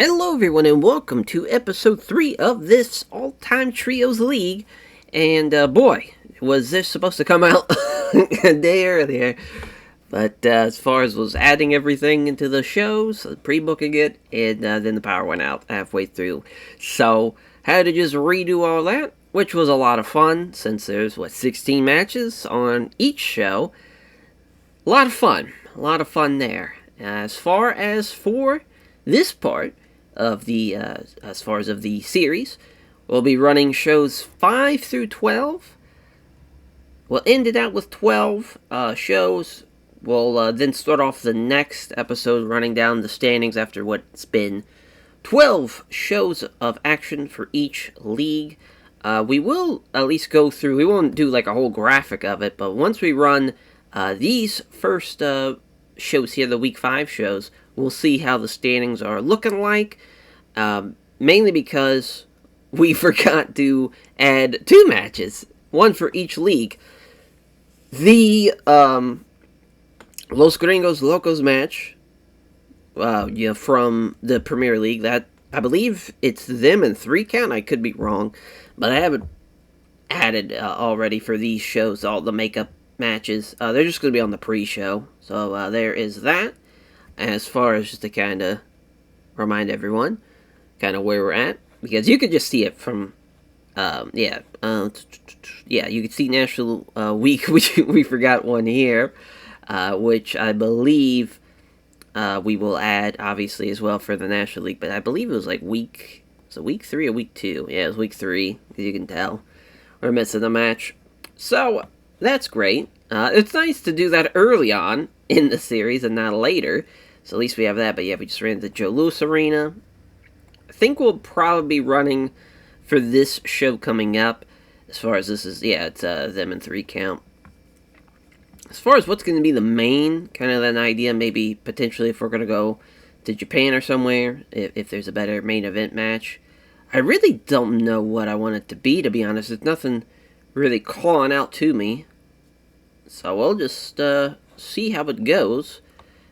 Hello everyone and welcome to episode 3 of this all-time trios league. And boy, was this supposed to come out a day earlier. But as far as was adding everything into the shows, pre-booking it, and then the power went out halfway through. So, had to just redo all that, which was a lot of fun since there's, 16 matches on each show. A lot of fun there. As far as for this part of the series, we'll be running shows 5 through 12. We'll end it out with 12 shows. We'll then start off the next episode running down the standings after what's been 12 shows of action for each league. We will at least go through, we won't do like a whole graphic of it, but once we run these first shows here, the week 5 shows, we'll see how the standings are looking like, mainly because we forgot to add 2 matches, one for each league. The Los Gringos Locos match, from the Premier League, that I believe it's them in 3 count. I could be wrong, but I haven't added already for these shows all the makeup matches. They're just going to be on the pre-show, so there is that. As far as just to kind of remind everyone kind of where we're at, because you could just see it from you could see National Week, which we forgot one here, which I believe we will add, obviously, as well for the National League, but I believe it was like week 3 or week 2? Yeah, it was week 3, as you can tell. We're missing a match. So, that's great. It's nice to do that early on in the series and not later, so at least we have that. But yeah, we just ran the Joe Louis Arena. I think we'll probably be running for this show coming up, as far as this is, it's them in 3 count. As far as what's going to be the main, kind of an idea, maybe potentially if we're going to go to Japan or somewhere, if there's a better main event match. I really don't know what I want it to be honest. There's nothing really calling out to me. So we'll just see how it goes.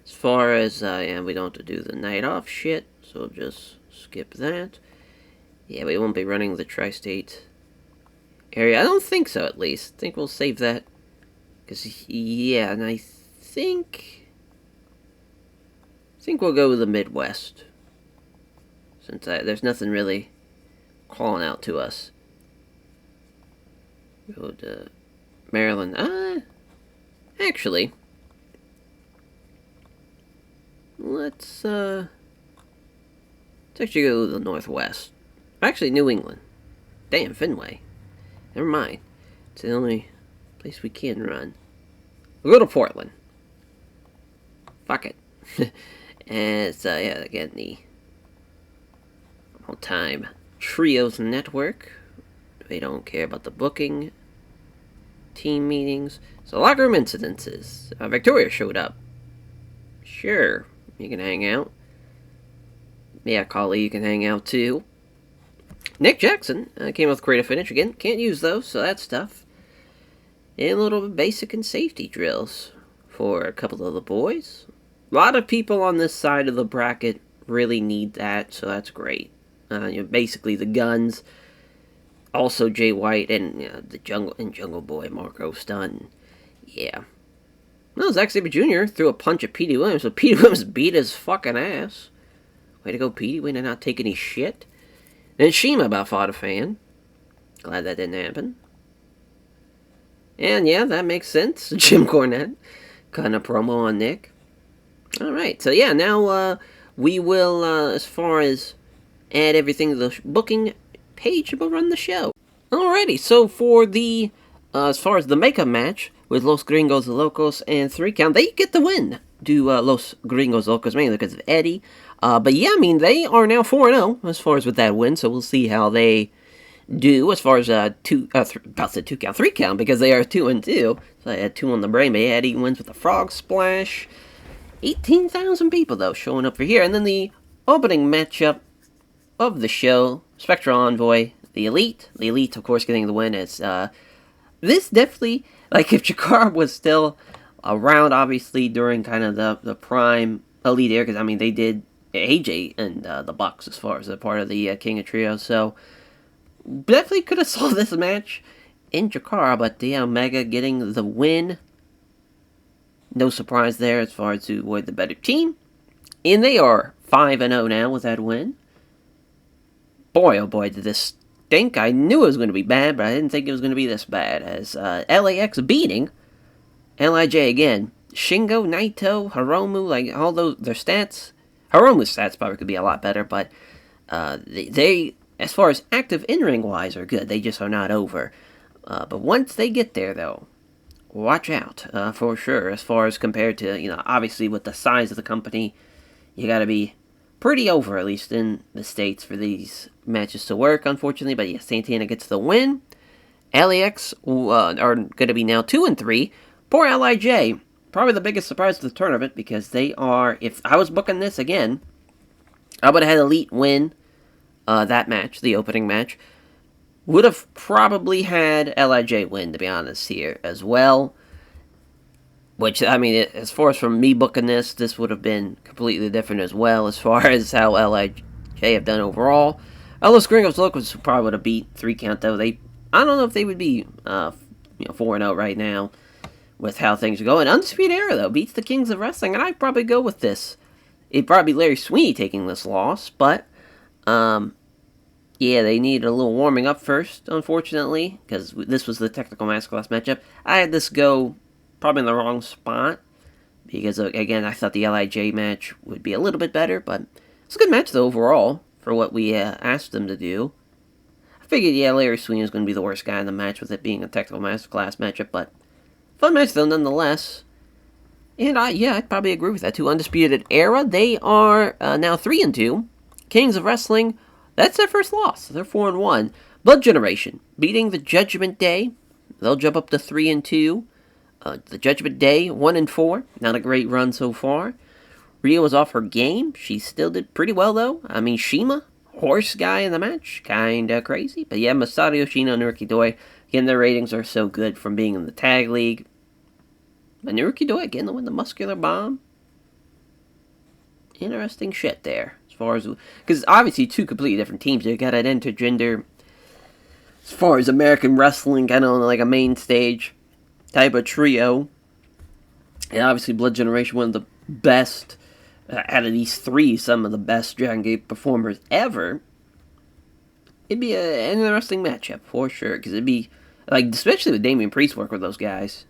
As far as, we don't have to do the night off shit, so we'll just skip that. Yeah, we won't be running the tri-state area. I don't think so, at least. I think we'll save that. Because, yeah, and I think we'll go with the Midwest. Since there's nothing really calling out to us. Go to Maryland. Actually, let's actually go to the Northwest. Actually, New England. Damn, Fenway. Never mind. It's the only place we can run. We'll go to Portland. Fuck it. And it's, again, the all-time Trios Network. They don't care about the booking. Team meetings. So, locker room incidences. Victoria showed up. Sure, you can hang out. Yeah, Collie, you can hang out too. Nick Jackson came with creative finish again. Can't use those, so that's stuff. And a little bit basic and safety drills for a couple of the boys. A lot of people on this side of the bracket really need that, so that's great. Basically the guns. Also Jay White and the Jungle Boy, Marco Stunt. Yeah. No, Zack Sabre Jr. threw a punch at Petey Williams, so Petey Williams beat his fucking ass. Way to go, Petey. Way to not take any shit. And Shima about fought a fan. Glad that didn't happen. And yeah, that makes sense. Jim Cornette cutting a promo on Nick. Alright, so yeah, now we will, as far as add everything to the booking page, we'll run the show. Alrighty, so for the, as far as the makeup match with Los Gringos Locos and 3 count, they get the win. Do Los Gringos Locos mainly because of Eddie. But yeah, I mean, they are now 4-0 as far as with that win, so we'll see how they do as far as 3 count, because they are 2-2. So I had 2 on the brain, but yeah, Eddie wins with a frog splash. 18,000 people, though, showing up for here. And then the opening matchup of the show, Spectral Envoy, the Elite. The Elite, of course, getting the win. It's, this definitely, like, if Jakar was still around, obviously, during kind of the prime Elite era, because, I mean, they did AJ and the Bucks as far as a part of the King of Trios. So definitely could have saw this match in Jakara, but Omega getting the win. No surprise there as far as who were the better team. And they are 5-0 now with that win. Boy, oh boy, did this stink. I knew it was going to be bad, but I didn't think it was going to be this bad. As LAX beating LIJ again. Shingo, Naito, Hiromu, like all those, their stats. Hiromu's stats probably could be a lot better, but they, as far as active in-ring wise, are good. They just are not over. But once they get there, though, watch out for sure. As far as compared to, obviously with the size of the company, you got to be pretty over, at least in the States, for these matches to work, unfortunately. But yeah, Santana gets the win. LAX are going to be now 2-3. Poor LIJ, probably the biggest surprise of the tournament, because they are, if I was booking this again, I would have had Elite win that match, the opening match. Would have probably had LIJ win, to be honest, here as well. Which, I mean, as far as from me booking this would have been completely different as well, as far as how LIJ have done overall. Los Gringos Locos probably would have beat 3 count, though. I don't know if they would be 4-0 right now with how things are going. Undisputed Era, though, beats the Kings of Wrestling, and I'd probably go with this. It'd probably be Larry Sweeney taking this loss, but, yeah, they need a little warming up first, unfortunately, because this was the Technical Masterclass matchup. I had this go probably in the wrong spot, because, again, I thought the LIJ match would be a little bit better, but it's a good match, though, overall, for what we asked them to do. I figured, yeah, Larry Sweeney was going to be the worst guy in the match, with it being a Technical Masterclass matchup, but fun match, though, nonetheless. And, I'd probably agree with that, too. Undisputed Era, they are now 3-2. Kings of Wrestling, that's their first loss. They're 4-1. Blood Generation, beating the Judgment Day. They'll jump up to 3-2. The Judgment Day, 1-4. Not a great run so far. Rhea was off her game. She still did pretty well, though. I mean, Shima, horse guy in the match. Kinda crazy. But yeah, Masato Yoshino and Naruki Doi. Again, their ratings are so good from being in the tag league. But Naruki Doi, again, with the muscular bomb. Interesting shit there. As far as, because obviously 2 completely different teams. You got an intergender, as far as American wrestling, kind of on like a main stage type of trio. And obviously Blood Generation, one of the best, out of these 3, some of the best Dragon Gate performers ever. It'd be an interesting matchup, for sure, because it'd be, like, especially with Damian Priest work with those guys.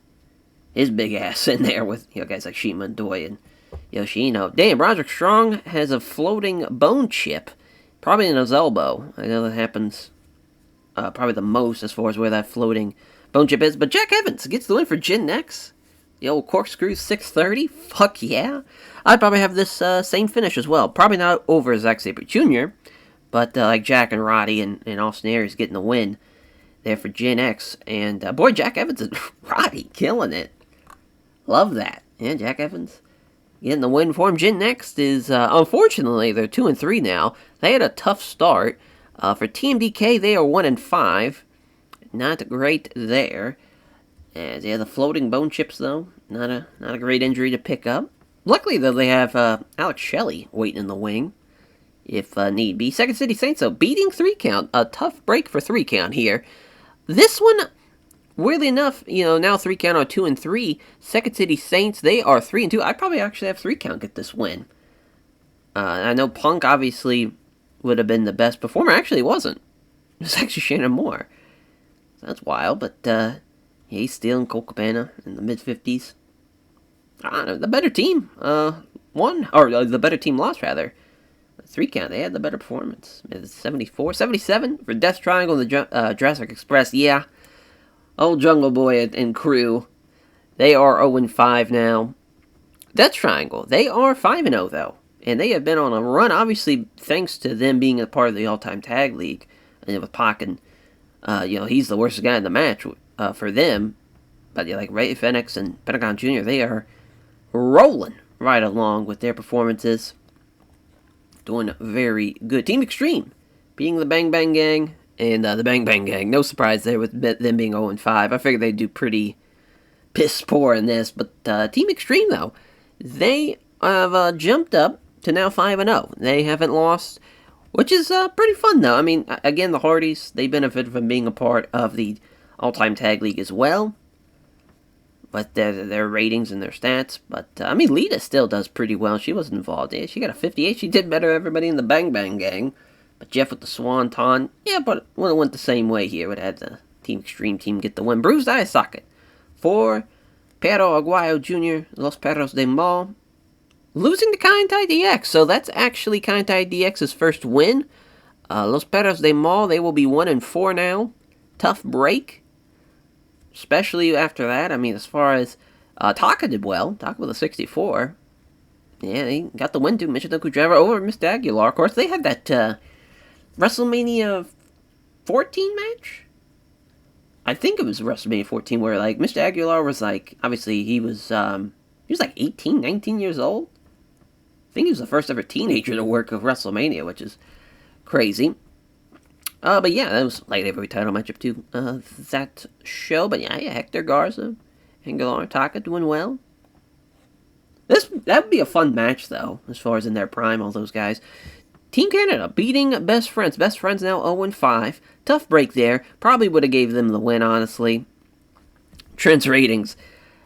His big ass in there with, guys like Shima and Doi and Yoshino. Damn, Roderick Strong has a floating bone chip, probably in his elbow. I know that happens probably the most as far as where that floating bone chip is. But Jack Evans gets the win for Gen X. The old corkscrew 630. Fuck yeah. I'd probably have this same finish as well. Probably not over Zack Sabre Jr., but like Jack and Roddy and Austin Aries getting the win there for Gen X. And boy, Jack Evans and Roddy killing it. Love that. Yeah, Jack Evans getting the win for him. Gen X is, unfortunately, they're 2-3 now. They had a tough start. For TMDK, they are 1-5. Not great there. And yeah, the floating bone chips, though, not a great injury to pick up. Luckily, though, they have Alex Shelley waiting in the wing, if need be. Second City Saints, though, beating 3 count. A tough break for 3 count here. This one, weirdly enough, now 3 count are 2-3. Second City Saints, they are 3-2. I'd probably actually have 3 count get this win. I know Punk obviously would have been the best performer. Actually, he wasn't. It was actually Shannon Moore. So that's wild, but he's stealing Colt Cabana in the mid-50s. I don't know, the better team won, or the better team lost, rather. 3 count, they had the better performance. 74, 77 for Death Triangle and the Jurassic Express. Yeah, old Jungle Boy and crew, they are 0-5 now. Death Triangle, they are 5-0 though, and they have been on a run. Obviously, thanks to them being a part of the all-time tag league, and with Pac and he's the worst guy in the match for them. But like Ray Fenix and Pentagon Jr., they are rolling right along with their performances. Doing very good. Team Extreme beating the Bang Bang Gang. And the Bang Bang Gang, no surprise there with them being 0-5. I figured they'd do pretty piss poor in this. But Team Extreme, though, they have jumped up to now 5-0. They haven't lost, which is pretty fun, though. I mean, again, the Hardys, they benefit from being a part of the all-time tag league as well. But their ratings and their stats. But, I mean, Lita still does pretty well. She wasn't involved. Yeah, she got a 58. She did better than everybody in the Bang Bang Gang. But Jeff with the Swanton. Yeah, but it went the same way here. It had the Team Extreme team get the win. Bruised Eye Socket for Pero Aguayo Jr., Los Perros de Mal. Losing to Kaientai DX. So that's actually Kaientai DX's first win. Los Perros de Mal, they will be 1-4 now. Tough break. Especially after that. I mean, as far as Taka did well. Taka with a 64. Yeah, they got the win too. Michinoku Driver over Mr. Aguilar. Of course, they had that WrestleMania 14 match? I think it was WrestleMania 14 where, like, Mr. Aguilar was, like, obviously he was like 18, 19 years old. I think he was the first ever teenager to work of WrestleMania, which is crazy. But yeah, that was light heavyweight title matchup too. That show, but yeah, Hector Garza, Aguilar, Taka doing well. That would be a fun match though, as far as in their prime, all those guys. Team Canada beating Best Friends. Best Friends now 0-5. Tough break there. Probably would have gave them the win, honestly. Trent's ratings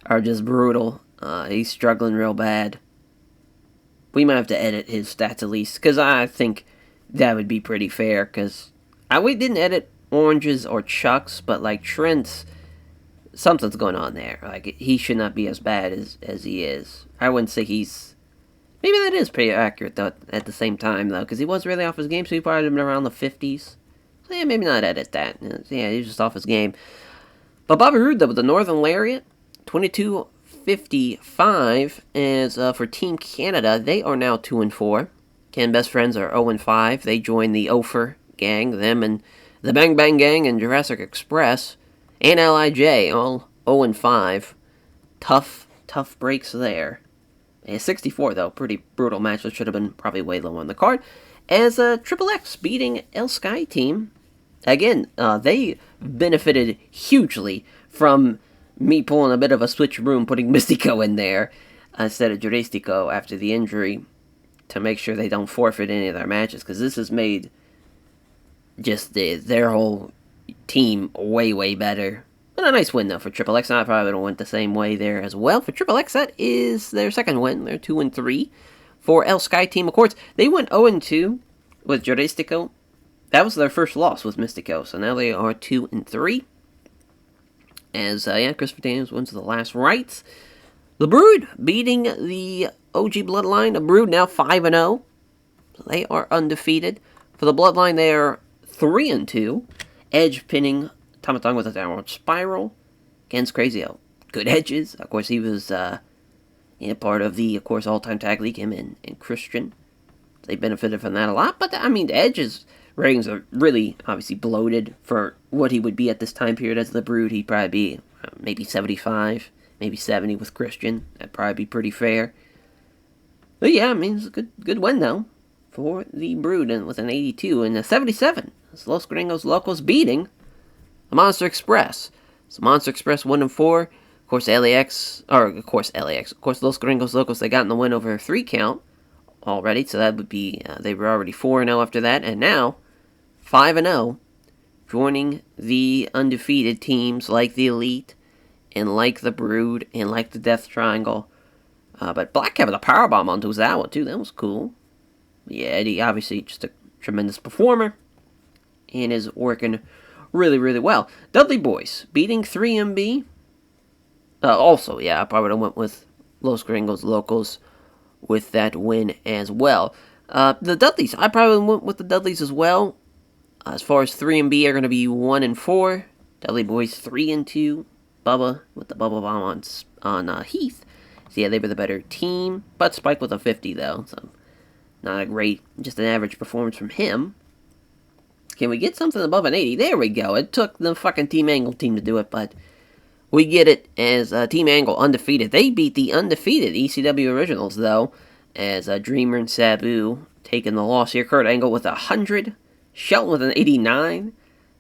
are just brutal. He's struggling real bad. We might have to edit his stats at least, because I think that would be pretty fair, because we didn't edit Orange's or Chuck's, but like Trent's, something's going on there. Like, he should not be as bad as he is. I wouldn't say he's... Maybe that is pretty accurate, though, at the same time, though, because he was really off his game, so he probably been around the 50s. So, yeah, maybe not edit that. Yeah, he was just off his game. But Bobby Roode, though, with the Northern Lariat, 22-55, as for Team Canada, they are now 2-4. Ken Best Friends are 0-5. They join the Ophir gang, them and the Bang Bang Gang and Jurassic Express, and LIJ, all 0-5. Tough breaks there. 64, though. Pretty brutal match. That should have been probably way low on the card. As Triple X beating El Sky Team. Again, they benefited hugely from me pulling a bit of a switcheroo and putting Mystico in there instead of Juristico after the injury to make sure they don't forfeit any of their matches. Because this has made just their whole team way, way better. But a nice win, though, for Triple X. I probably would have went the same way there as well. For Triple X, that is their second win. They're 2-3. For El Sky Team, of course, they went 0-2 with Juristico. That was their first loss with Mystico. So now they are 2-3. As, Christopher Daniels wins the last rights. The Brood beating the OG Bloodline. The Brood now 5-0. So they are undefeated. For the Bloodline, they are 3-2. Edge pinning Tamatong with a downward spiral. Ken's crazy how good Edge is. Of course, he was part of the, all-time tag league, him and Christian. They benefited from that a lot. But, I mean, Edge's ratings are really, obviously, bloated for what he would be at this time period as the Brood. He'd probably be maybe 75, maybe 70 with Christian. That'd probably be pretty fair. But, yeah, I mean, it's a good win, though, for the Brood, and with an 82 and a 77. It's Los Gringos Locos beating the Monster Express. So Monster Express 1-4. Of course, Los Gringos Locos, they got in the win over a 3 count already. So that would be, they were already 4-0 after that. And now, 5-0, joining the undefeated teams like the Elite, and like the Brood, and like the Death Triangle. But Black having a powerbomb onto Zawa, too. That was cool. Yeah, Eddie, obviously, just a tremendous performer. And is working really, really well. Dudley Boys beating 3MB. Also, yeah, I probably would have went with Los Gringos Locos with that win as well. The Dudleys, I probably went with the Dudleys as well. As far as 3MB are going to be 1-4. Dudley Boys 3-2. Bubba with the Bubba Bomb on Heath. So yeah, they were the better team. But Spike with a 50 though. So not a great, just an average performance from him. Can we get something above an 80? There we go. It took the fucking Team Angle team to do it, but we get it as Team Angle undefeated. They beat the undefeated ECW Originals, though, as Dreamer and Sabu taking the loss here. Kurt Angle with 100. Shelton with an 89.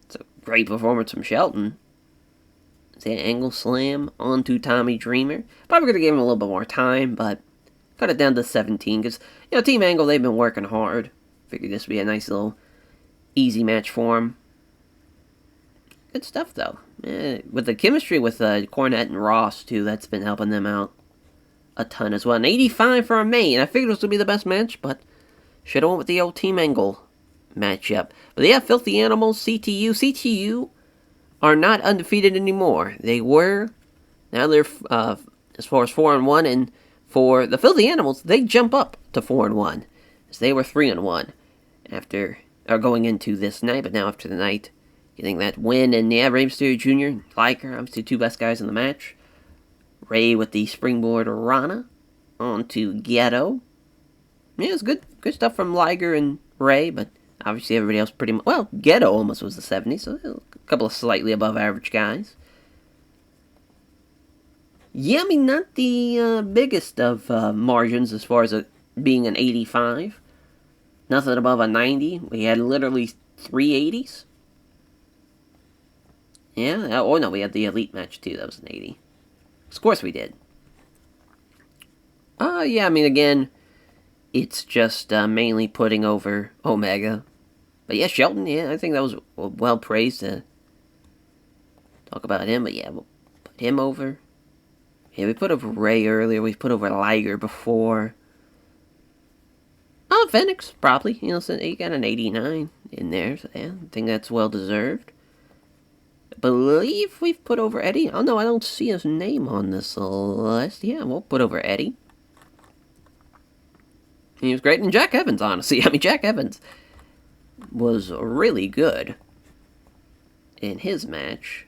It's a great performance from Shelton. Angle slam onto Tommy Dreamer. Probably going to give him a little bit more time, but cut it down to 17 because, Team Angle, they've been working hard. Figured this would be a nice little easy match for them. Good stuff, though. With the chemistry with Cornette and Ross, too, that's been helping them out a ton as well. An 85 for a main. I figured this would be the best match, but should have went with the old Team Angle matchup. But yeah, Filthy Animals, CTU. CTU are not undefeated anymore. They were. Now they're, as far as 4-1, and for the Filthy Animals, they jump up to 4-1, as they were 3-1 after, or going into this night, but now after the night, getting that win. And yeah, Rey Mysterio Jr. and Liger, obviously two best guys in the match. Rey with the springboard Rana onto Ghetto. Yeah, it's good stuff from Liger and Rey, but obviously everybody else pretty much, well, Ghetto almost was the 70, so a couple of slightly above average guys. Yeah, I mean, not the biggest of margins as far as it being an 85. Nothing above a 90. We had literally 3 80s. Yeah, oh no, we had the Elite match too, that was an 80. Of course we did. Yeah, I mean, again, it's just mainly putting over Omega. But yeah, Shelton, yeah, I think that was well praised to talk about him. But yeah, we'll put him over. Yeah, we put over Rey earlier. We put over Liger before. Oh, Phoenix, probably. So he got an 89 in there. So yeah, I think that's well deserved. I believe we've put over Eddie. Oh no, I don't see his name on this list. Yeah, we'll put over Eddie. He was great. And Jack Evans, honestly. I mean, Jack Evans was really good in his match.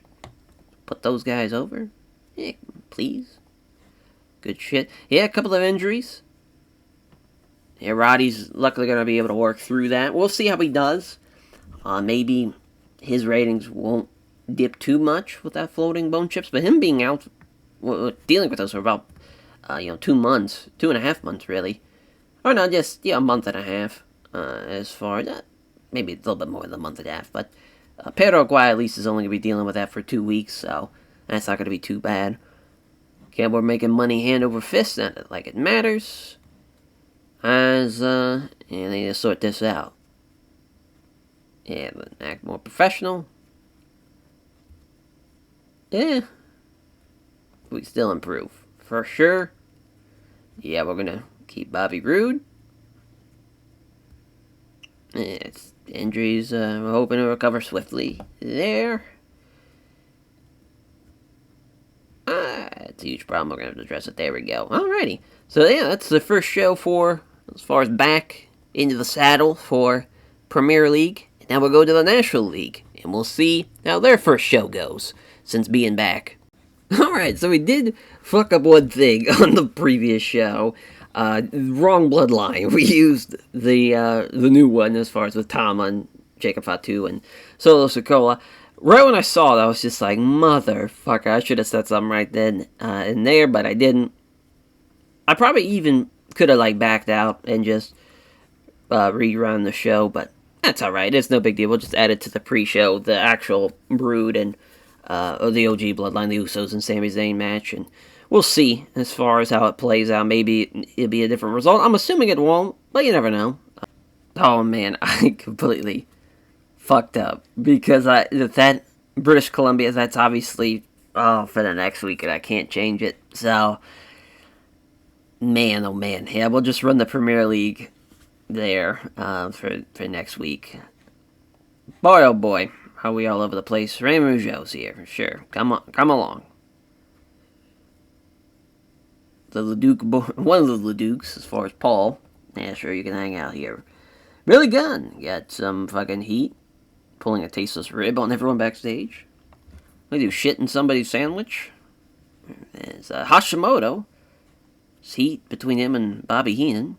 Put those guys over. Yeah, please. Good shit. Yeah, a couple of injuries. Yeah, Roddy's luckily going to be able to work through that. We'll see how he does. Maybe his ratings won't dip too much with that floating bone chips, but him being out, dealing with those for about, 2 months, 2.5 months, really. Or no, just, a month and a half, as far as that. Maybe a little bit more than a month and a half, but Pedro Aguay at least is only going to be dealing with that for 2 weeks, so that's not going to be too bad. Okay, we're making money hand over fist, not like it matters. As, they need to sort this out. Yeah, but act more professional. Yeah. We still improve. For sure. Yeah, we're gonna keep Bobby Roode. It's injuries, we're hoping to recover swiftly there. It's a huge problem. We're going to have to address it. There we go. Alrighty. So, yeah, that's the first show for, as far as back into the saddle for Premier League. And now we'll go to the National League. And we'll see how their first show goes since being back. Alright, so we did fuck up one thing on the previous show. Wrong bloodline. We used the new one as far as with Tama and Jacob Fatu and Solo Sikoa. Right when I saw it, I was just like, motherfucker, I should have said something right then and there, but I didn't. I probably even could have, backed out and just rerun the show, but that's alright. It's no big deal. We'll just add it to the pre-show, the actual Brood and the OG Bloodline, the Usos and Sami Zayn match, and we'll see as far as how it plays out. Maybe it'll be a different result. I'm assuming it won't, but you never know. Oh, man, I completely fucked up because that British Columbia, that's obviously for the next week and I can't change it. So man, oh man, yeah, we'll just run the Premier League there for next week. Boy, oh boy, how we all over the place. Raymond Rougeau's here for sure. Come along. The Leduc, one of the Ledukes, as far as Paul. Yeah, sure, you can hang out here. Billy Gunn got some fucking heat, pulling a tasteless rib on everyone backstage. We do shit in somebody's sandwich. There's Hashimoto. It's heat between him and Bobby Heenan.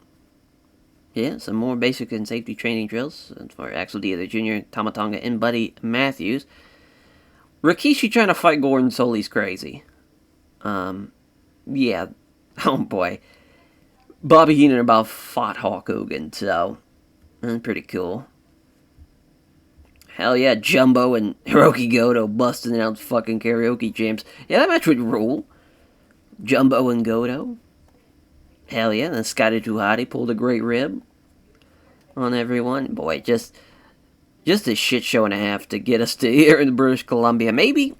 Yeah, some more basic and safety training drills for Axel Dieter Jr., Tama Tonga, and Buddy Matthews. Rikishi trying to fight Gordon Soley's crazy. Yeah, oh boy. Bobby Heenan about fought Hulk Hogan, so pretty cool. Hell yeah, Jumbo and Hiroki Goto busting out fucking karaoke jams. Yeah, that match would rule. Jumbo and Goto. Hell yeah, and Scotty Duhati pulled a great rib on everyone. Boy, just a shit show and a half to get us to here in British Columbia. Maybe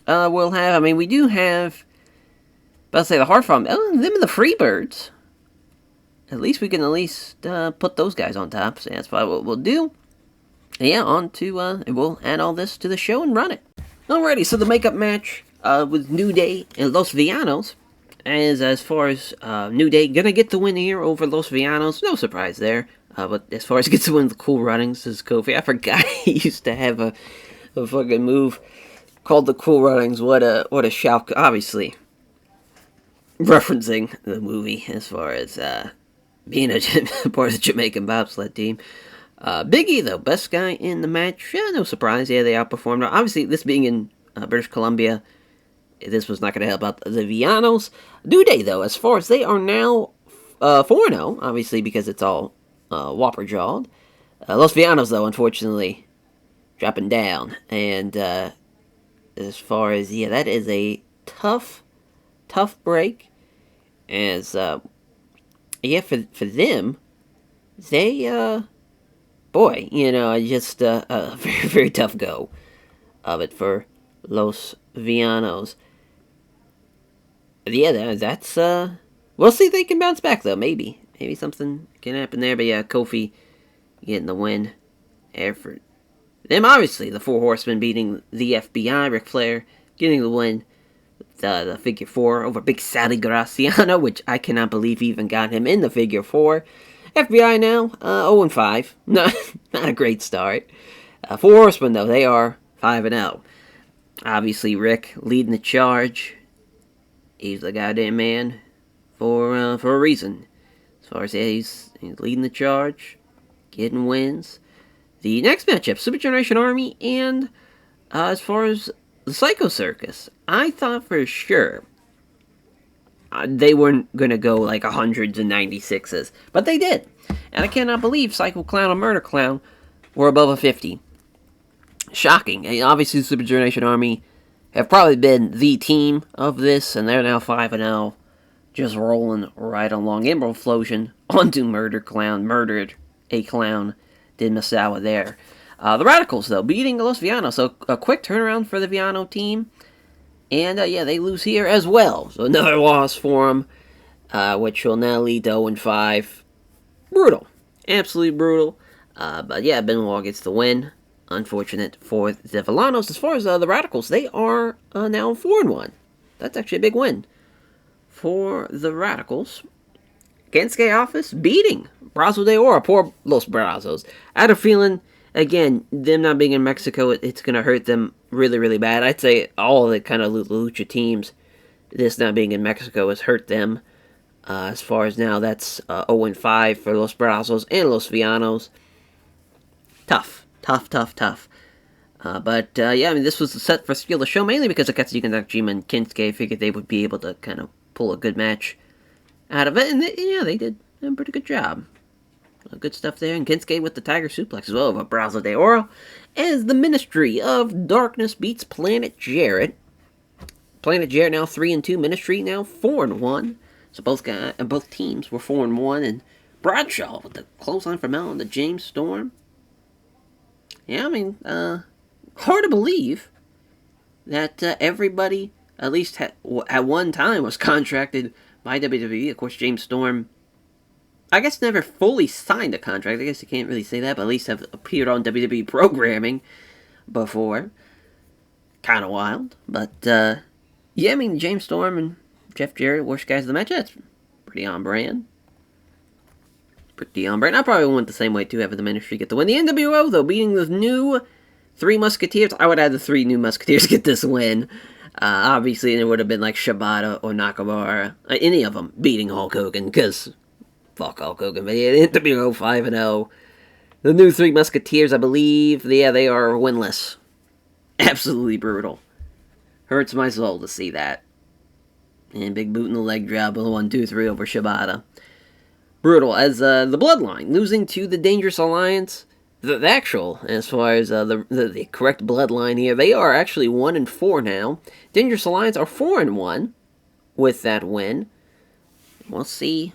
we'll have, I mean, we do have, let's say the Hard Farm, them and the Freebirds. At least we can put those guys on top. So that's probably what we'll do. Yeah, on to, we'll add all this to the show and run it. Alrighty, so the makeup match with New Day and Los Villanos. As far as New Day, gonna get the win here over Los Villanos. No surprise there. But as far as gets the win with the Cool Runnings, is Kofi. I forgot he used to have a fucking move called the Cool Runnings. What a shout. Obviously, referencing the movie as far as being a part of the Jamaican bobsled team. Big E, though, best guy in the match. Yeah, no surprise. Yeah, they outperformed. Obviously, this being in British Columbia, this was not going to help out the Villanos. New Day, though, as far as they are now 4-0, obviously, because it's all whopper-jawed. Los Villanos, though, unfortunately, dropping down. And as far as, yeah, that is a tough break. As, yeah, for them, they, boy, just a very, very tough go of it for Los Villanos. Yeah, that's, we'll see if they can bounce back, though, maybe. Maybe something can happen there, but yeah, Kofi getting the win there for them. Obviously, the Four Horsemen beating the FBI, Ric Flair getting the win. The figure 4 over Big Sally Graciano, which I cannot believe even got him in the figure 4. FBI now, 0-5. Not a great start. Four Horsemen, though, they are 5-0. Obviously, Rick leading the charge. He's the goddamn man for a reason. As far as he's leading the charge, getting wins. The next matchup, Super Generation Army, and as far as the Psycho Circus, I thought for sure they weren't going to go like 100s and 96s, but they did. And I cannot believe Psycho Clown and Murder Clown were above a 50. Shocking. And obviously, the Super Generation Army have probably been the team of this, and they're now 5-0, just rolling right along. Emerald Flosion onto Murder Clown, murdered a clown, did Masawa there. The Radicals, though, beating Los Villanos, so a quick turnaround for the Villano team. And, yeah, they lose here as well. So another loss for them, which will now lead to 0-5. Brutal. Absolutely brutal. But, yeah, Benoit gets the win. Unfortunate for the Villanos. As far as the Radicals, they are now 4-1. That's actually a big win for the Radicals. Gensuke Office beating Brazo de Oro. Poor Los Brazos. I had a feeling, again, them not being in Mexico, it's going to hurt them really, really bad. I'd say all the kind of lucha teams, this not being in Mexico has hurt them. As far as now, that's 0-5 for Los Brazos and Los Villanos. Tough. But, yeah, I mean, this was set for Steal the Show, mainly because Akatsuki Nakajima and Kinsuke figured they would be able to kind of pull a good match out of it. And, yeah, they did a pretty good job. Good stuff there. And Kinsuke with the Tiger Suplex as well over Brazo de Oro. As the Ministry of Darkness beats Planet Jarrett. Planet Jarrett now 3-2. Ministry now 4-1. So both teams were 4-1. And Bradshaw with the clothesline from Mel and the James Storm. Yeah, I mean, hard to believe that everybody, at least at one time, was contracted by WWE. Of course, James Storm, I guess, never fully signed a contract. I guess you can't really say that, but at least have appeared on WWE programming before. Kind of wild. But, yeah, I mean, James Storm and Jeff Jarrett, worst guys of the match. That's pretty on brand. I probably went the same way, too, having the Ministry get the win. The NWO, though, beating the new Three Musketeers. I would have the Three New Musketeers get this win. Obviously, it would have been like Shibata or Nakamura. Any of them beating Hulk Hogan, because fuck Hulk Hogan. But yeah, the NWO 5-0. The new Three Musketeers, I believe, yeah, they are winless. Absolutely brutal. Hurts my soul to see that. And big boot in the leg drop with a 1-2-3 over Shibata. Brutal, as the Bloodline losing to the Dangerous Alliance. The actual, as far as the correct bloodline here, they are actually 1-4 now. Dangerous Alliance are 4-1 with that win. We'll see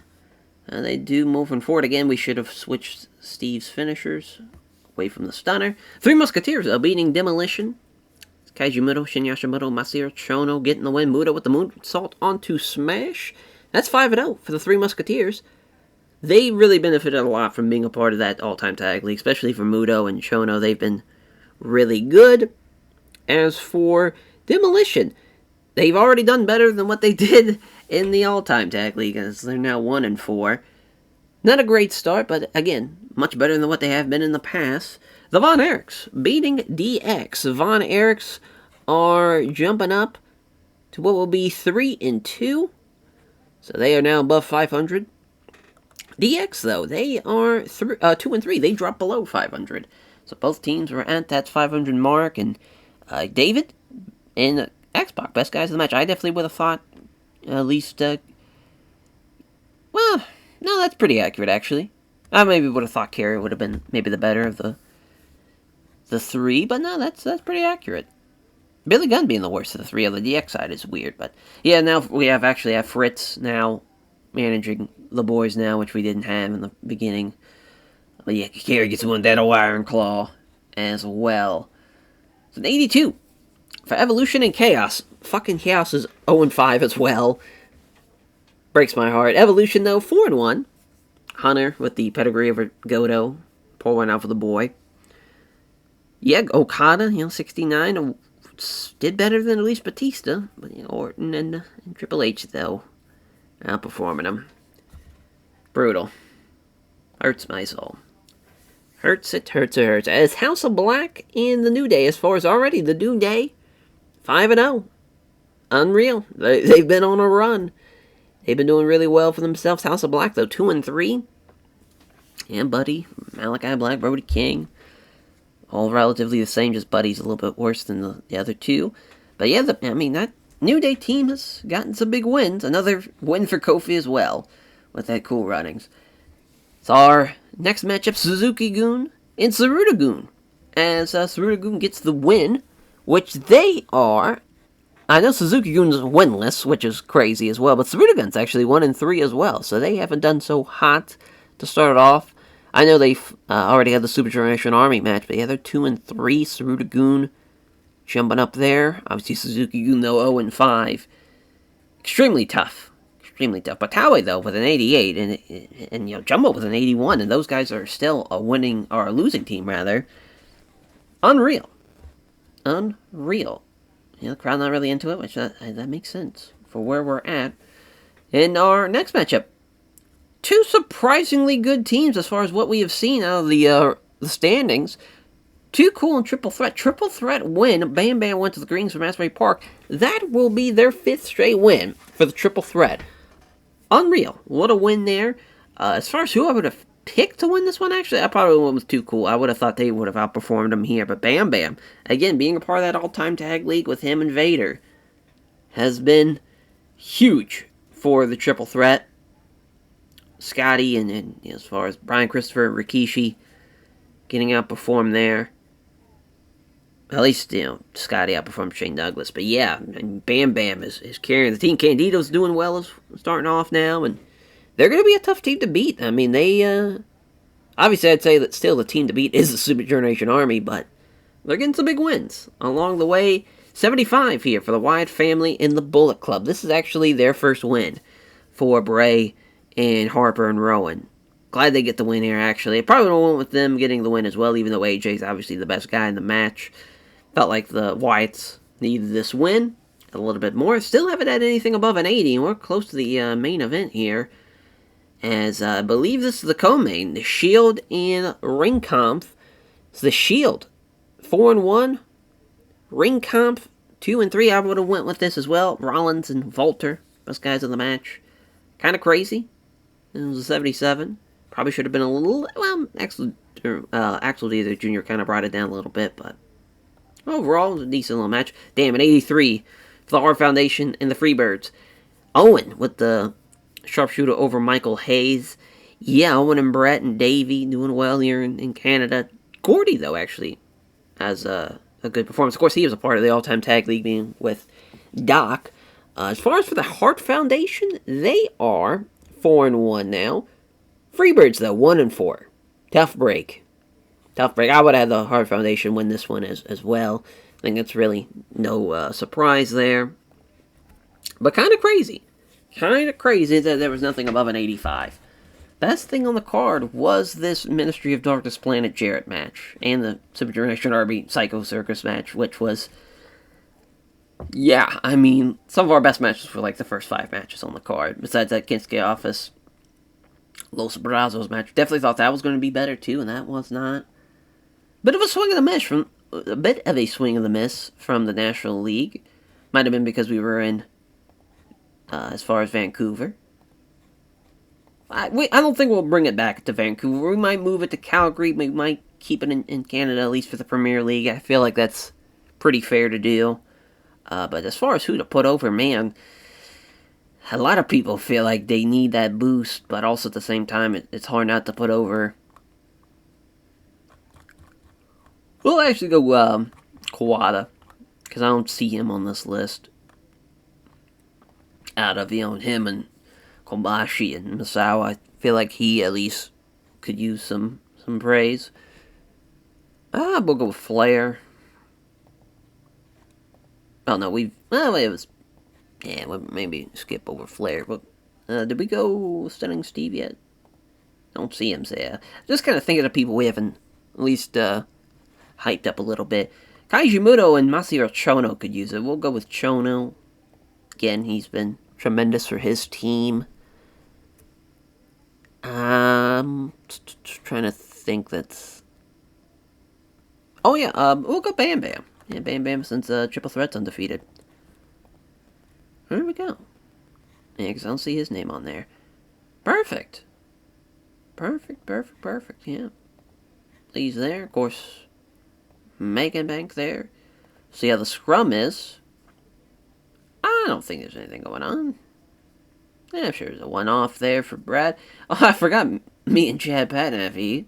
They do moving forward. Again, we should have switched Steve's finishers away from the stunner. Three Musketeers, beating Demolition. Kaiju Muto, Shin Yashimoto, Masahiro Chono getting the win. Muto with the moonsault onto Smash. That's 5-0 for the Three Musketeers. They really benefited a lot from being a part of that all-time tag league, especially for Muto and Chono. They've been really good. As for Demolition, they've already done better than what they did in the all-time tag league, as they're now 1-4. Not a great start, but again, much better than what they have been in the past. The Von Erichs beating DX. Von Erichs are jumping up to what will be 3-2. So they are now above 500. DX, though, they are 2-3. They dropped below 500. So both teams were at that 500 mark. And David and X-Pac, best guys of the match. I definitely would have thought at least... well, no, that's pretty accurate, actually. I maybe would have thought Kerry would have been maybe the better of the three. But no, that's pretty accurate. Billy Gunn being the worst of the three on the DX side is weird. But yeah, now we actually have Fritz now managing the boys now, which we didn't have in the beginning. But yeah, Kerry gets one Dead Iron Claw as well. So 82 for Evolution and Chaos. Fucking Chaos is 0-5 as well. Breaks my heart. Evolution, though, 4-1. Hunter with the pedigree over Goto. Pour one out for the boy. Yeah, Okada, 69. Did better than at least Batista. But Orton and Triple H, though, outperforming him. Brutal. Hurts my soul. Hurts it, hurts it, hurts. As House of Black and the New Day, as far as already the New Day, 5-0. Unreal. They've been on a run. They've been doing really well for themselves. House of Black, though, 2-3. And Buddy, Malachi Black, Brody King. All relatively the same, just Buddy's a little bit worse than the other two. But yeah, that New Day team has gotten some big wins. Another win for Kofi as well, with that Cool Runnings. So our next matchup, Suzuki-gun and Tsuruta-gun. As Tsuruta-gun gets the win, which they are... I know Suzuki-gun's winless, which is crazy as well, but Tsuruta-gun's actually 1-3 as well, so they haven't done so hot to start it off. I know they've already had the Super Generation Army match, but yeah, they're 2-3. Tsuruta-gun jumping up there. Obviously, Suzuki-gun, though, 0-5. Extremely tough. Extremely tough. But Taue, though, with an 88, and Jumbo with an 81, and those guys are still a losing team, rather. Unreal. Unreal. The crowd not really into it, which that makes sense for where we're at. In our next matchup, two surprisingly good teams as far as what we have seen out of the standings. Too Cool and Triple Threat. Triple Threat win. Bam Bam went to the Greens from Asbury Park. That will be their 5th straight win for the Triple Threat. Unreal. What a win there. As far as who I would have picked to win this one, actually, I probably went with Too Cool. I would have thought they would have outperformed them here. But Bam Bam, again, being a part of that all-time tag league with him and Vader, has been huge for the Triple Threat. Scotty and as far as Brian Christopher, Rikishi getting outperformed there. At least, Scotty outperformed Shane Douglas. But yeah, and Bam Bam is carrying the team. Candido's doing well, is starting off now. And they're going to be a tough team to beat. I mean, they, obviously I'd say that still the team to beat is the Super Generation Army. But they're getting some big wins along the way. 75 here for the Wyatt family in the Bullet Club. This is actually their first win for Bray and Harper and Rowan. Glad they get the win here, actually. I probably don't want with them getting the win as well, even though AJ's obviously the best guy in the match. Felt like the Wyatts needed this win a little bit more. Still haven't had anything above an 80, and we're close to the main event here. As I believe this is the co-main, the Shield and Ring Kampf. It's the Shield, 4-1. Ring Kampf, 2-3. I would have went with this as well. Rollins and Volter, best guys in the match. Kind of crazy. It was a 77. Probably should have been a little... Well, Axel Dieter Jr. kind of brought it down a little bit, but... Overall, it was a decent little match. Damn, an 83 for the Hart Foundation and the Freebirds. Owen with the sharpshooter over Michael Hayes. Yeah, Owen and Brett and Davey doing well here in Canada. Gordy, though, actually, has a good performance. Of course, he was a part of the all-time tag league being with Doc. As far as for the Hart Foundation, they are 4-1 now. Freebirds, though, 1-4. Tough break. Tough break. I would have the Hard Foundation win this one as well. I think it's really no surprise there. But kind of crazy. Kind of crazy that there was nothing above an 85. Best thing on the card was this Ministry of Darkness Planet Jarrett match. And the Super Generation Army Psycho Circus match, which was... Yeah, I mean, some of our best matches were like the first 5 matches on the card. Besides that Kinsuke Office Los Brazos match. Definitely thought that was going to be better too, and that was not. A bit of a swing of the miss from the National League. Might have been because we were in as far as Vancouver. I don't think we'll bring it back to Vancouver. We might move it to Calgary. We might keep it in Canada, at least for the Premier League. I feel like that's pretty fair to do. But as far as who to put over, man, a lot of people feel like they need that boost, but also at the same time, it's hard not to put over. We'll actually go Kawada, because I don't see him on this list. Out of, him and Kobashi and Misawa, I feel like he at least could use some praise. We'll go with Flair. Oh, no, it was... Yeah, we'll maybe skip over Flair, but... did we go Stunning Steve yet? Don't see him there. Just kind of thinking of people we haven't at least hyped up a little bit. Kaiji Muto and Masahiro Chono could use it. We'll go with Chono. Again, he's been tremendous for his team. Trying to think that's... Oh, yeah, we'll go Bam Bam. Yeah, Bam Bam since Triple Threat's undefeated. There we go. Yeah, because I don't see his name on there. Perfect. Perfect, yeah. Lee's there, of course. Megan Bank there. See how the scrum is. I don't think there's anything going on. Yeah, sure, there's a one-off there for Brad. Oh, I forgot me and Chad Patton have heat.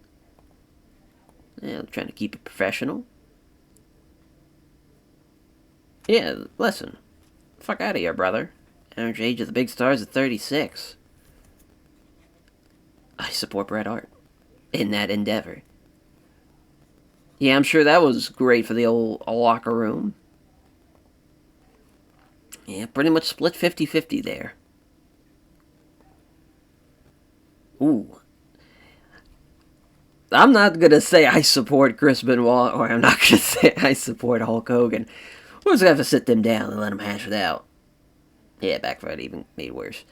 Yeah, I'm trying to keep it professional. Yeah, listen. Fuck out of here, brother. Average age of the big stars at 36. I support Bret Hart in that endeavor. Yeah, I'm sure that was great for the old locker room. Yeah, pretty much split 50-50 there. Ooh. I'm not going to say I support Chris Benoit, or I'm not going to say I support Hulk Hogan. We're just going to have to sit them down and let them hash it out. Yeah, Backfired even made worse.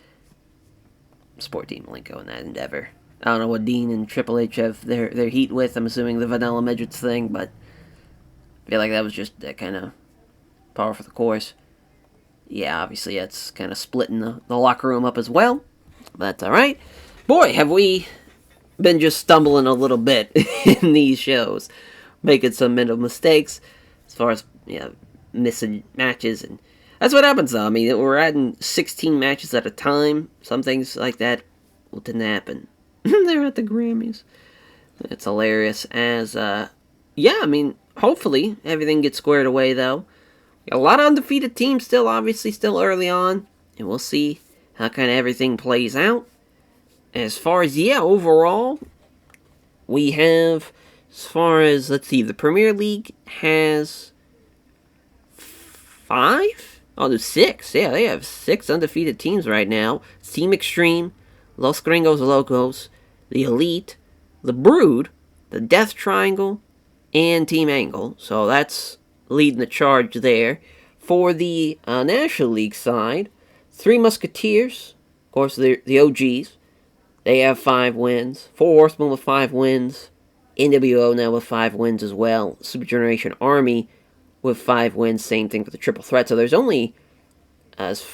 Support Dean Malenko in that endeavor. I don't know what Dean and Triple H have their heat with. I'm assuming the Vanilla Midgets thing, but I feel like that was just that kind of par for the course. Yeah, obviously that's kind of splitting the locker room up as well. But that's alright. Boy, have we been just stumbling a little bit in these shows. Making some mental mistakes as far as, missing matches. And that's what happens, though. I mean, we're adding 16 matches at a time. Some things like that didn't happen. They're at the Grammys. It's hilarious. Hopefully everything gets squared away, though. A lot of undefeated teams still, obviously, still early on. And we'll see how kind of everything plays out. As far as, overall, we have, the Premier League has 5? Oh, there's 6. Yeah, they have 6 undefeated teams right now. Team Extreme, Los Gringos Locos, the Elite, the Brood, the Death Triangle, and Team Angle. So that's leading the charge there. For the National League side, 3 Musketeers, of course, the OGs. They have 5 wins. 4 Horsemen with 5 wins. NWO now with 5 wins as well. Super Generation Army with 5 wins. Same thing for the Triple Threat. So there's only 5, so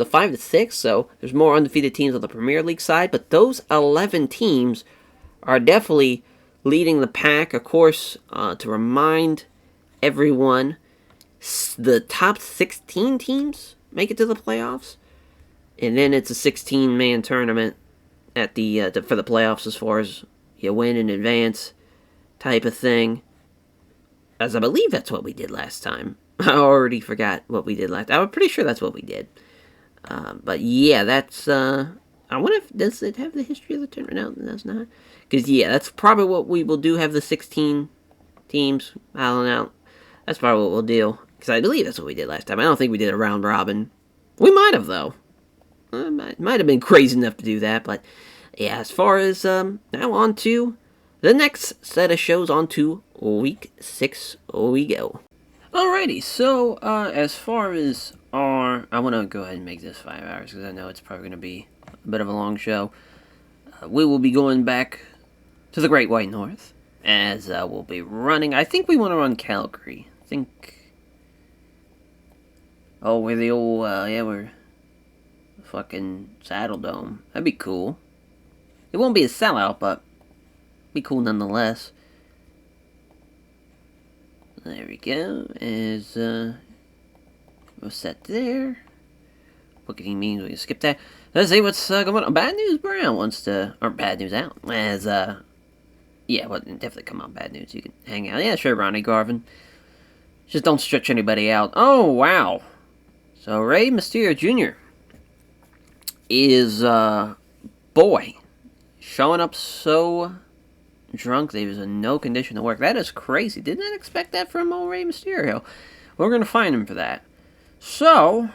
5 to 6. So there's more undefeated teams on the Premier League side. But those 11 teams are definitely leading the pack. Of course, to remind everyone, the top 16 teams make it to the playoffs. And then it's a 16-man tournament at for the playoffs, as far as you win in advance type of thing. As I believe that's what we did last time. I already forgot what we did last time. I'm pretty sure that's what we did. But yeah, that's a I wonder if, does it have the history of the tournament? No, that's not. Because, yeah, that's probably what we will do, have the 16 teams battling out. That's probably what we'll do. Because I believe that's what we did last time. I don't think we did a round robin. We might have, though. Might have been crazy enough to do that, but yeah, as far as now on to the next set of shows, on to week 6 we go. Alrighty, so as far as I want to go ahead and make this 5 hours because I know it's probably going to be a bit of a long show. We will be going back to the Great White North as we'll be running. I think we want to run Calgary. I think. Oh, we're the old we're fucking Saddle Dome. That'd be cool. It won't be a sellout, but be cool nonetheless. There we go. As we'll set there. Booking means we can skip that. Let's see what's going on. Bad News Brown wants to, or Bad News Out. As yeah, well, definitely come on. Bad News. You can hang out. Yeah, sure, Ronnie Garvin. Just don't stretch anybody out. Oh wow. So Rey Mysterio Jr. is, boy, showing up so drunk that he was in no condition to work. That is crazy. Did not expect that from old Rey Mysterio. We're going to find him for that. So,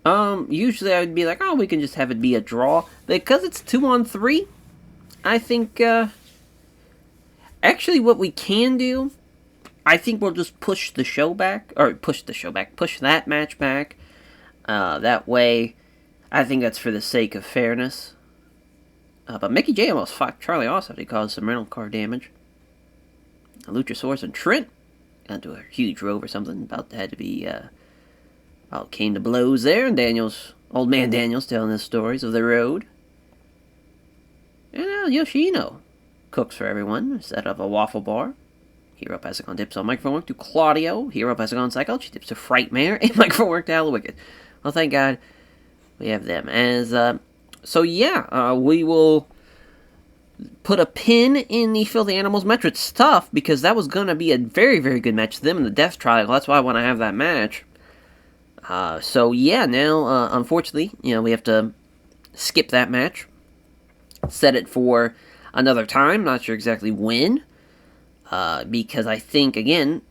usually I would be like, oh, we can just have it be a draw. Because it's 2-on-3, I think, actually what we can do, I think we'll just push that match back. That way, I think that's for the sake of fairness. But Mickey J almost fucked Charlie Austin. He caused some rental car damage. Luchasaurus and Trent got into a huge row or something. About had to be, about came to blows there. And old man Daniel's telling his stories of the road. And Yoshino cooks for everyone instead of a waffle bar. Hero Pentagon dips on microphone work to Claudio. Hero Pentagon Cycle. She dips to Frightmare. And microphone work to Al the Wicked. Well, thank God we have them. As, so yeah, we will put a pin in the Filthy Animals match. It's tough because that was going to be a very, very good match. Them in the Death Triangle. That's why I want to have that match. So yeah, now, unfortunately, we have to skip that match. Set it for another time. Not sure exactly when. Because I think, again,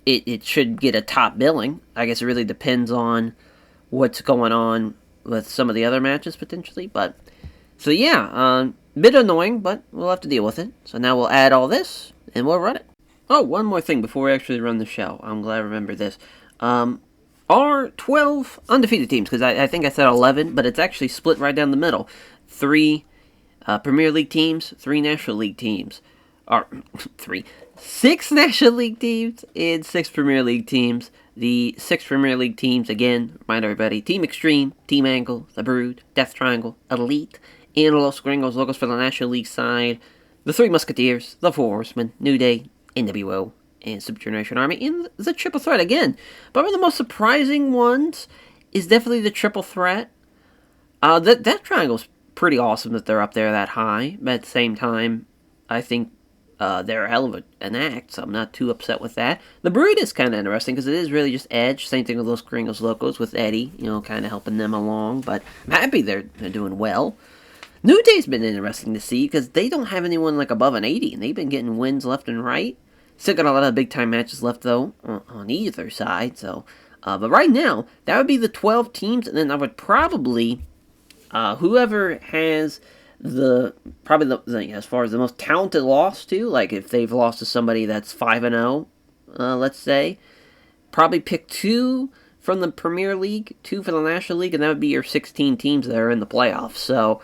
it should get a top billing. I guess it really depends on what's going on with some of the other matches, potentially. But, so yeah, bit annoying, but we'll have to deal with it. So now we'll add all this, and we'll run it. Oh, one more thing before we actually run the show. I'm glad I remembered this. Our 12 undefeated teams, because I think I said 11, but it's actually split right down the middle. 3 Premier League teams, 3 National League teams. Or, 6 National League teams and 6 Premier League teams. The 6 Premier League teams, again, remind everybody, Team Extreme, Team Angle, The Brood, Death Triangle, Elite, and Los Gringos Locos for the National League side. The 3 Musketeers, The 4 Horsemen, New Day, NWO, and Super Generation Army, and the Triple Threat again. But one of the most surprising ones is definitely the Triple Threat. That triangle's pretty awesome that they're up there that high, but at the same time, I think they're a hell of an act, so I'm not too upset with that. The Brood is kind of interesting, because it is really just Edge. Same thing with Los Gringos Locos with Eddie, kind of helping them along, but I'm happy they're doing well. New Day's been interesting to see, because they don't have anyone like above an 80, and they've been getting wins left and right. Still got a lot of big-time matches left, though, on either side, so... but right now, that would be the 12 teams, and then I would probably... whoever has... as far as the most talented loss to, like if they've lost to somebody that's 5-0, let's say, probably pick 2 from the Premier League, 2 for the National League, and that would be your 16 teams that are in the playoffs. So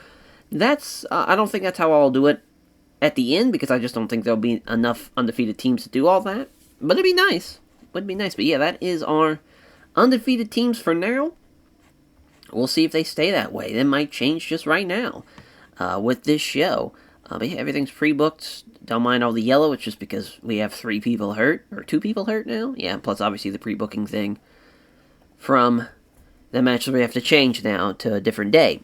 that's, I don't think that's how I'll do it at the end, because I just don't think there'll be enough undefeated teams to do all that. But it'd be nice. Would be nice. But yeah, that is our undefeated teams for now. We'll see if they stay that way. They might change just right now. With this show. But yeah, everything's pre-booked. Don't mind all the yellow. It's just because we have 3 people hurt. Or 2 people hurt now. Yeah, plus obviously the pre-booking thing from the match that we have to change now to a different day.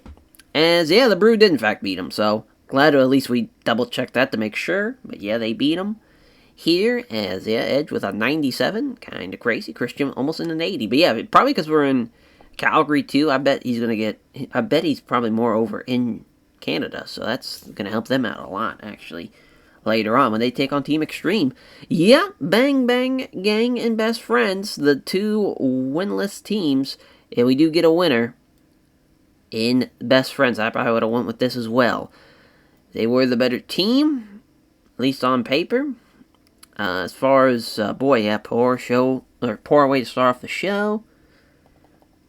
As, yeah, the Brood did in fact beat them. So, glad to at least we double-checked that to make sure. But yeah, they beat them here. As, yeah, Edge with a 97. Kind of crazy. Christian almost in an 80. But yeah, probably because we're in Calgary too. I bet he's gonna get. I bet he's probably more over in Canada, so that's gonna help them out a lot actually. Later on when they take on Team Extreme, yeah, Bang Bang Gang and Best Friends, the two winless teams, and we do get a winner in Best Friends. I probably would have went with this as well. They were the better team, at least on paper. As far as poor way to start off the show.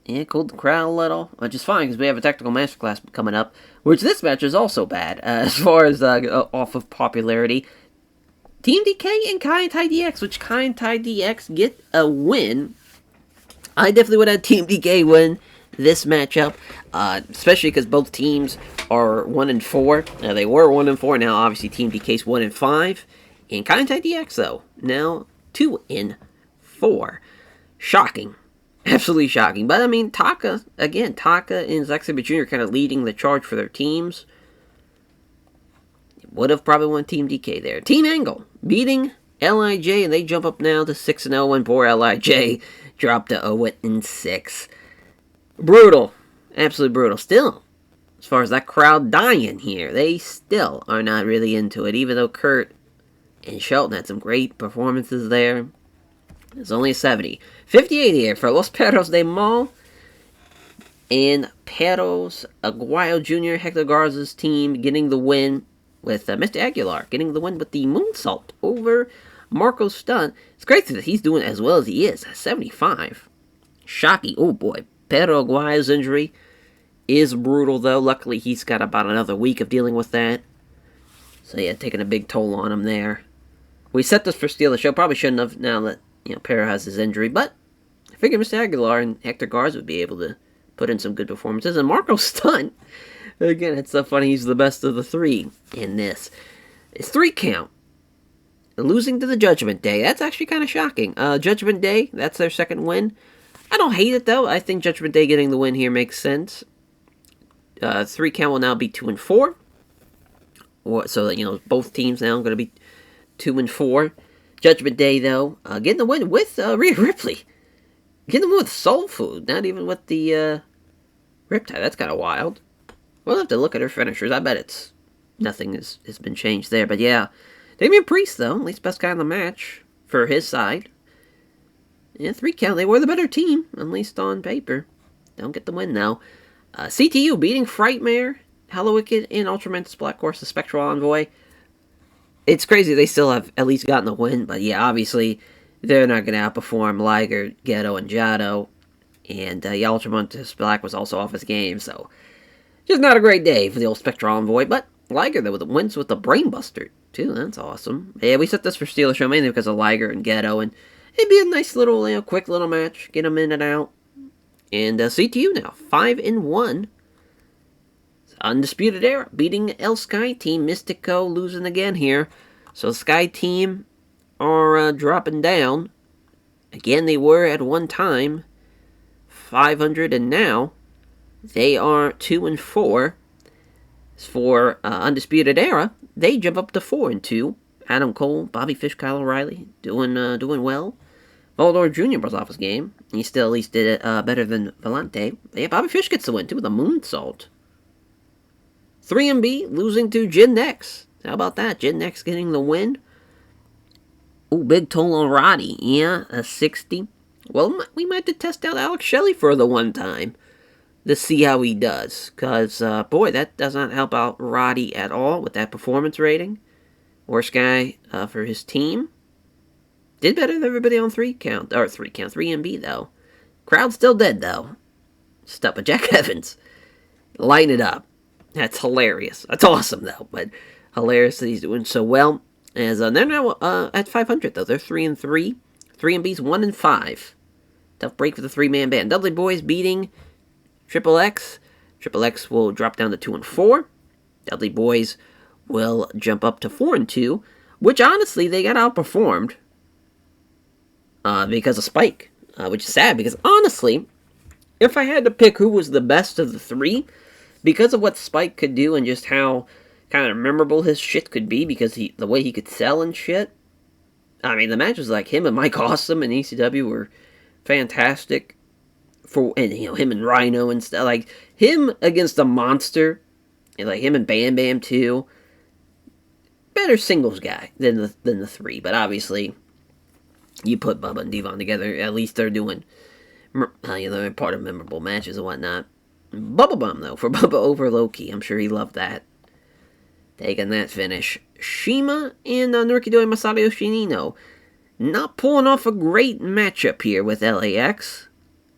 Yeah, cooled the crowd a little, which is fine because we have a technical masterclass coming up, which this match is also bad as far as off of popularity. Team DK and Kai Tai DX, which Kai and Tai DX get a win. I definitely would have Team DK win this matchup, especially because both teams are 1-4. They were 1-4. Now, obviously, Team DK's 1-5, and Kai and Tai DX though now 2-4. Shocking. Absolutely shocking. But, I mean, Taka and Zack Sabre Jr. kind of leading the charge for their teams. Would have probably won Team DK there. Team Angle beating LIJ, and they jump up now to 6-0, and poor LIJ dropped to 0-6. Brutal. Absolutely brutal. Still, as far as that crowd dying here, they still are not really into it, even though Kurt and Shelton had some great performances there. It's only a 70. 58 here for Los Perros de Mal and Perros Aguayo Jr. Hector Garza's team getting the win with Mr. Aguilar getting the win with the moonsault over Marco Stunt. It's crazy that he's doing as well as he is. 75. Shocking. Oh boy. Perro Aguayo's injury is brutal though. Luckily he's got about another week of dealing with that. So yeah, taking a big toll on him there. We set this for Steal the Show. Probably shouldn't have now that Perro has his injury, but I figured Mr. Aguilar and Hector Garza would be able to put in some good performances. And Marco Stunt, again, it's so funny, he's the best of the three in this. It's 3 count. Losing to the Judgment Day. That's actually kind of shocking. Judgment Day, that's their second win. I don't hate it, though. I think Judgment Day getting the win here makes sense. 3 count will now be 2-4. So that, both teams now are going to be 2-4. Judgment Day, though, getting the win with Rhea Ripley. Getting the win with Soul Food, not even with the Riptide. That's kind of wild. We'll have to look at her finishers. I bet nothing has been changed there. But yeah, Damian Priest, though, at least best guy in the match for his side. Yeah, 3 count. They were the better team, at least on paper. Don't get the win, though. CTU beating Frightmare, Hello Wicked, and Ultramantis Black Horse, the Spectral Envoy. It's crazy they still have at least gotten the win, but yeah, obviously, they're not going to outperform Liger, Ghetto, and Jado. And Ultramantis Black was also off his game, so just not a great day for the old Spectral Envoy. But Liger, though, wins with the Brainbuster, too. That's awesome. Yeah, we set this for Steal the Show mainly because of Liger and Ghetto, and it'd be a nice little, quick little match. Get them in and out. And CTU now, 5-1. Undisputed Era beating El Sky Team. Mystico losing again here. So Sky Team are dropping down. Again, they were at one time 500, and now they are 2-4. As for Undisputed Era, they jump up to 4-2. Adam Cole, Bobby Fish, Kyle O'Reilly doing well. Volador Jr. was off his game. He still at least did it better than Volante. Yeah, Bobby Fish gets the win too with a moonsault. 3MB losing to Jin Nex. How about that? Jin Nex getting the win. Ooh, big toll on Roddy. Yeah, a 60. Well, we might have to test out Alex Shelley for the one time to see how he does. Because, boy, that does not help out Roddy at all with that performance rating. Worst guy for his team. Did better than everybody on 3MB, though. Crowd still dead, though. Stuff with Jack Evans. Line it up. That's hilarious. That's awesome, though. But hilarious that he's doing so well. As they're now at 500, though. They're 3-3. 3MB's 1-5. Tough break for the 3-man band. Dudley Boys beating Triple X. Triple X will drop down to 2-4. Dudley Boys will jump up to 4-2. Which, honestly, they got outperformed. Because of Spike. Which is sad, because, honestly, if I had to pick who was the best of the 3... because of what Spike could do and just how kind of memorable his shit could be, because the way he could sell and shit. I mean, the matches like him and Mike Awesome and ECW were fantastic and him and Rhino and stuff, like him against a monster, and like him and Bam Bam too. Better singles guy than the three, but obviously you put Bubba and Devon together, at least they're doing, they're part of memorable matches and whatnot. Bubba Bomb though for Bubba over Loki, I'm sure he loved that. Taking that finish, Shima and Nurkido and Masato Yoshino not pulling off a great matchup here with LAX.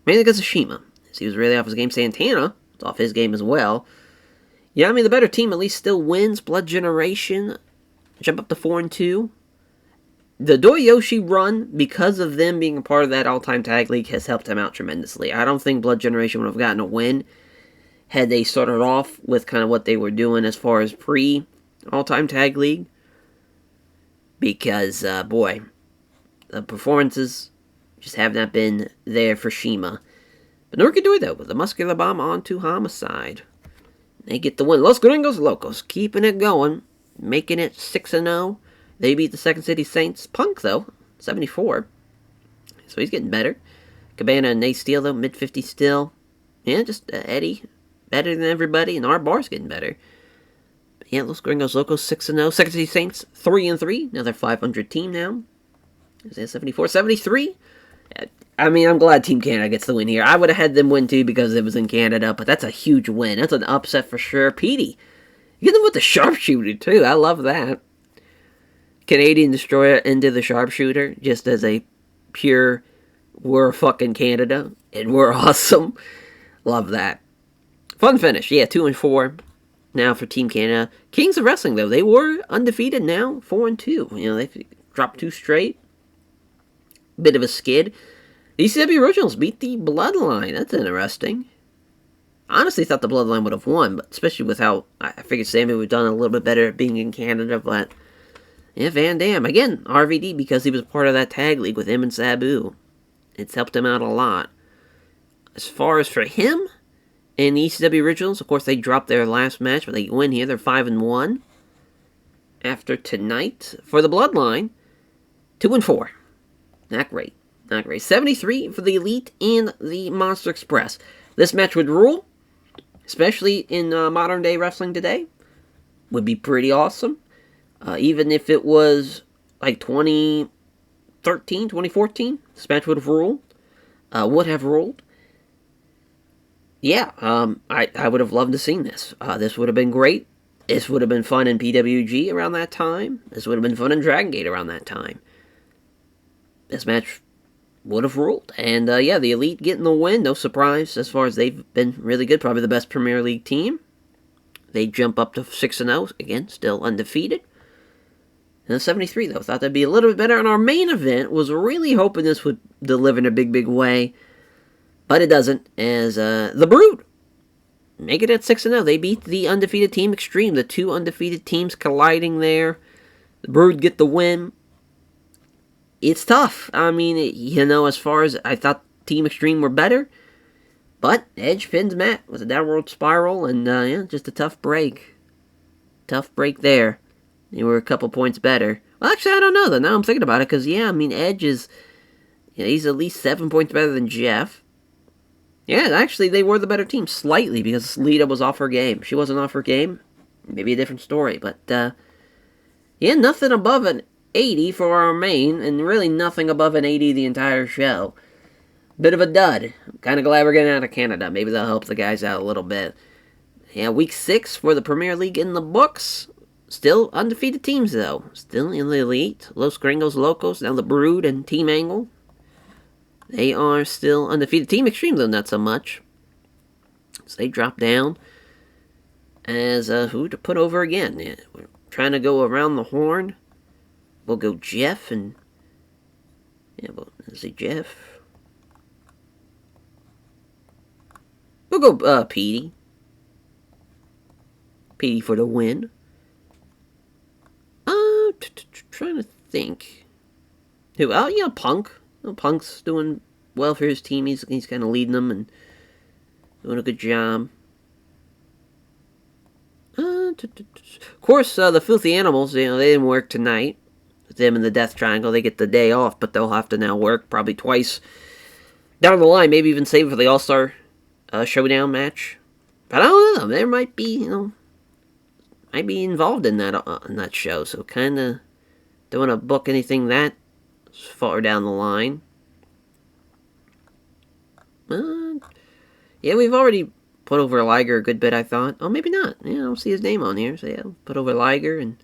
Mainly because of Shima. He was really off his game. Santana was off his game as well. Yeah, I mean, the better team at least still wins. Blood Generation jump up to 4-2. The Doyoshi run, because of them being a part of that all-time tag league, has helped them out tremendously. I don't think Blood Generation would have gotten a win had they started off with kind of what they were doing as far as pre-all-time tag league. Because, boy, the performances just have not been there for Shima. But Nurkido, though, with the muscular bomb onto Homicide. They get the win. Los Gringos Locos keeping it going, making it 6-0. They beat the Second City Saints. Punk, though, 74. So he's getting better. Cabana and Nate Steele, though, mid-50 still. Yeah, just Eddie, better than everybody, and our bar's getting better. But yeah, Los Gringos Locos 6-0. Second City Saints 3-3. Now they're 500 team now. Is that 74? 73? I mean, I'm glad Team Canada gets the win here. I would have had them win too because it was in Canada, but that's a huge win. That's an upset for sure. Petey, you get them with the sharpshooter too. I love that. Canadian Destroyer into the sharpshooter just as a pure, we're fucking Canada and we're awesome. Love that. Fun finish. Yeah, 2-4 now for Team Canada. Kings of Wrestling, though, they were undefeated now, 4-2. They've dropped 2 straight. Bit of a skid. The ECW Originals beat the Bloodline. That's interesting. Honestly, thought the Bloodline would have won, but especially with how I figured Sammy would have done a little bit better being in Canada. But yeah, Van Dam again, RVD, because he was part of that tag league with him and Sabu. It's helped him out a lot. As far as for him and the ECW Originals, of course they dropped their last match, but they win here. They're 5-1 after tonight. For the Bloodline, 2-4. Not great. Not great. 73 for the Elite and the Monster Express. This match would rule, especially in modern day wrestling today. Would be pretty awesome. Even if it was like 2013, 2014, this match would have ruled. Yeah, I would have loved to have seen this. This would have been great. This would have been fun in PWG around that time. This would have been fun in Dragon Gate around that time. This match would have ruled. And, yeah, the Elite getting the win. No surprise as far as they've been really good. Probably the best Premier League team. They jump up to 6-0. Again, still undefeated. And the 73, though. Thought that'd be a little bit better. And our main event was really hoping this would deliver in a big, big way. But it doesn't. As the Brood make it at 6-0. They beat the undefeated Team Extreme. The 2 undefeated teams colliding there. The Brood get the win. It's tough. I mean, as far as I thought Team Extreme were better. But Edge pins Matt with a downward spiral. And, yeah, just a tough break. Tough break there. They were a couple points better. Well, actually, I don't know, though. Now I'm thinking about it. Because, yeah, I mean, Edge is... he's at least 7 points better than Jeff. Yeah, actually, they were the better team. Slightly, because Lita was off her game. She wasn't off her game. Maybe a different story. But, yeah, nothing above an 80 for our main, and really nothing above an 80 the entire show. Bit of a dud. I'm kind of glad we're getting out of Canada. Maybe that'll help the guys out a little bit. Yeah, week 6 for the Premier League in the books. Still undefeated teams, though. Still in the Elite. Los Gringos Locos, now the Brood and Team Angle. They are still undefeated. Team Extreme, though, not so much. So they drop down. As, who to put over again? Yeah, we're trying to go around the horn. We'll go Jeff and... yeah, well, let's see, Jeff. We'll go, Petey. Petey for the win. Trying to think. Who? Oh, yeah, Punk. Punk's doing well for his team. He's kind of leading them and doing a good job. Of course, the Filthy Animals, they didn't work tonight. With them in the Death Triangle, they get the day off, but they'll have to now work probably twice Down the line, maybe even save it for the All-Star Showdown match. But I don't know. There might be, might be involved in that show. So kind of don't want to book anything that far down the line. Yeah, we've already put over Liger a good bit, I thought. Oh, maybe not. Yeah, I don't see his name on here. So yeah, put over Liger and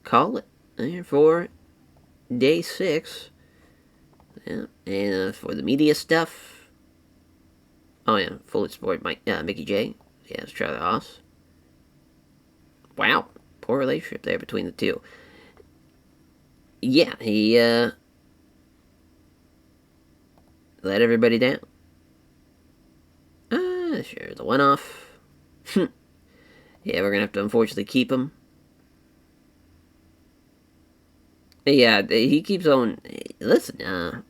call it there for day 6. Yeah, and for the media stuff. Oh yeah, Fully Sport, Mickey J. Yeah, let's try the Haas. Wow, poor relationship there between the two. Yeah, he let everybody down. Sure, the one-off. Yeah, we're gonna have to unfortunately keep him. Yeah, he keeps on. Listen,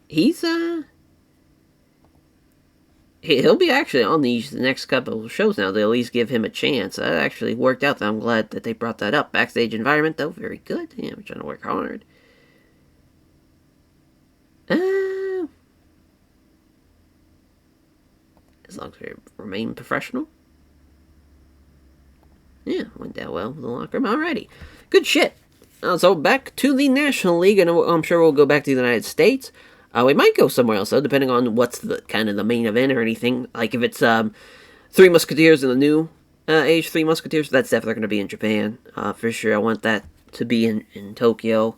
he's he'll be actually on these next couple of shows now. They'll at least give him a chance. That actually worked out. I'm glad that they brought that up. Backstage environment, though, very good. Yeah, I'm trying to work hard. As long as we remain professional. Yeah, went down well with the locker room. Alrighty. Good shit. So back to the National League, and I'm sure we'll go back to the United States. We might go somewhere else, though, depending on what's the kind of the main event or anything. Like if it's Three Musketeers and the new age Three Musketeers, that's definitely going to be in Japan. For sure, I want that to be in Tokyo.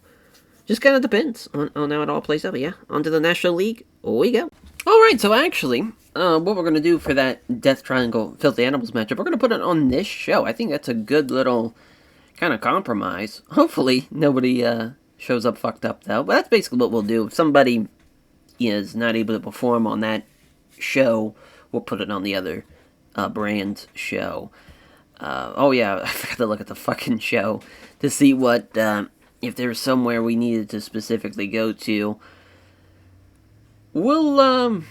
Just kind of depends on how it all plays out. But yeah, onto the National League we go. Alright, so actually, what we're going to do for that Death Triangle Filthy Animals matchup, we're going to put it on this show. I think that's a good little kind of compromise. Hopefully, nobody shows up fucked up, though. But that's basically what we'll do. If somebody is not able to perform on that show, we'll put it on the other brand show. Oh yeah, I forgot to look at the fucking show to see what, if there's somewhere we needed to specifically go to. We'll, about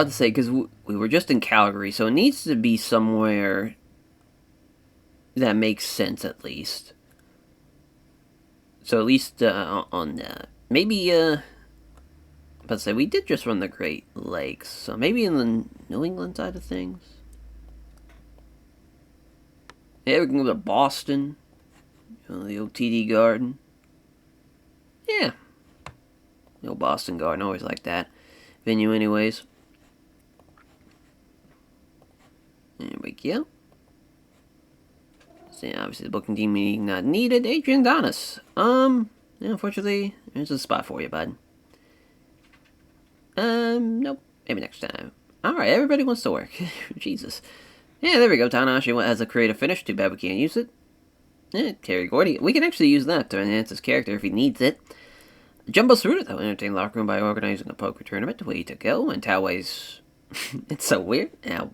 to say, because we were just in Calgary, so it needs to be somewhere that makes sense, at least. So at least, on, maybe, about to say, we did just run the Great Lakes, so maybe in the New England side of things. Yeah, we can go to Boston, the OTD Garden. Yeah. The old Boston Garden, always like that venue anyways. There we go. So yeah, obviously the booking team meeting not needed. Adrian Donis. Yeah, unfortunately, there's a spot for you, bud. Nope. Maybe next time. Alright, everybody wants to work. Jesus. Yeah, there we go. Tanahashi has a creative finish. Too bad we can't use it. Terry Gordy. We can actually use that to enhance his character if he needs it. Jumbo Tsuruta, though, entertained the locker room by organizing a poker tournament. Way to go. And Tauei's... it's so weird. Now,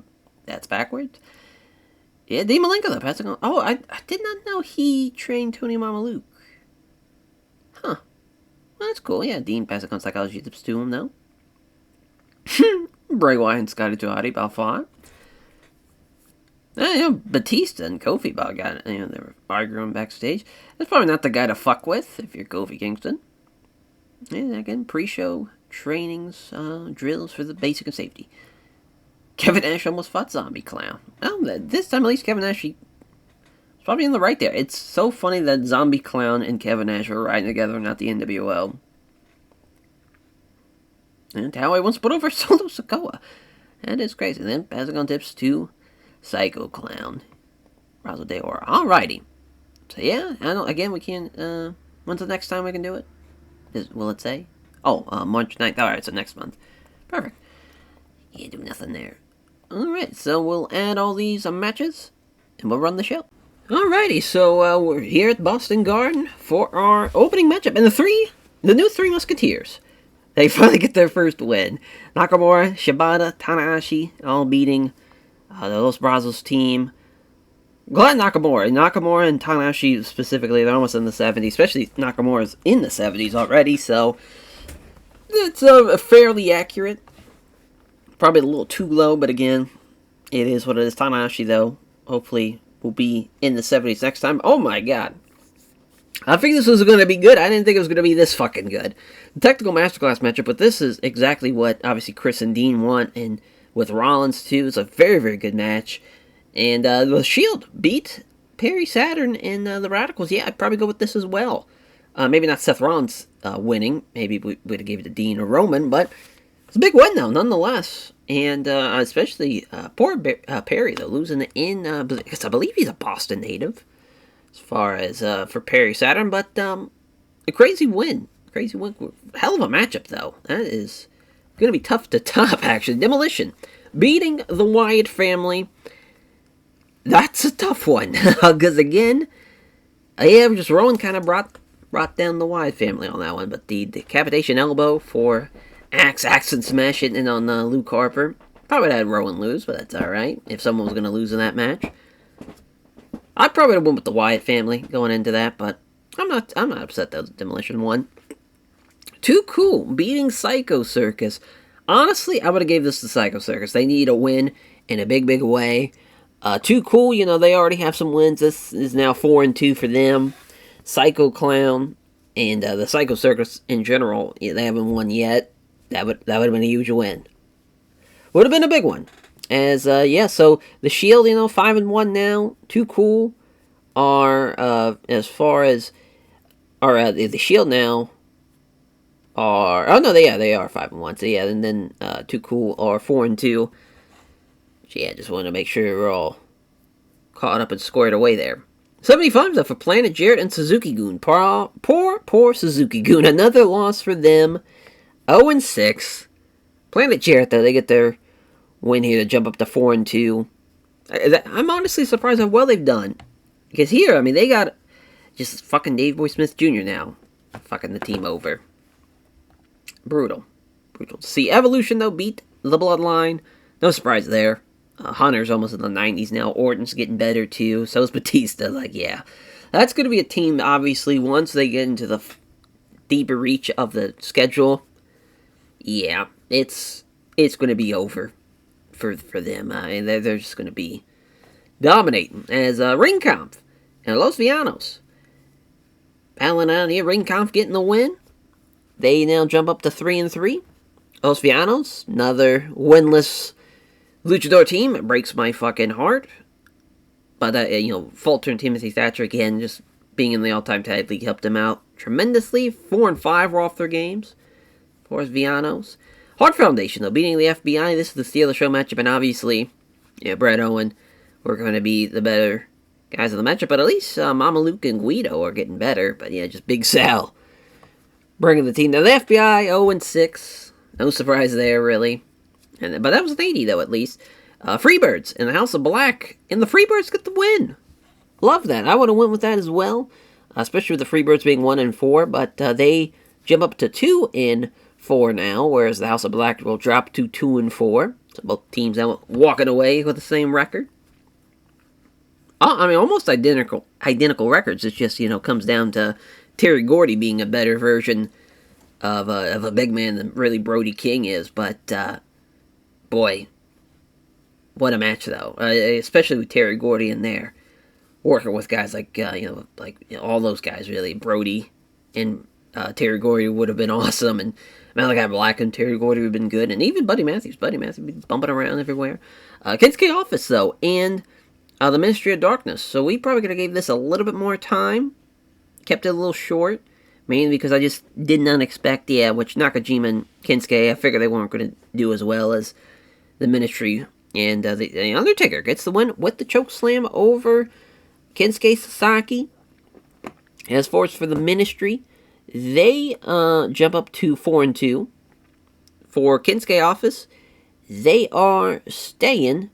that's backwards. Yeah, Dean Malenko, though, passing on... Oh, I did not know he trained Tony Mamaluke. Huh. Well, that's cool. Yeah, Dean passing on psychology tips to him, though. Bray Wyatt and Scotty Duarte about 5. Batista and Kofi got, they were arguing backstage. That's probably not the guy to fuck with if you're Kofi Kingston. And again, pre-show trainings, drills for the basic and safety. Kevin Nash almost fought Zombie Clown. Well, this time at least Kevin Nash is probably in the right there. It's so funny that Zombie Clown and Kevin Nash are riding together, not the NWO. And Taue wants to put over Solo Sikoa. That is crazy. And then passing on tips to Psycho Clown. Razzle Day Aura. Alrighty. So yeah, again, we can, when's the next time we can do it? Will it say? Oh, March 9th. Alright, so next month. Perfect. Yeah, do nothing there. Alright, so we'll add all these matches, and we'll run the show. Alrighty, so we're here at Boston Garden for our opening matchup. And the new Three Musketeers. They finally get their first win. Nakamura, Shibata, Tanahashi, all beating the Los Brazos team. Glad Nakamura and Tanahashi specifically, they're almost in the 70s, especially Nakamura's in the 70s already, so it's fairly accurate. Probably a little too low, but again, it is what it is. Tanahashi, though, hopefully will be in the 70s next time. Oh my god. I figured this was going to be good. I didn't think it was going to be this fucking good. The technical masterclass matchup, but this is exactly what, obviously, Chris and Dean want, and with Rollins, too. It's a very, very good match. And the Shield beat Perry Saturn and the Radicals. Yeah, I'd probably go with this as well. Maybe not Seth Rollins winning. Maybe we would have gave it to Dean or Roman, but it's a big win, though, nonetheless. And especially poor Perry, though, losing in, because I believe he's a Boston native, as far as for Perry Saturn. But a crazy win. Crazy win. Hell of a matchup, though. That is going to be tough to top, actually. Demolition beating the Wyatt family. That's a tough one. Because, again, yeah, just Rowan kind of brought down the Wyatt family on that one. But the decapitation elbow for Axe and smash it in on Luke Harper. Probably would have had Rowan lose, but that's alright. If someone was going to lose in that match. I probably would have went with the Wyatt family going into that, but I'm not upset that Demolition won. Too Cool beating Psycho Circus. Honestly, I would have gave this to Psycho Circus. They need a win in a big, big way. Too Cool, they already have some wins. This is now 4-2 for them. Psycho Clown and the Psycho Circus in general, they haven't won yet. That would have been a huge win. Would have been a big one. As so the Shield, 5-1 now. Too Cool are as far as the Shield now are they are 5-1. So yeah, and then Too Cool are 4-2. Yeah, just wanted to make sure we're all caught up and squared away there. 75 though for Planet Jarrett and Suzuki Goon. Poor Suzuki Goon. Another loss for them. 0-6. Planet Jarrett though, they get their win here to jump up to 4-2. I'm honestly surprised how well they've done. Because here, they got just fucking Dave Boy Smith Jr. now. Fucking the team over. Brutal to see. Evolution, though, beat the Bloodline. No surprise there. Hunter's almost in the 90s now. Orton's getting better, too. So is Batista. Yeah. That's going to be a team, obviously, once they get into the deeper reach of the schedule. Yeah, it's going to be over for them. They're just going to be dominating. As Ringkampf and Los Villanos battling out here. Ringkampf getting the win. They now jump up to 3-3. Los Villanos, another winless luchador team. It breaks my fucking heart. But, faltering Timothy Thatcher again, just being in the all-time tag league helped them out tremendously. 4-5 were off their games for Villanos. Hart Foundation, though, beating the FBI. This is the Steal the Show matchup, and obviously, Brett Owen were going to be the better guys of the matchup, but at least Mama Luke and Guido are getting better. But just Big Sal bringing the team. Now, the FBI 0-6. No surprise there, really. But that was an 80, though, at least. Freebirds in the House of Black, and the Freebirds get the win. Love that. I would have went with that as well, especially with the Freebirds being 1-4, but they jump up to 2-4 now, whereas the House of Black will drop to 2-4. So both teams now walking away with the same record. Almost identical records. It's just, comes down to Terry Gordy being a better version of a big man than really Brody King is. But, boy, what a match, though. Especially with Terry Gordy in there. Working with guys like, all those guys, really. Brody and Terry Gordy would have been awesome. And Malachi Black and Terry Gordy would have been good. And even Buddy Matthews. Buddy Matthews would be bumping around everywhere. Kensuke Office, though. And the Ministry of Darkness. So we probably could have gave this a little bit more time. Kept it a little short. Mainly because I just did not expect, which Nakajima and Kensuke, I figured they weren't going to do as well as the Ministry. And the Undertaker gets the win with the choke slam over Kensuke Sasaki. As far as for the Ministry, they jump up to 4-2. For Kensuke Office, they are staying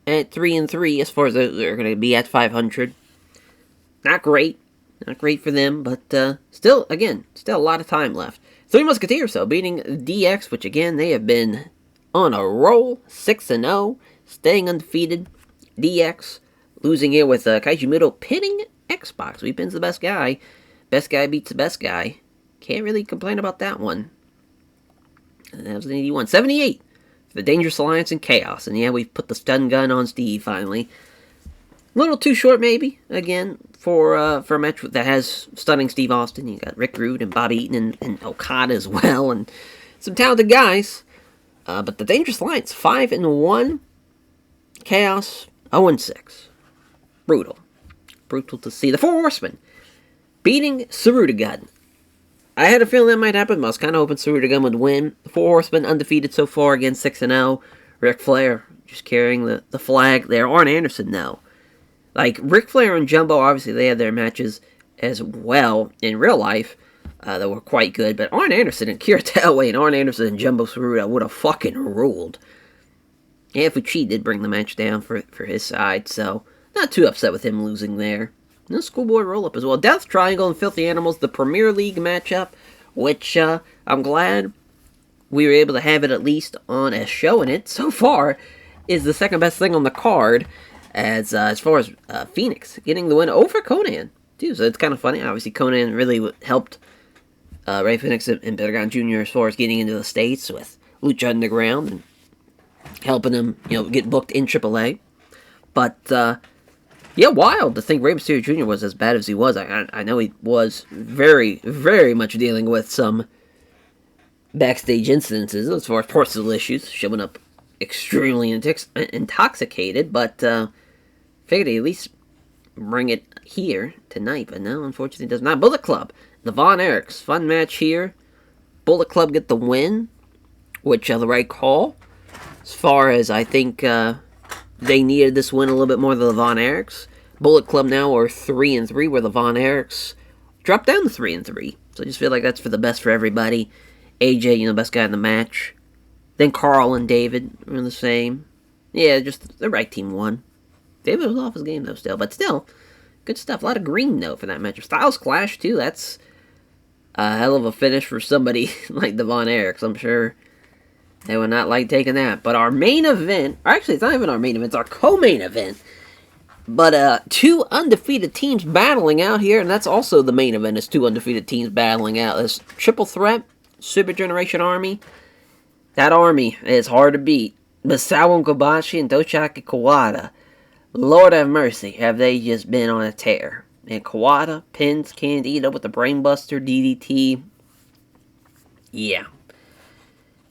at 3-3 as far as they're going to be at 500. Not great for them, but still a lot of time left. Three Musketeers, though, beating DX, which again, they have been on a roll, 6-0, staying undefeated. DX losing here with Kaiju Muto pinning Xbox. He pins the best guy. Best guy beats the best guy. Can't really complain about that one. And that was an 81. 78 for the Dangerous Alliance and Chaos. And we've put the stun gun on Steve finally. A little too short, maybe, again, for a match that has stunning Steve Austin. You got Rick Rude and Bobby Eaton and Okada as well, and some talented guys. But the Dangerous Alliance, 5-1. Chaos, 0-6. Brutal. Brutal to see. The Four Horsemen beating Suruga. I had a feeling that might happen, but I was kind of hoping Suruga would win. The Four Horsemen undefeated so far, again 6-0. Ric Flair just carrying the flag there. Arn Anderson, though. Like, Ric Flair and Jumbo, obviously, they had their matches as well in real life that were quite good. But Arn Anderson and Kira Telway and Arn Anderson and Jumbo Tsuruta would have fucking ruled. Yeah, Fuchi did bring the match down for his side, so not too upset with him losing there. No Schoolboy roll-up as well. Death Triangle and Filthy Animals, the Premier League matchup, which I'm glad we were able to have it at least on a show in it. So far, is the second best thing on the card. As far as Phoenix getting the win over Conan, too. So it's kind of funny. Obviously, Conan really helped Ray Phoenix and Dragon Jr. as far as getting into the States with Lucha Underground and helping him, get booked in AAA. But, yeah, wild to think Rey Mysterio Jr. was as bad as he was. I know he was very, very much dealing with some backstage incidences as far as personal issues, showing up extremely intoxicated, but figured he'd at least bring it here tonight, but no, unfortunately does not. Bullet Club, the Von Erichs, fun match here. Bullet Club get the win, which the right call. As far as I think they needed this win a little bit more than the Von Erichs. Bullet Club now are 3-3, where the Von Erichs dropped down to 3-3. So I just feel like that's for the best for everybody. AJ, best guy in the match. Then Carl and David were the same. Yeah, just the right team won. David was off his game, though, still. But still, good stuff. A lot of green, though, for that match. Styles Clash, too. That's a hell of a finish for somebody like the Von Erichs. I'm sure they would not like taking that. But our main event, or actually, it's not even our main event. It's our co-main event. But two undefeated teams battling out here. And that's also the main event, is two undefeated teams battling out. This triple threat, Super Generation Army. That army is hard to beat. Misawa Kobashi and Toshiaki Kawada. Lord have mercy, have they just been on a tear. And Kawada pins Candido with the Brainbuster DDT. Yeah.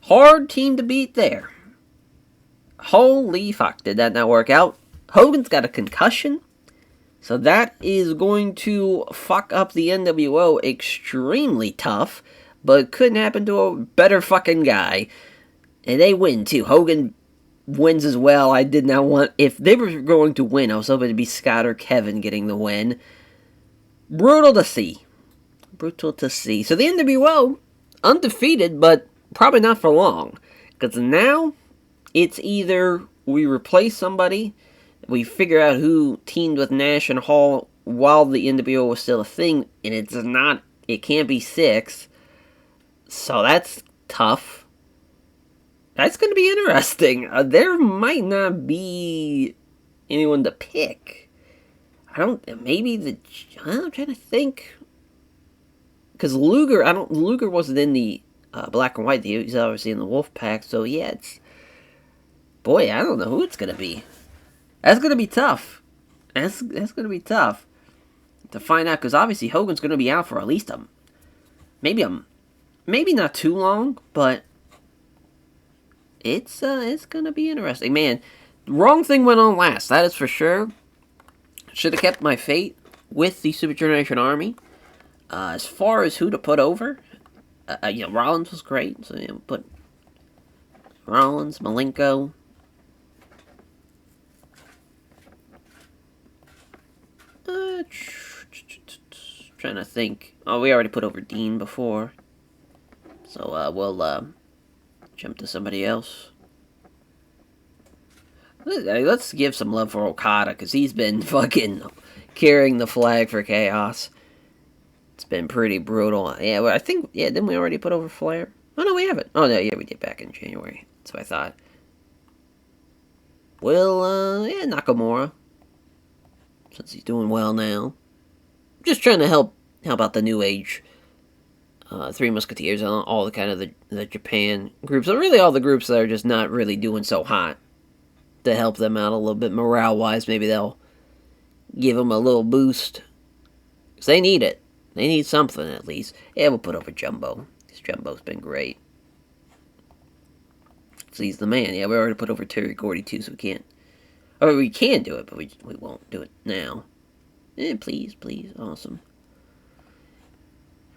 Hard team to beat there. Holy fuck, did that not work out? Hogan's got a concussion. So that is going to fuck up the NWO extremely tough. But it couldn't happen to a better fucking guy. And they win, too. Hogan wins as well. I did not want... If they were going to win, I was hoping to be Scott or Kevin getting the win. Brutal to see. Brutal to see. So the NWO, undefeated, but probably not for long. Because now, it's either we replace somebody, we figure out who teamed with Nash and Hall while the NWO was still a thing, and it's not... It can't be 6. So that's tough. That's going to be interesting. There might not be anyone to pick. I'm trying to think. Because Luger wasn't in the Black and White. He's obviously in the Wolfpack. So yeah, boy, I don't know who it's going to be. That's going to be tough. That's going to be tough to find out. Because obviously Hogan's going to be out for at least maybe not too long, but it's gonna be interesting. Man, the wrong thing went on last, that is for sure. Should have kept my fate with the Super Generation Army. As far as who to put over, Rollins was great, so put Rollins, Malenko. Trying to think. Oh, we already put over Dean before. So, we'll, jump to somebody else. Let's give some love for Okada, because he's been fucking carrying the flag for Chaos. It's been pretty brutal. Yeah, well, I think, didn't we already put over Flair? Oh, no, we haven't. Oh, no, yeah, we did back in January. That's what I thought. Well, Nakamura. Since he's doing well now. Just trying to help out the New Age. Three Musketeers, and all the kind of the Japan groups, and really all the groups that are just not really doing so hot, to help them out a little bit morale-wise. Maybe they'll give them a little boost. Because they need it. They need something, at least. Yeah, we'll put over Jumbo. Because Jumbo's been great. So he's the man. Yeah, we already put over Terry Gordy, too, so we can't. Or we can do it, but we won't do it now. Please. Awesome.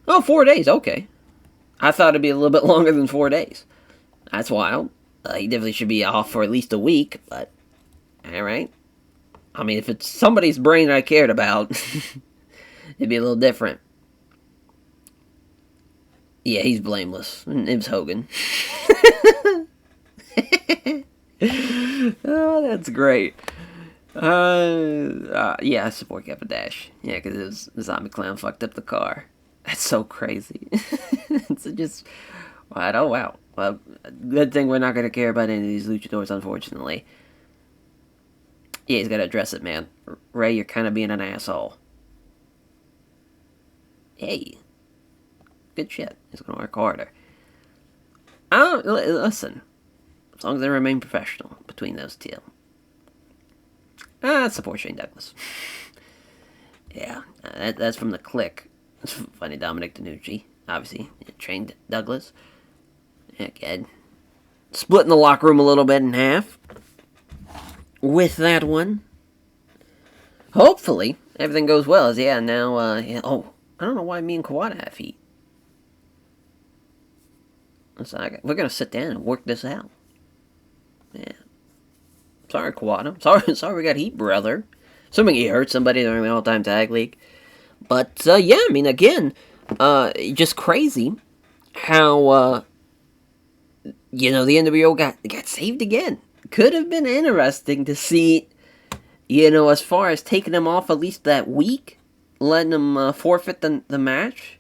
Oh, 4 days. Okay. I thought it'd be a little bit longer than 4 days. That's wild. He definitely should be off for at least a week, but... Alright. I mean, if it's somebody's brain I cared about, it'd be a little different. Yeah, he's blameless. Name's Hogan. Oh, that's great. Yeah, I support Kevin Dash. Yeah, because the zombie clown fucked up the car. That's so crazy. It's just... Oh, wow. Well, good thing we're not going to care about any of these luchadors, unfortunately. Yeah, he's got to address it, man. Ray, you're kind of being an asshole. Hey. Good shit. He's going to work harder. Listen. As long as they remain professional between those two. Support Shane Douglas. Yeah, that's from the Click. It's funny, Dominic DeNucci, obviously, trained Douglas. Again, splitting the locker room a little bit in half. With that one. Hopefully, everything goes well. Now, I don't know why me and Kawada have heat. We're going to sit down and work this out. Yeah. Sorry, Kawada. Sorry we got heat, brother. Assuming he hurt somebody during the all-time tag league. But, yeah, I mean, again, just crazy how, the NWO got saved again. Could have been interesting to see, as far as taking him off at least that week, letting him forfeit the match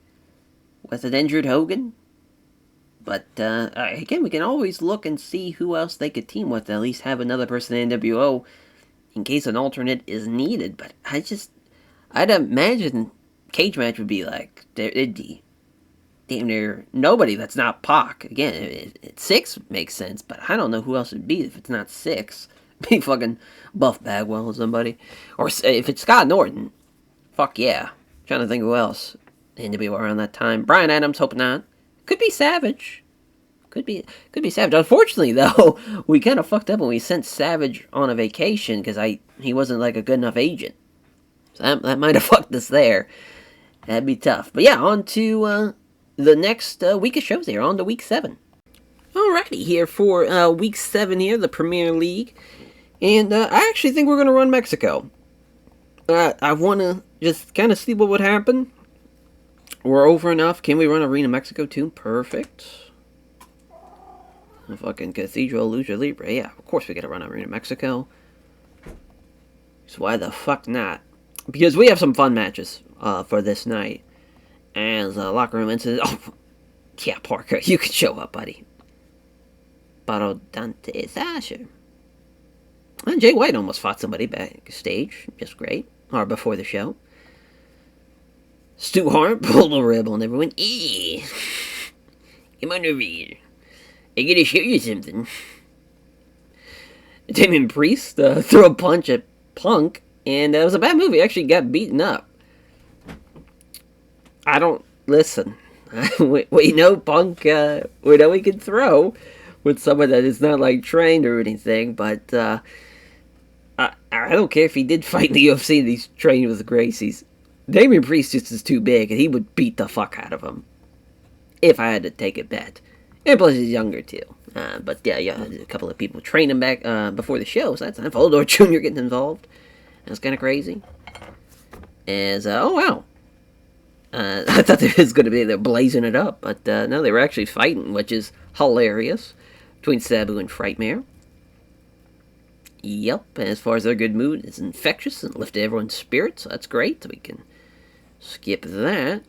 with an injured Hogan. But, again, we can always look and see who else they could team with, at least have another person in NWO in case an alternate is needed. But I'd imagine cage match would be like, it'd be damn near nobody that's not Pac. Again, 6 makes sense, but I don't know who else it'd be if it's not 6. Be fucking Buff Bagwell or somebody. Or if it's Scott Norton, fuck yeah. Trying to think who else. NWO around that time. Bryan Adams, hope not. Could be Savage. Could be Savage. Unfortunately, though, we kind of fucked up when we sent Savage on a vacation because he wasn't like a good enough agent. So that might have fucked us there. That'd be tough. But yeah, on to the next week of shows here. On to week 7. Alrighty, here for week 7 here, the Premier League. And I actually think we're going to run Mexico. I want to just kind of see what would happen. We're over enough. Can we run Arena Mexico too? Perfect. A fucking Cathedral Lucha Libre. Yeah, of course we gotta run Arena Mexico. So why the fuck not? Because we have some fun matches for this night. As a locker room incident. Oh, yeah, Parker, you could show up, buddy. Parodante Sasha. And Jay White almost fought somebody backstage. Just great. Or before the show. Stu Hart pulled a rib on everyone. Come on over here. I gotta show you something. Damian Priest threw a punch at Punk, and it was a bad move. He actually got beaten up. Listen. we know Punk, we know he can throw with someone that is not, like, trained or anything, but, I don't care if he did fight in the UFC and he's trained with Gracie's. Damian Priest just is too big, and he would beat the fuck out of him. If I had to take a bet. And plus, he's younger, too. But, yeah, a couple of people trained him back before the show, so that's not Voldor Jr. getting involved. That's kind of crazy. Oh, wow. I thought they was going to be there blazing it up, but no, they were actually fighting, which is hilarious, between Sabu and Frightmare. Yep, and as far as their good mood, it's infectious and lifted everyone's spirits, so that's great. We can skip that.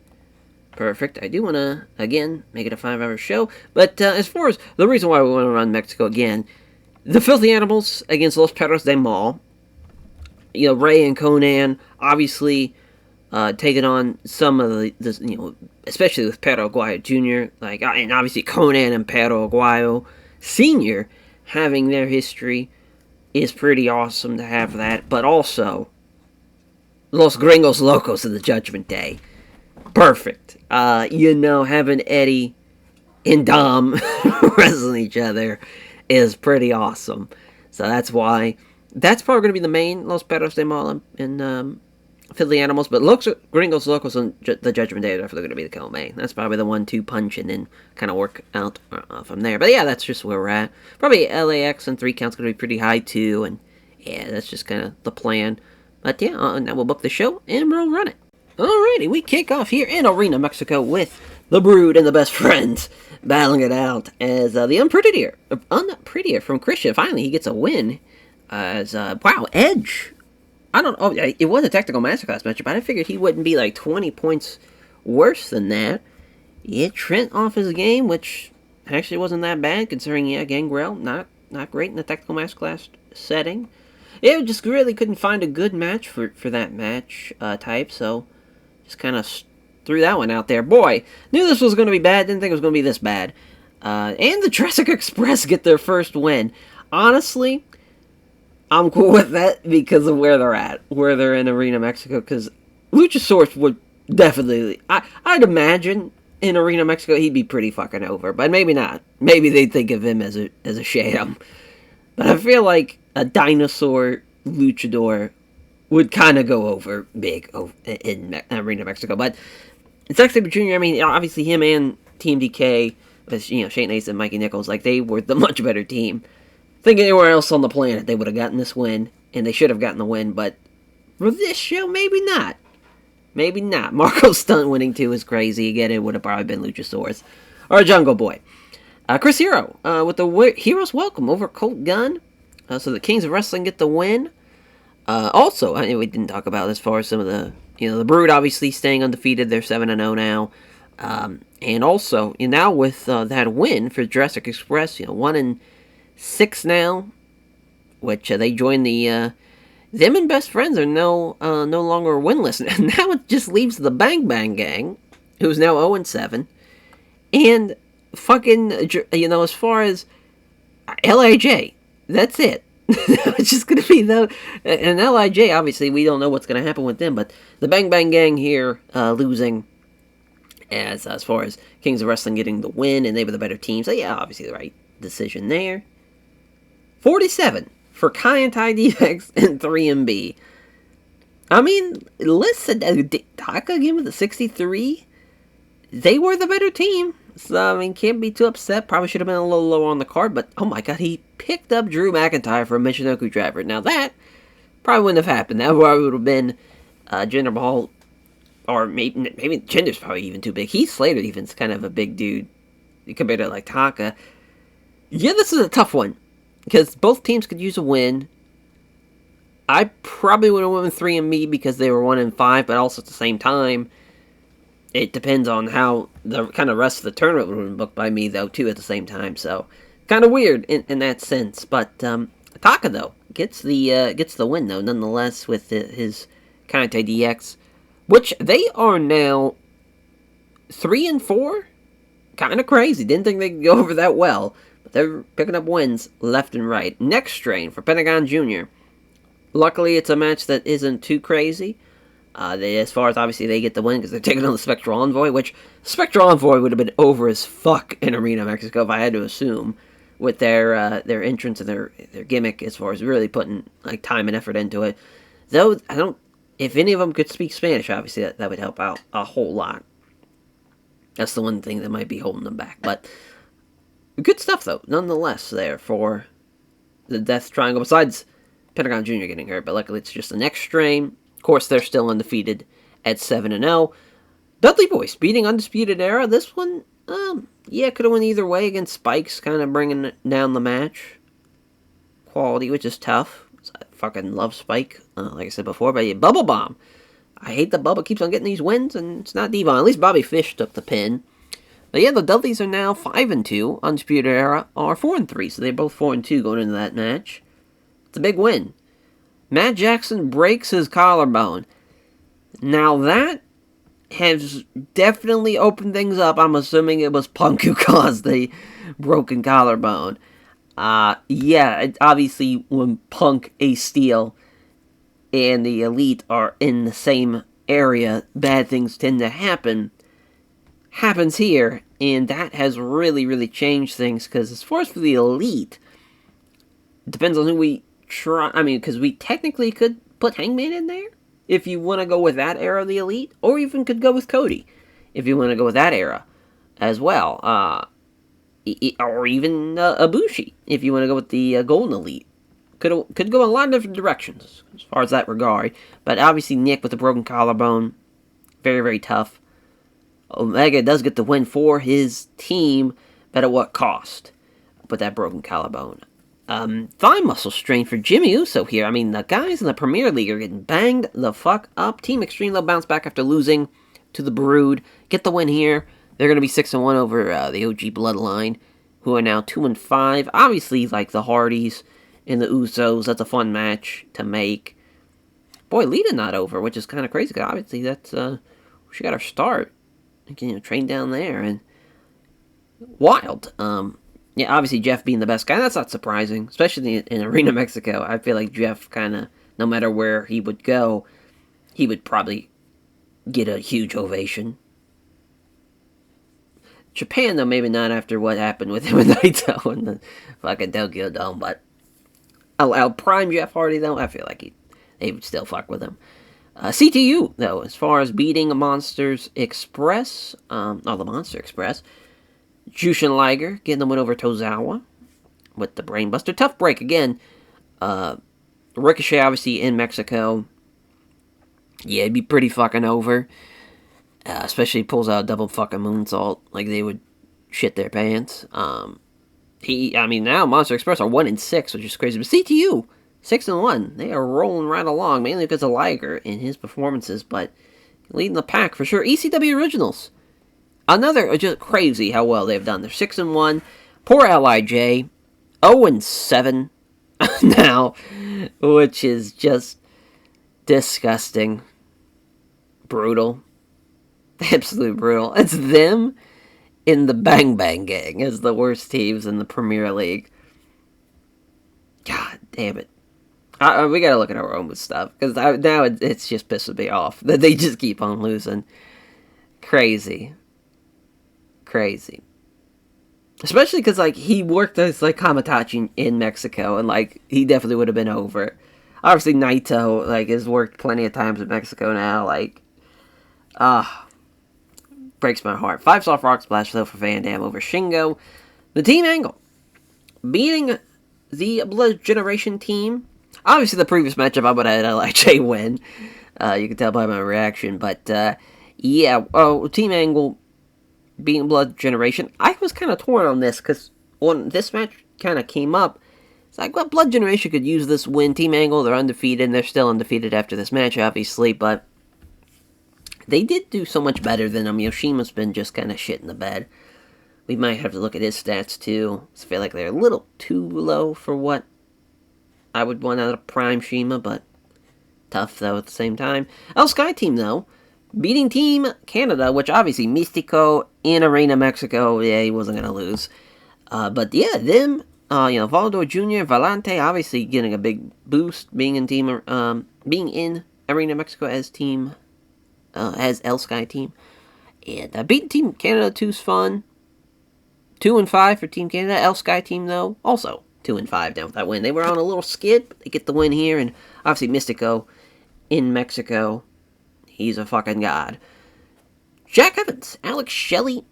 Perfect. I do want to, again, make it a 5-hour show, but as far as the reason why we want to run Mexico again, the Filthy Animals against Los Perros del Mal. Ray and Conan, obviously, taking on some of the especially with Perro Aguayo Jr., and obviously Conan and Perro Aguayo Sr. having their history is pretty awesome to have that, but also Los Gringos Locos of the Judgment Day. Perfect. Having Eddie and Dom wrestling each other is pretty awesome. So that's why. That's probably going to be the main Los Perros de Mal and Fiddly Animals. But Gringos Locos and the Judgment Day are definitely going to be the co-main. That's probably the 1-2 punch and then kind of work out from there. But yeah, that's just where we're at. Probably LAX and 3 count's going to be pretty high too. And yeah, that's just kind of the plan. But yeah, now we'll book the show and we'll run it. Alrighty, we kick off here in Arena, Mexico with the Brood and the Best Friends battling it out as the Unprettier from Christian. Finally, he gets a win. Wow, Edge. I don't know. It was a technical masterclass match, but I figured he wouldn't be like 20 points worse than that. Yeah, Trent off his game, which actually wasn't that bad considering, Gangrel, not great in the technical masterclass setting. Yeah, just really couldn't find a good match for that match type, so just kind of threw that one out there. Boy, knew this was going to be bad, didn't think it was going to be this bad. And the Jurassic Express get their first win. Honestly, I'm cool with that because of where they're at, where they're in Arena Mexico, because Luchasaurus would definitely, I'd imagine in Arena Mexico he'd be pretty fucking over, but maybe not. Maybe they'd think of him as a sham. But I feel like a dinosaur luchador would kind of go over big in Arena Mexico. But it's Zack Sabre Jr., I mean, obviously him and Team DK, Shane Ace and Mikey Nichols, like, they were the much better team. I think anywhere else on the planet they would have gotten this win, and they should have gotten the win, but for this show, maybe not. Maybe not. Marco's stunt winning too is crazy. Again, it would have probably been Luchasaurus. Or Jungle Boy. Chris Hero with the Hero's Welcome over Colt Gunn. So the Kings of Wrestling get the win. Also, we didn't talk about as far as some of the, the Brood obviously staying undefeated. They're 7-0 now. And also, now with that win for Jurassic Express, 1-6 now, which they join the, them and Best Friends are no longer winless. Now it just leaves the Bang Bang Gang, who's now 0-7, and fucking, as far as LIJ, that's it. It's just going to be and LIJ, obviously, we don't know what's going to happen with them, but the Bang Bang Gang here losing as far as Kings of Wrestling getting the win, and they were the better team. So, yeah, obviously the right decision there. 47 for Kai and Ty DX and 3MB. I mean, listen, Taka again with a 63. They were the better team. So, I mean, can't be too upset. Probably should have been a little lower on the card, but oh my god, he picked up Drew McIntyre for a Michinoku driver. Now that probably wouldn't have happened. That probably would have been Jinder Mahal, or maybe Jinder's probably even too big. Heath Slater even's kind of a big dude compared to like Taka. Yeah, this is a tough one because both teams could use a win. I probably would have won with 3MB because they were 1-5, but also at the same time, it depends on how the kind of rest of the tournament would have been booked by me, though, too, at the same time. So, kind of weird in that sense. But Taka, though, gets the win, though, nonetheless, with his Kaintai DX, which they are now 3-4. Kind of crazy. Didn't think they could go over that well. But they're picking up wins left and right. Next strain for Pentagon Jr. Luckily, it's a match that isn't too crazy. As far as obviously they get the win because they're taking on the Spectral Envoy, which Spectral Envoy would have been over as fuck in Arena Mexico if I had to assume, with their entrance and their gimmick as far as really putting like time and effort into it. Though if any of them could speak Spanish, obviously that would help out a whole lot. That's the one thing that might be holding them back, but good stuff though, nonetheless. There for the Death Triangle. Besides Pentagon Jr. getting hurt, but luckily it's just the next strain. Of course, they're still undefeated at 7-0. Dudley Boyz beating Undisputed Era. This one, could have went either way against Spikes, kind of bringing down the match quality, which is tough. I fucking love Spike, like I said before. But yeah, Bubble Bomb. I hate that Bubba keeps on getting these wins, and it's not Devon. At least Bobby Fish took the pin. But yeah, the Dudleys are now 5-2. Undisputed Era are 4-3, so they're both 4-2 going into that match. It's a big win. Matt Jackson breaks his collarbone. Now that has definitely opened things up. I'm assuming it was Punk who caused the broken collarbone. Obviously when Punk Ace Steel and the Elite are in the same area, bad things tend to happens here, and that has really, really changed things, because as far as for the Elite, it depends on who we try. I mean, because we technically could put Hangman in there, if you want to go with that era of the Elite, or even could go with Cody, if you want to go with that era as well, or even Ibushi, if you want to go with the Golden Elite. Could go in a lot of different directions as far as that regard, but obviously Nick with the broken collarbone, very, very tough. Omega does get the win for his team, but at what cost? With that broken collarbone. Thigh muscle strain for Jimmy Uso here. I mean, the guys in the Premier League are getting banged the fuck up. Team Extreme will bounce back after losing to the Brood. Get the win here. They're going to be 6-1 over the OG Bloodline, who are now 2-5. Obviously, like the Hardys and the Usos, that's a fun match to make. Boy, Lita not over, which is kind of crazy, because obviously that's, she got her start. Train down there, and wild. Yeah, obviously Jeff being the best guy, that's not surprising, especially in Arena Mexico. I feel like Jeff kind of, no matter where he would go, he would probably get a huge ovation. Japan, though, maybe not after what happened with him and Naito in the fucking Tokyo Dome, but I'll prime Jeff Hardy, though. I feel like they would still fuck with him. CTU, though, as far as beating Monsters Express, the Monster Express, Jushin Liger getting the win over Tozawa with the Brainbuster. Tough break again. Ricochet, obviously, in Mexico. Yeah, it'd be pretty fucking over. Especially pulls out a double fucking moonsault, like they would shit their pants. Now Monster Express are 1-6, which is crazy. But CTU, 6-1. They are rolling right along, mainly because of Liger and his performances, but leading the pack for sure. ECW Originals, another, just crazy how well they've done. They're 6-1. Poor LIJ, 0-7 now, which is just disgusting. Brutal. Absolute brutal. It's them in the Bang Bang Gang as the worst teams in the Premier League. God damn it. We gotta look at our own stuff, because now it's just pissing me off that they just keep on losing. Crazy. Especially because, like, he worked as, like, Kamatachi in Mexico, and, like, he definitely would have been over. Obviously, Naito, like, has worked plenty of times in Mexico now, like, breaks my heart. 5-star Frog Splash, though, for Van Dam over Shingo. The Team Angle beating the Blood Generation team. Obviously, the previous matchup, I would have had LIJ win. You can tell by my reaction. But, Team Angle beating Blood Generation. I was kind of torn on this, because when this match kind of came up, it's like, well, Blood Generation could use this win. Team Angle, they're undefeated, and they're still undefeated after this match, obviously, but they did do so much better than them. Yoshima's been just kind of shit in the bed. We might have to look at his stats, too. I feel like they're a little too low for what I would want out of Prime Shima, but tough, though, at the same time. El Sky Team, though, beating Team Canada, which obviously Mystico in Arena Mexico, yeah, he wasn't going to lose. But yeah, them, Volador Jr., Valente, obviously getting a big boost, being in Arena Mexico as Team as El Sky Team. And beating Team Canada 2's fun. 2-5 for Team Canada. El Sky Team, though, also 2-5 down with that win. They were on a little skid, but they get the win here. And obviously Mystico in Mexico. He's a fucking god. Jack Evans, Alex Shelley,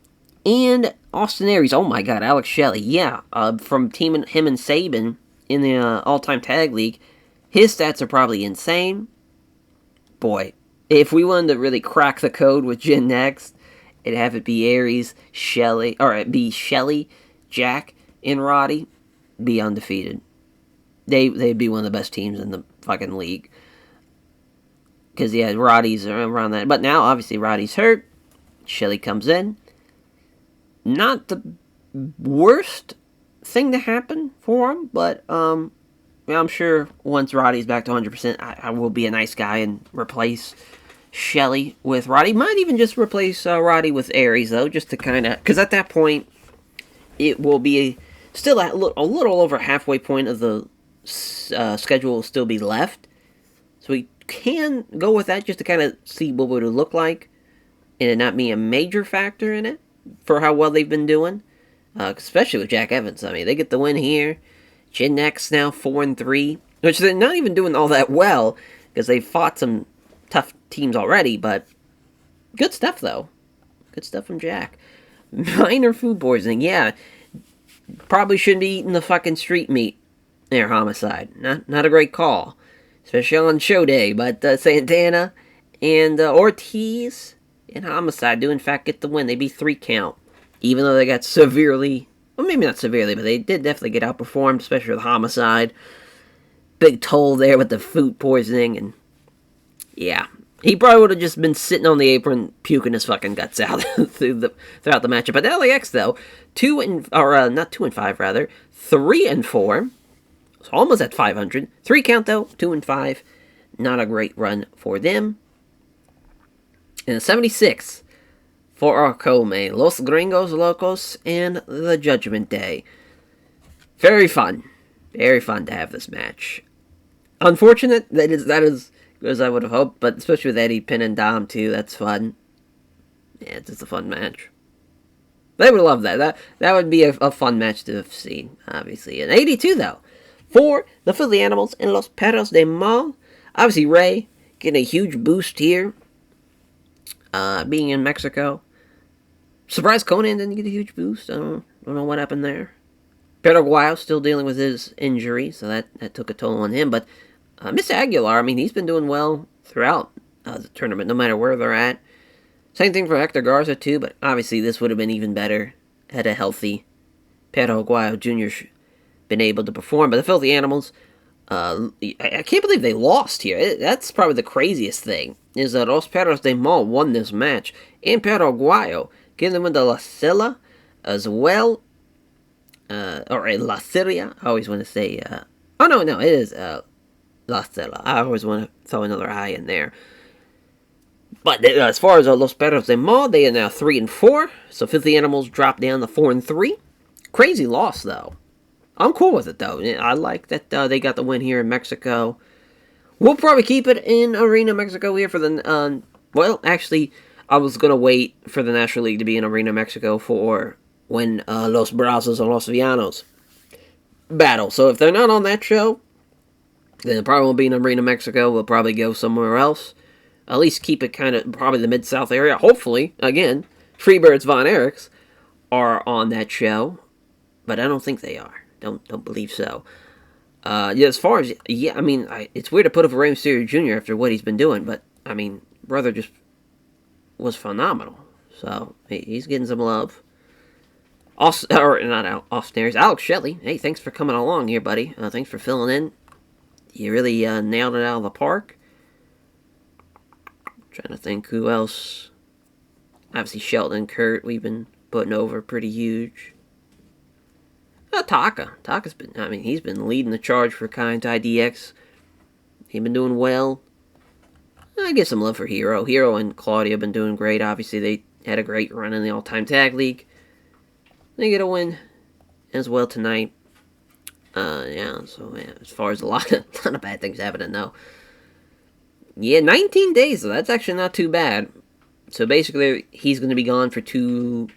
and Austin Aries. Oh my god, Alex Shelley. Yeah, from him and Sabin in the all-time tag league. His stats are probably insane. Boy, if we wanted to really crack the code with Jin next, it'd have it be Aries, Shelley, or it'd be Shelley, Jack, and Roddy, be undefeated. They'd be one of the best teams in the fucking league. Because, yeah, Roddy's around that. But now, obviously, Roddy's hurt. Shelley comes in. Not the worst thing to happen for him, but I'm sure once Roddy's back to 100%, I will be a nice guy and replace Shelley with Roddy. Might even just replace Roddy with Aries, though, just to kind of... Because at that point, it will be still a little over halfway point of the schedule will still be left. So we can go with that just to kind of see what would it look like and it not be a major factor in it for how well they've been doing. Especially with Jack Evans. I mean, they get the win here. Chinneck's now 4-3, which they're not even doing all that well because they've fought some tough teams already, but good stuff, though. Good stuff from Jack. Minor food poisoning, yeah. Probably shouldn't be eating the fucking street meat there, Homicide. Not a great call. Especially on show day, but Santana and Ortiz and Homicide do in fact get the win. They beat 3 count. Even though they got severely, well maybe not severely, but they did definitely get outperformed, especially with Homicide. Big toll there with the food poisoning, and yeah. He probably would have just been sitting on the apron puking his fucking guts out throughout the matchup. But LAX though, 3-4. So almost at 500. 3 count though, 2-5. Not a great run for them. And 76 for our co-main, Los Gringos Locos and the Judgment Day. Very fun. Very fun to have this match. Unfortunate that is as I would have hoped, but especially with Eddie, Pin, and Dom too, that's fun. Yeah, it's just a fun match. They would love that. That would be a fun match to have seen, obviously. And 82 though, for the Philly Animals and Los Perros de Mal. Obviously Ray getting a huge boost here, being in Mexico. Surprised Conan didn't get a huge boost. I don't know what happened there. Paraguayo still dealing with his injury, so that took a toll on him. But Mr. Aguilar, I mean, he's been doing well throughout the tournament, no matter where they're at. Same thing for Hector Garza, too, but obviously this would have been even better had a healthy Paraguayo Jr. been able to perform. But the Filthy Animals, I can't believe they lost here. That's probably the craziest thing, is that Los Perros de Mal won this match. And Paraguayo, getting them into La Silla as well. Or La Siria, I always want to say, it is La Stella. I always want to throw another I in there. But as far as Los Perros de Mal, they are now 3-4. So Filthy Animals drop down to 4-3. Crazy loss, though. I'm cool with it, though. I like that they got the win here in Mexico. We'll probably keep it in Arena Mexico here for the... well, actually, I was going to wait for the National League to be in Arena Mexico for when Los Brazos and Los Villanos battle. So if they're not on that show, then it probably won't be in Arena Mexico. We'll probably go somewhere else. At least keep it kind of probably the Mid-South area. Hopefully, again, Freebirds Von Erichs are on that show. But I don't think they are. Don't believe so. As far as, I mean, it's weird to put up a Rey Mysterio Jr. after what he's been doing. But, I mean, brother just was phenomenal. So, he's getting some love. Alex Shelley. Hey, thanks for coming along here, buddy. Thanks for filling in. You really nailed it out of the park. Trying to think who else. Obviously, Shelton and Kurt, we've been putting over pretty huge. Taka. Taka's been, I mean, he's been leading the charge for Kind IDX. He's been doing well. I get some love for Hero. Hero and Claudia have been doing great. Obviously, they had a great run in the All-Time Tag League. They get a win as well tonight. As far as a lot of bad things happening, though. Yeah, 19 days, so that's actually not too bad. So basically, he's going to be gone for two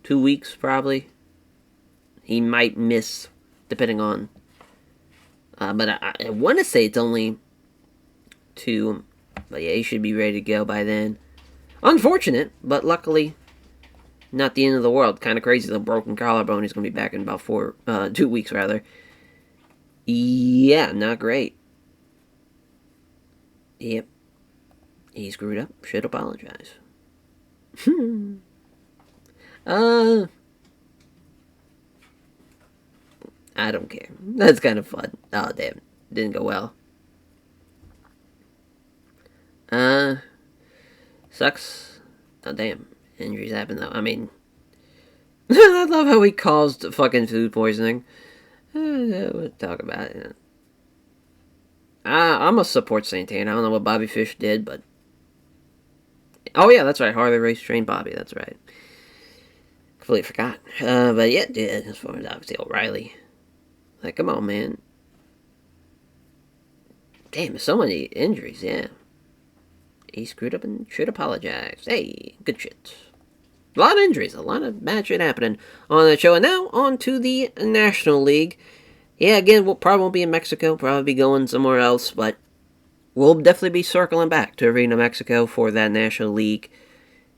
weeks, probably. He might miss, depending on... but I want to say it's only 2. But yeah, he should be ready to go by then. Unfortunate, but luckily... not the end of the world. Kind of crazy. The broken collarbone. He's going to be back in about 2 weeks, rather. Yeah, not great. Yep. He screwed up. Should apologize. I don't care. That's kind of fun. Oh, damn. Didn't go well. Sucks. Oh, damn. Injuries happen, though. I mean... I love how he caused fucking food poisoning. We'll talk about it. I'm gonna support Santana. I don't know what Bobby Fish did, but... oh, yeah, that's right. Harley Race trained Bobby. That's right. Completely forgot. But yeah, as far as obviously O'Reilly. Like, come on, man. Damn, so many injuries, yeah. He screwed up and should apologize. Hey, good shit. A lot of injuries, a lot of bad shit happening on the show. And now, on to the National League. Yeah, again, we'll probably won't be in Mexico, probably be going somewhere else, but we'll definitely be circling back to Arena Mexico for that National League.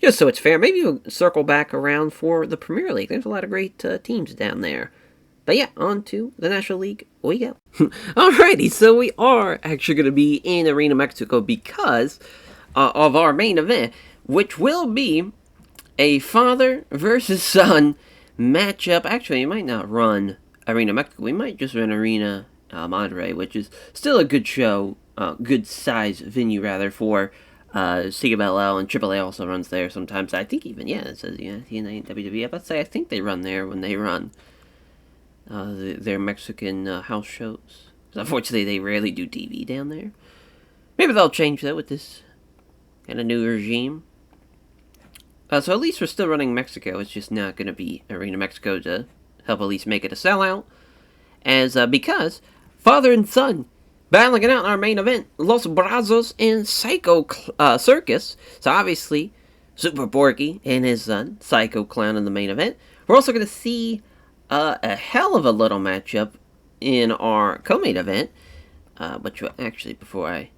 Just so it's fair, maybe we'll circle back around for the Premier League. There's a lot of great teams down there. But yeah, on to the National League we go. Alrighty, so we are actually going to be in Arena Mexico because of our main event, which will be a father versus son matchup. Actually, we might not run Arena Mexico. We might just run Arena Monterrey, which is still a good show, good size venue rather for CWLL, and AAA also runs there sometimes. I think even, yeah, it says TNA and WWE. Let's say I think they run there when they run their Mexican house shows. Unfortunately, they rarely do TV down there. Maybe they'll change that with this kind of new regime. So at least we're still running Mexico. It's just not going to be Arena Mexico to help at least make it a sellout. Because father and son battling it out in our main event, Los Brazos and Psycho Circus. So obviously, Super Borky and his son, Psycho Clown, in the main event. We're also going to see a hell of a little matchup in our co-main event. Which actually, before I...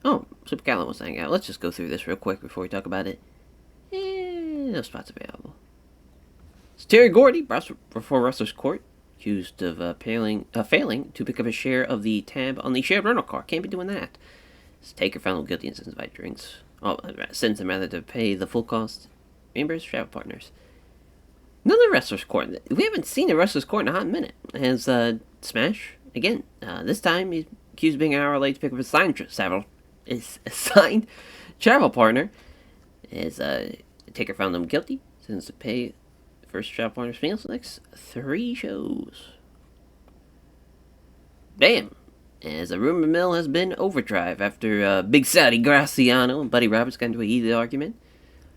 Oh, Super Callan was hanging out. Let's just go through this real quick before we talk about it. No spots available. It's Terry Gordy, before Wrestler's Court, accused of failing to pick up a share of the tab on the shared rental car. Can't be doing that. Taker found guilty and sentenced by drinks. Sentence him rather to pay the full cost. Reimburse travel partners. Another Wrestler's Court. We haven't seen a Wrestler's Court in a hot minute. As Smash, again, this time he's accused of being an hour late to pick up his assigned travel partner. As Taker found them guilty, sentenced to pay first travel partner's meals for the next 3 shows. Damn. As a rumor mill has been overdrive after Big Saudi Graciano and Buddy Roberts got into a heated argument.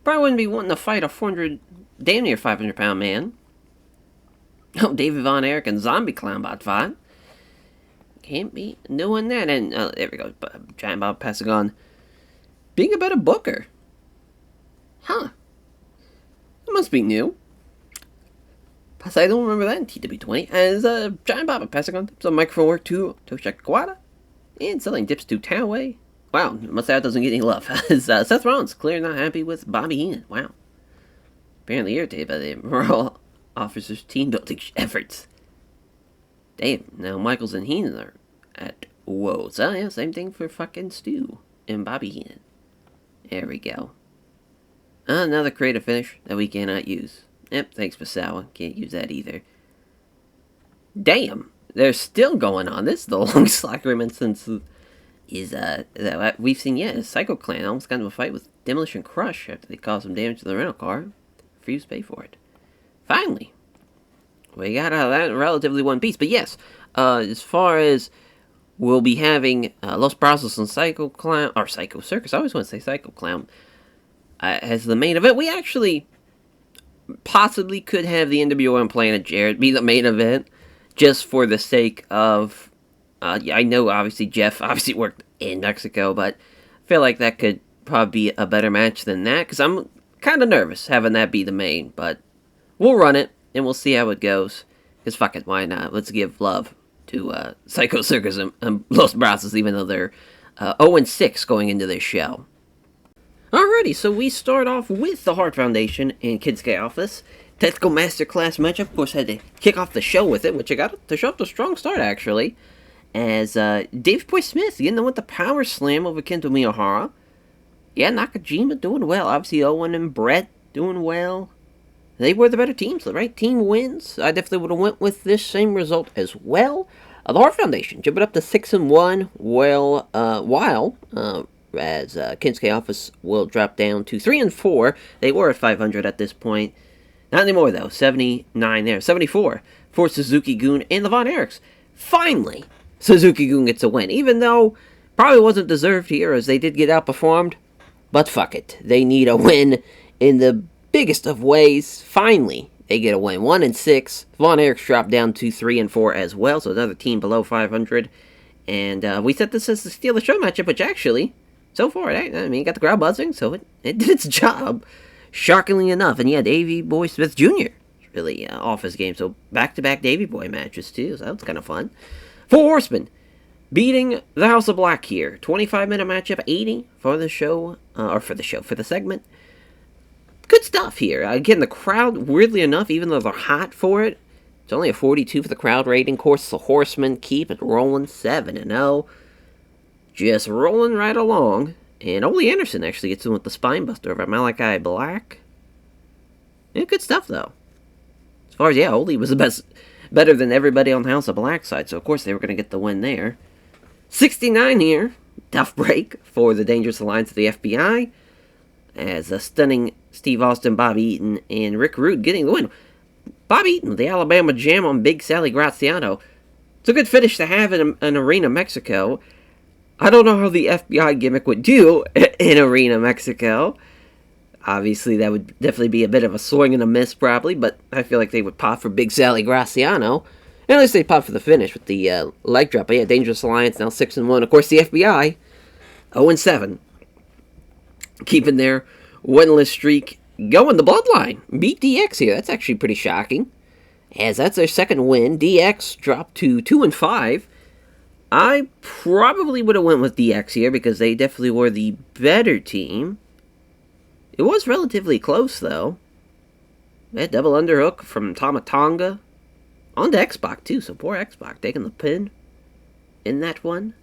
Probably wouldn't be wanting to fight a damn near 500-pound man. Oh, David Von Erich and Zombie Clownbot fought. Can't be doing that. And there we go. Giant Bob passing on. Being a better booker. Huh. That must be new. Plus, I don't remember that in TW20. As Giant Bob passing on some microphone work to Tosha Kawada. And selling dips to Toway. Wow, must say that doesn't get any love. As Seth Rollins clearly not happy with Bobby Heenan. Wow. Apparently irritated by the morale officers' team building efforts. Damn, now Michaels and Heenan are at whoa. So yeah, same thing for fucking Stu and Bobby Heenan. There we go. Another creative finish that we cannot use. Yep, thanks Masawa. Can't use that either. Damn, they're still going on. This is the longest locker room since that we've seen yet. Psycho Clan almost got into a fight with Demolition Crush after they caused some damage to the rental car. Refused to pay for it. Finally, we got out of that in relatively one piece. But yes, as far as we'll be having Los Brazos and Psycho Clown, or Psycho Circus, I always want to say Psycho Clown, as the main event. We actually possibly could have the NWO and Planet Jarrett be the main event, just for the sake of, I know obviously Jeff obviously worked in Mexico, but I feel like that could probably be a better match than that, because I'm kind of nervous having that be the main, but we'll run it, and we'll see how it goes, because fuck it, why not? Let's give love to Psycho Circus and Los Brazos, even though they're 0-6 going into this show. Alrighty, so we start off with the Hart Foundation and Kids K Office. Technical Masterclass matchup, of course, had to kick off the show with it, which I got to show up to a strong start, actually. As Dave Boy Smith getting with the Power Slam over Kento Miyahara. Yeah, Nakajima doing well. Obviously, Owen and Brett doing well. They were the better team, so the right team wins. I definitely would have went with this same result as well. The Hart Foundation jumping up to 6-1, while as Kinsuke Office will drop down to 3-4. They were at 500 at this point. Not anymore, though. 79 there. 74 for Suzuki-gun and the Von Erichs. Finally, Suzuki-gun gets a win, even though probably wasn't deserved here, as they did get outperformed. But fuck it. They need a win in the biggest of ways. Finally, they get a win. 1-6. Von Erichs drop down to 3-4 as well, so another team below 500. And we set this as the Steal the Show matchup, which actually, so far, I mean, got the crowd buzzing, so it did its job, shockingly enough. And yeah, Davey Boy Smith Jr. really off his game, so back-to-back Davey Boy matches, too, so that was kind of fun. 4 Horsemen beating the House of Black here. 25-minute matchup, 80 for the show, for the segment. Good stuff here. Again, the crowd, weirdly enough, even though they're hot for it, it's only a 42 for the crowd rating. Of course, the Horsemen keep it rolling 7-0. Just rolling right along. And Ole Anderson actually gets in with the spinebuster over Malachi Black. Yeah, good stuff, though. As far as, yeah, Ole was better than everybody on the House of Black side, so of course they were going to get the win there. 69 here. Tough break for the Dangerous Alliance of the FBI. As a stunning Steve Austin, Bob Eaton, and Rick Rude getting the win. Bob Eaton, the Alabama Jam on Big Sally Graziano. It's a good finish to have in Arena Mexico. I don't know how the FBI gimmick would do in Arena Mexico. Obviously, that would definitely be a bit of a swing and a miss, probably, but I feel like they would pop for Big Sally Graziano. And at least they pop for the finish with the leg drop. But yeah, Dangerous Alliance now 6-1. Of course, the FBI 0-7. Keeping their winless streak going. The Bloodline beat DX here. That's actually pretty shocking, as that's their second win. DX dropped to 2-5. I probably would have went with DX here because they definitely were the better team. It was relatively close, though. They had double underhook from Tama Tonga. On to X-Pac, too, so poor X-Pac taking the pin in that one.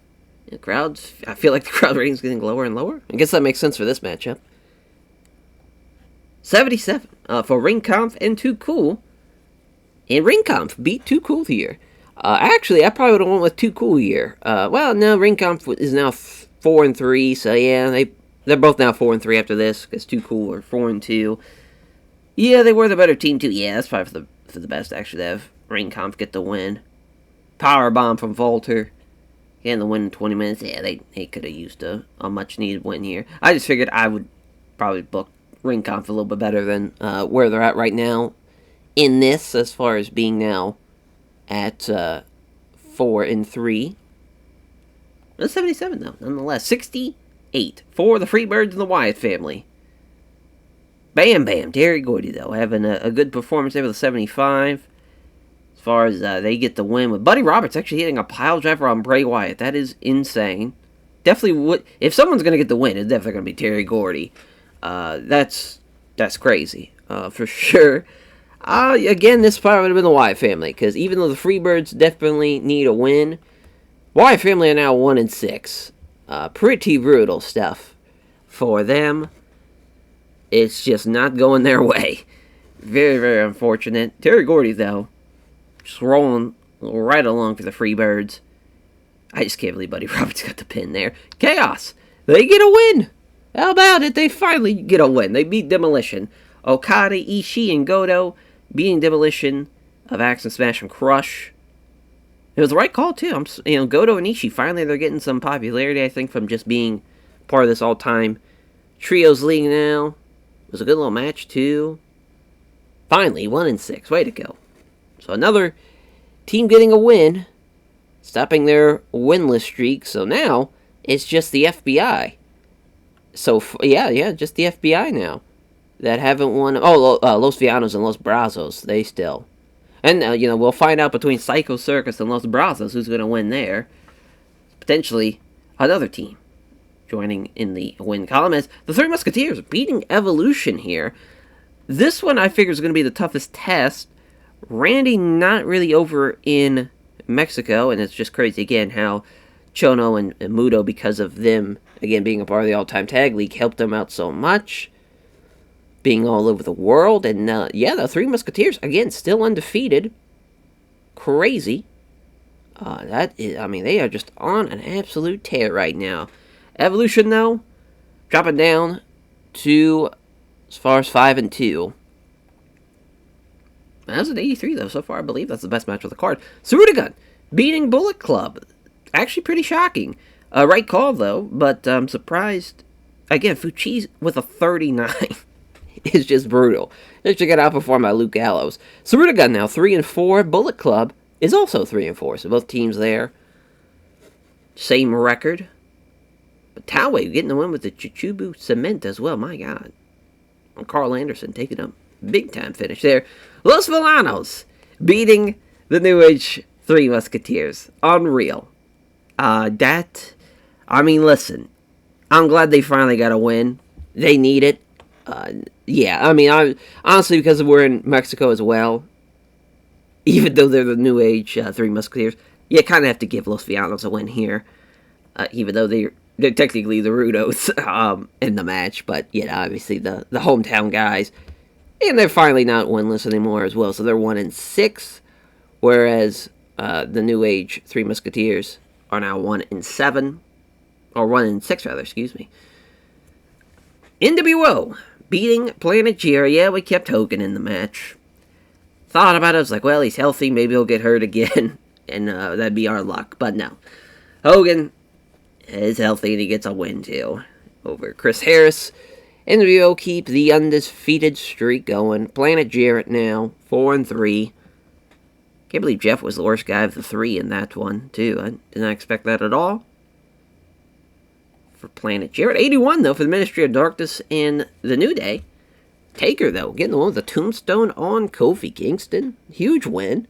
The crowds, I feel like the crowd rating's getting lower and lower. I guess that makes sense for this matchup. 77 for Ring Kampf and Too Cool. And Ring Kampf beat Too Cool here. Actually, I probably would have went with Too Cool here. Well, no, Ring Kampf is now 4-3, so yeah, they're both now 4-3 after this, because Too Cool are 4-2. Yeah, they were the better team, too. Yeah, that's probably for the best, actually, to have Ring Kampf get the win. Powerbomb from Volter. Getting the win in 20 minutes. Yeah, they could have used a much-needed win here. I just figured I would probably book Ring Kampf a little bit better than where they're at right now in this, as far as being now at 4-3. That's 77, though, nonetheless. 68 for the Freebirds and the Wyatt family. Bam Bam. Terry Gordy, though, having a good performance there with a 75. As far as they get the win with Buddy Roberts actually hitting a pile driver on Bray Wyatt. That is insane. Definitely would. If someone's going to get the win, it's definitely going to be Terry Gordy. That's crazy. For sure. Again, this probably would have been the Wyatt family, because even though the Freebirds definitely need a win, Wyatt family are now 1-6. Pretty brutal stuff for them. It's just not going their way. Very, very unfortunate. Terry Gordy, though, just rolling right along for the Freebirds. I just can't believe Buddy Roberts got the pin there. Chaos. They get a win. How about it? They finally get a win. They beat Demolition. Okada, Ishii, and Goto beating Demolition of Axe and Smash and Crush. It was the right call, too. Goto and Ishii, finally they're getting some popularity, I think, from just being part of this all-time Trios League now. It was a good little match, too. Finally, 1-6. Way to go. So another team getting a win, stopping their winless streak. So now it's just the FBI. So, yeah, just the FBI now that haven't won. Oh, Los Vianos and Los Brazos, they still. And, we'll find out between Psycho Circus and Los Brazos who's going to win there. Potentially another team joining in the win column as the Three Musketeers beating Evolution here. This one I figure is going to be the toughest test. Randy not really over in Mexico, and it's just crazy again how Chono and Muto, because of them, again, being a part of the All-Time Tag League, helped them out so much, being all over the world, and the Three Musketeers, again, still undefeated. Crazy. They are just on an absolute tear right now. Evolution, though, dropping down to as far as 5-2. That's an 83, though, so far. I believe that's the best match of the card. Sarudagun beating Bullet Club. Actually pretty shocking. Right call, though, but I'm surprised. Again, Fuchi's with a 39 is just brutal. Just got outperformed by Luke Gallows. Sarudagun now 3-4. Bullet Club is also 3-4, so both teams there Same record. But TEW getting the win with the Chichubu Cement as well. My God. And Carl Anderson taking a big time finish there. Los Villanos beating the New Age Three Musketeers. Unreal. Listen. I'm glad they finally got a win. They need it. Honestly, because we're in Mexico as well, even though they're the New Age Three Musketeers, you kind of have to give Los Villanos a win here, even though they're technically the Rudos in the match, but obviously the hometown guys, and they're finally not winless anymore as well, so they're 1-6, whereas the New Age Three Musketeers are now 1-7, or 1-6 rather, excuse me. NWO beating Planet Giro. Yeah, we kept Hogan in the match. Thought about it, I was like, well, he's healthy, maybe he'll get hurt again, and that'd be our luck, but no. Hogan is healthy, and he gets a win, too, over Chris Harris. NWO keep the undefeated streak going. Planet Jarrett now, 4-3. Can't believe Jeff was the worst guy of the three in that one, too. I did not expect that at all. For Planet Jarrett. 81, though, for the Ministry of Darkness and the New Day. Taker, though, getting the one with the tombstone on Kofi Kingston. Huge win.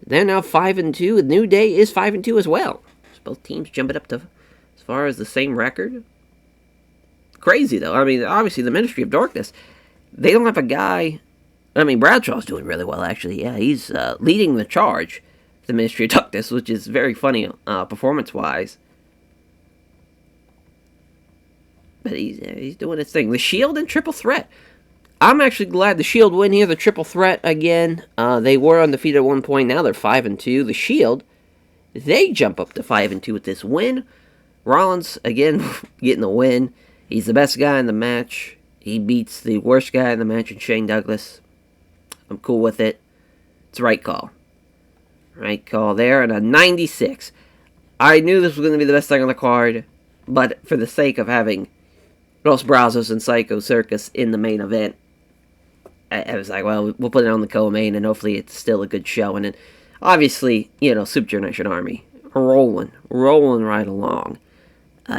They're now 5-2. The New Day is 5-2 as well. So both teams jumping up to as far as the same record. Crazy, though. I mean, obviously, the Ministry of Darkness, they don't have a guy. I mean, Bradshaw's doing really well, actually. Yeah, he's leading the charge, the Ministry of Darkness, which is very funny performance-wise. But he's doing his thing. The Shield and Triple Threat. I'm actually glad the Shield win here. The Triple Threat again. They were undefeated at one point. Now they're 5-2. The Shield, they jump up to 5-2 with this win. Rollins again getting the win. He's the best guy in the match. He beats the worst guy in the match, in Shane Douglas. I'm cool with it. It's the right call. Right call there. And a 96. I knew this was going to be the best thing on the card, but for the sake of having Los Brazos and Psycho Circus in the main event, I was like, well, we'll put it on the co-main, and hopefully it's still a good show. And then, obviously, Super Generation Army, rolling right along.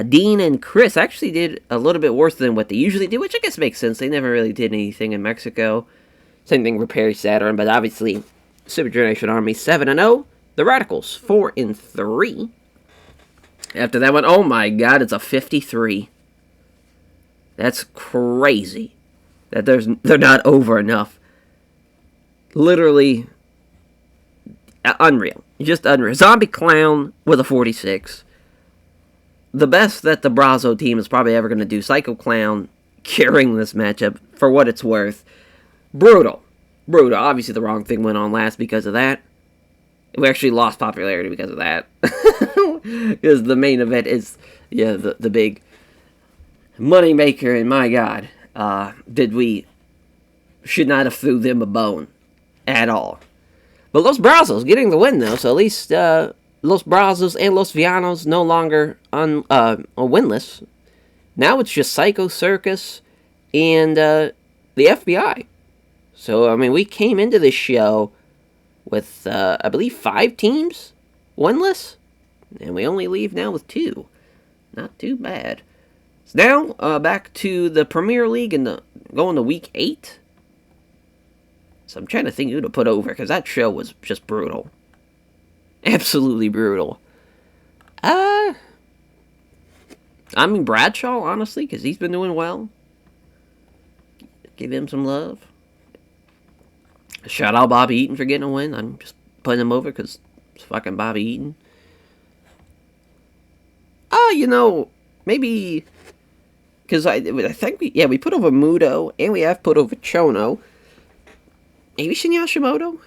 Dean and Chris actually did a little bit worse than what they usually do, which I guess makes sense. They never really did anything in Mexico. Same thing with Perry Saturn, but obviously, Super Generation Army 7-0. The Radicals 4-3. After that one, oh my God, it's a 53. That's crazy that they're not over enough. Literally unreal. Just unreal. Zombie Clown with a 46. The best that the Brazo team is probably ever going to do. Psycho Clown carrying this matchup for what it's worth. Brutal. Obviously the wrong thing went on last because of that. We actually lost popularity because of that. Because the main event is, the big money maker, and my God, we should not have threw them a bone at all. But Los Brazos getting the win, though, so at least Los Brazos and Los Villanos no longer winless. Now it's just Psycho Circus and the FBI. So, I mean, we came into this show with, I believe, 5 teams winless, and we only leave now with 2. Not too bad. So now, back to the Premier League and going to Week 8. So I'm trying to think who to put over, because that show was just brutal. Absolutely brutal. I mean, Bradshaw, honestly, because he's been doing well. Give him some love. Shout out Bobby Eaton for getting a win. I'm just putting him over because it's fucking Bobby Eaton. Maybe because I think we put over Muto and we have put over Chono. Maybe Shinya Shimoto,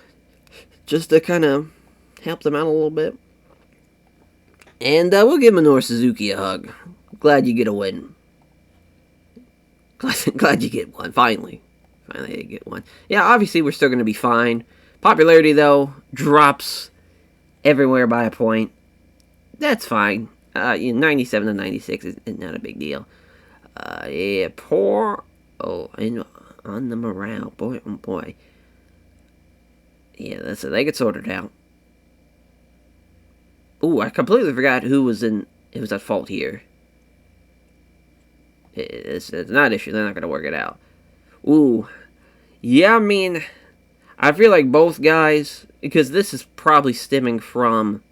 just to kind of help them out a little bit. And we'll give Minoru Suzuki a hug. Glad you get a win. Glad you get one, finally. Finally, get one. Yeah, obviously, we're still going to be fine. Popularity, though, drops everywhere by a point. That's fine. 97 to 96 is not a big deal. Poor. Oh, on the morale. Boy, oh boy. Yeah, that's it. They get sorted out. Ooh, I completely forgot who was at fault here. It's not an issue. They're not going to work it out. Ooh. Yeah, I mean, I feel like both guys, because this is probably stemming from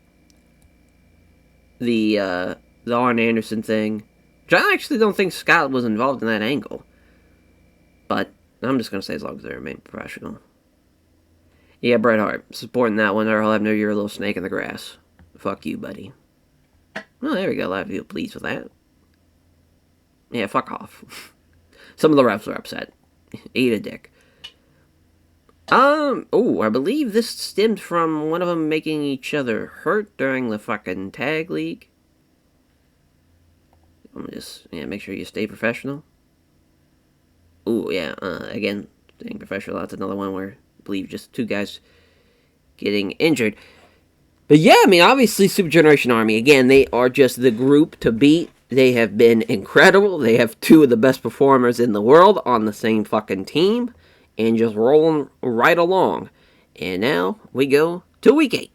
the Arn Anderson thing, which I actually don't think Scott was involved in that angle. But I'm just going to say as long as they remain professional. Yeah, Bret Hart, supporting that one, or I'll have no you're a little snake in the grass. Fuck you, buddy. Well, there we go. A lot of people pleased with that. Yeah, fuck off. Some of the refs are upset. Eat a dick. Oh, I believe this stemmed from one of them making each other hurt during the fucking tag league. I'm just, make sure you stay professional. Ooh, yeah, again, staying professional, that's another one where I believe just two guys getting injured. But yeah, I mean, obviously, Super Generation Army, again, they are just the group to beat. They have been incredible. They have two of the best performers in the world on the same fucking team. And just rolling right along. And now we go to week 8.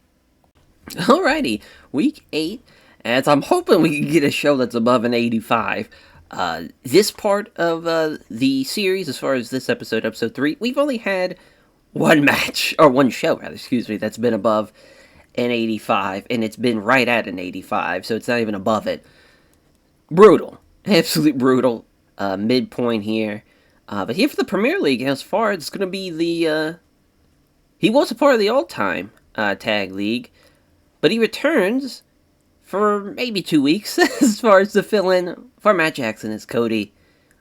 Alrighty, week 8. As I'm hoping we can get a show that's above an 85. This part of the series, as far as this episode 3, we've only had one match, or one show, rather, that's been above an 85. And it's been right at an 85, so it's not even above it. Brutal. Absolutely brutal. Midpoint here. But here for the Premier League, as far as it's going to be the, he was a part of the all-time tag league, but he returns for maybe 2 weeks as far as to fill in for Matt Jackson, as Cody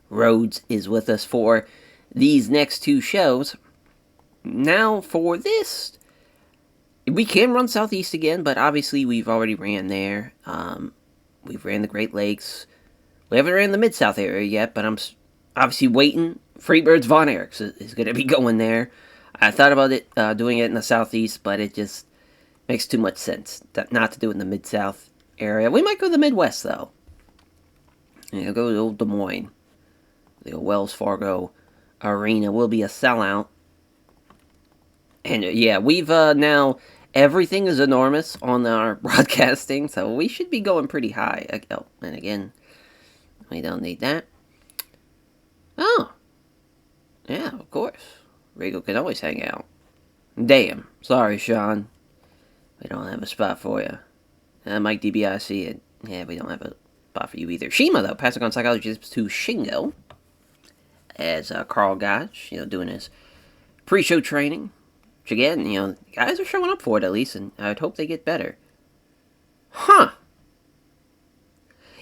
Rhodes is with us for these next 2 shows. Now for this, we can run Southeast again, but obviously we've already ran there. We've ran the Great Lakes. We haven't ran the Mid-South area yet, but I'm obviously waiting. Freebirds Von Erichs is going to be going there. I thought about it, doing it in the Southeast, but it just makes too much sense not to do it in the Mid-South area. We might go to the Midwest, though. Go to old Des Moines. The Wells Fargo Arena will be a sellout. And yeah, we've now, everything is enormous on our broadcasting, so we should be going pretty high. Oh, and again, we don't need that. Oh. Yeah, of course. Regal can always hang out. Damn. Sorry, Sean. We don't have a spot for you. Mike DiBiase, and yeah, we don't have a spot for you either. Shima, though, passing on psychology to Shingo. As Carl Gotch, doing his pre-show training. Which, again, guys are showing up for it, at least, and I would hope they get better. Huh.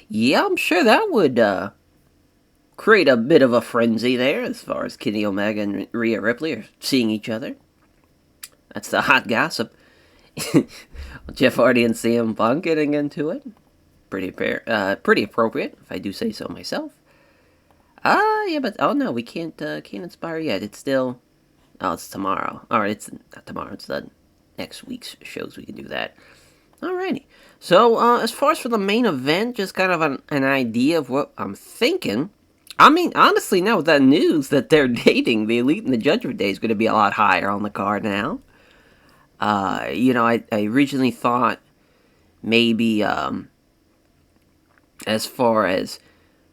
Yeah, I'm sure that would, create a bit of a frenzy there as far as Kenny Omega and Rhea Ripley are seeing each other. That's the hot gossip. Jeff Hardy and CM Punk getting into it. Pretty appropriate, if I do say so myself. Yeah, but oh no, we can't inspire yet. It's still, it's tomorrow. Alright, it's not tomorrow, it's the next week's shows we can do that. Alrighty. So, as far as for the main event, just kind of an idea of what I'm thinking. I mean, honestly, now with that news that they're dating, the Elite and the Judgment Day is going to be a lot higher on the card now. I originally thought maybe, as far as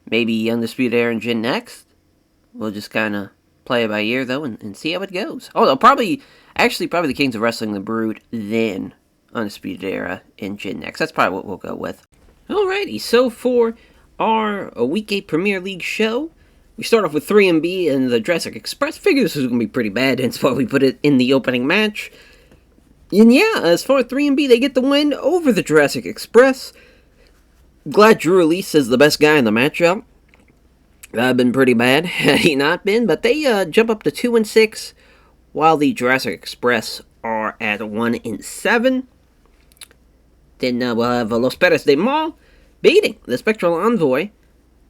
maybe Undisputed Era and Jin next, we'll just kind of play it by ear, though, and see how it goes. Oh, they'll probably the Kings of Wrestling, the Brood, then Undisputed Era and Jin next. That's probably what we'll go with. Alrighty, so for our Week 8 Premier League show, we start off with 3MB and the Jurassic Express. Figure this is going to be pretty bad, hence why we put it in the opening match. And yeah, as far as 3MB, they get the win over the Jurassic Express. Glad Drew Elise is the best guy in the matchup. That would have been pretty bad had he not been, but they jump up to 2-6, while the Jurassic Express are at 1-7. Then we'll have Los Perros de Mal beating the Spectral Envoy.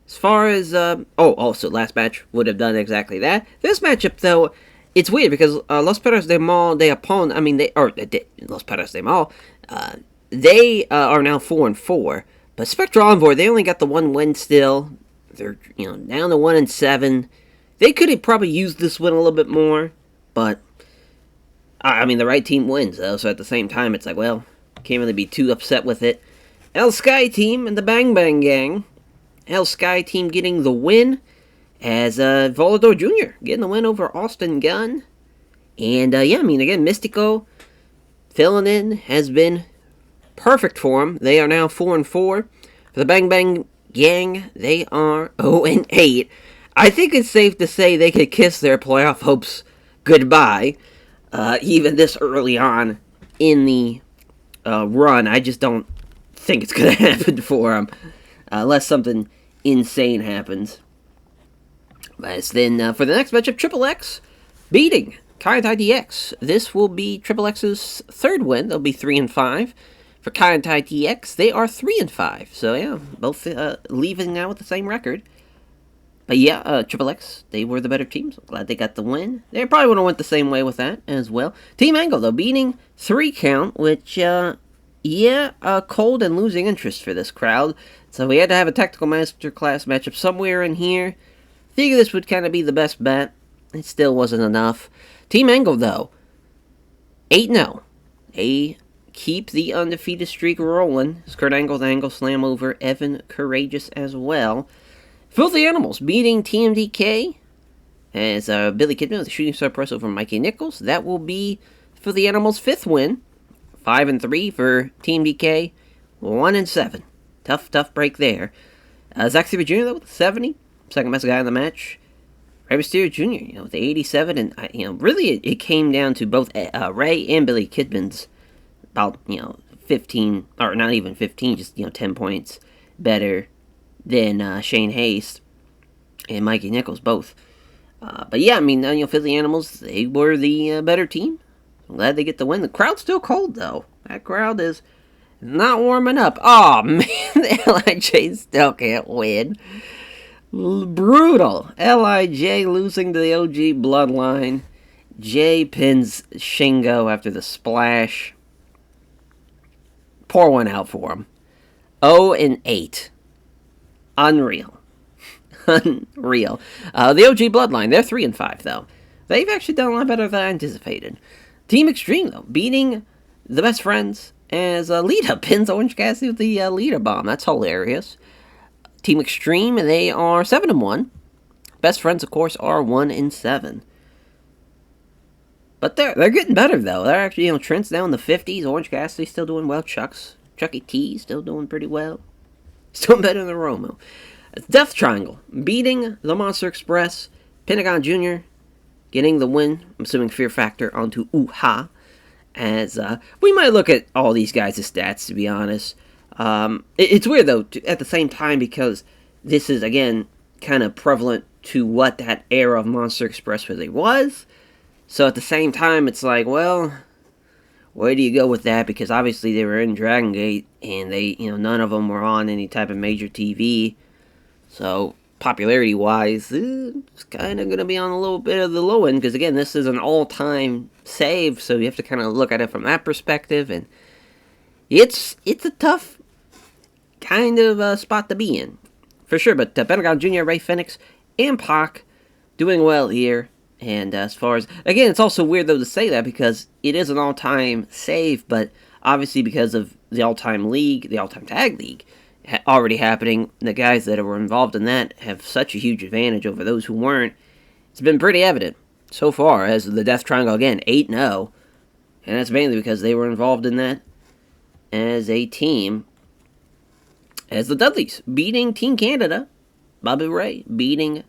As far as, also last match would have done exactly that. This matchup, though, it's weird because Los Perros de Mal, Los Perros de Mal, they are now 4-4. But Spectral Envoy, they only got the one win still. They're, down to 1-7. They could have probably used this win a little bit more, but, the right team wins, though, so at the same time, it's like, well, can't really be too upset with it. El Sky Team and the Bang Bang Gang. El Sky Team getting the win as Volador Jr. getting the win over Austin Gunn. And yeah, I mean, again, Mystico filling in has been perfect for them. They are now 4-4. For the Bang Bang Gang, they are 0-8. I think it's safe to say they could kiss their playoff hopes goodbye, even this early on in the run. I just don't think it's going to happen for them, unless something insane happens. But then for the next matchup, Triple X beating Kaientai DX. This will be Triple X's third win. They'll be 3-5. For Kaientai DX, they are 3-5. So yeah, both leaving now with the same record. But yeah, Triple X, they were the better team. So glad they got the win. They probably would have went the same way with that as well. Team Angle, though, beating 3 count, which, cold and losing interest for this crowd. So we had to have a Tactical Masterclass matchup somewhere in here. Figured this would kind of be the best bet. It still wasn't enough. Team Angle, though, 8-0. They keep the undefeated streak rolling. Kurt Angle's Angle Slam over Evan Courageous as well. Filthy Animals beating TMDK as Billy Kidman with a shooting star press over Mikey Nichols. That will be Filthy Animals' 5th win. 5-3 for TMDK. 1-7. Tough break there. Zack Sabre Jr. though with 70. Second best guy in the match. Rey Mysterio Jr. With the 87, and really it came down to both Ray and Billy Kidman's about 15, or not even 15, just 10 points better than Shane Hayes and Mikey Nichols both. But yeah, I mean, Filthy Animals, they were the better team. I'm glad they get the win. The crowd's still cold, though. That crowd is not warming up. Oh, man, the LIJ still can't win. Brutal. LIJ losing to the OG Bloodline. Jay pins Shingo after the splash. Pour one out for him. 0-8. Unreal. Unreal. The OG Bloodline, they're 3-5, though. They've actually done a lot better than I anticipated. Team Extreme, though, beating the Best Friends as Lita pins Orange Cassidy with the Lita Bomb. That's hilarious. Team Extreme, they are 7-1. Best Friends, of course, are 1-7. But they're getting better, though. They're actually, Trent's down in the 50s. Orange Cassidy still doing well. Chucky T still doing pretty well. Still better than Romo. Death Triangle beating the Monster Express. Pentagon Jr. getting the win. I'm assuming Fear Factor onto Uha. As we might look at all these guys' stats, to be honest. It's weird, though, at the same time, because this is, again, kind of prevalent to what that era of Monster Express really was. So at the same time, it's like, well, where do you go with that? Because obviously they were in Dragon Gate, and they, none of them were on any type of major TV. So popularity-wise, it's kind of going to be on a little bit of the low end, because again, this is an all-time save, so you have to kind of look at it from that perspective, and it's a tough kind of spot to be in, for sure. But Pentagon Jr., Ray Phoenix, and Pac doing well here. And as far as, again, it's also weird, though, to say that, because it is an all-time save, but obviously because of the all-time league, the all-time tag league, already happening, the guys that were involved in that have such a huge advantage over those who weren't. It's been pretty evident so far, as the Death Triangle, again, 8-0, and that's mainly because they were involved in that as a team. As the Dudleys beating Team Canada, Bobby Ray beating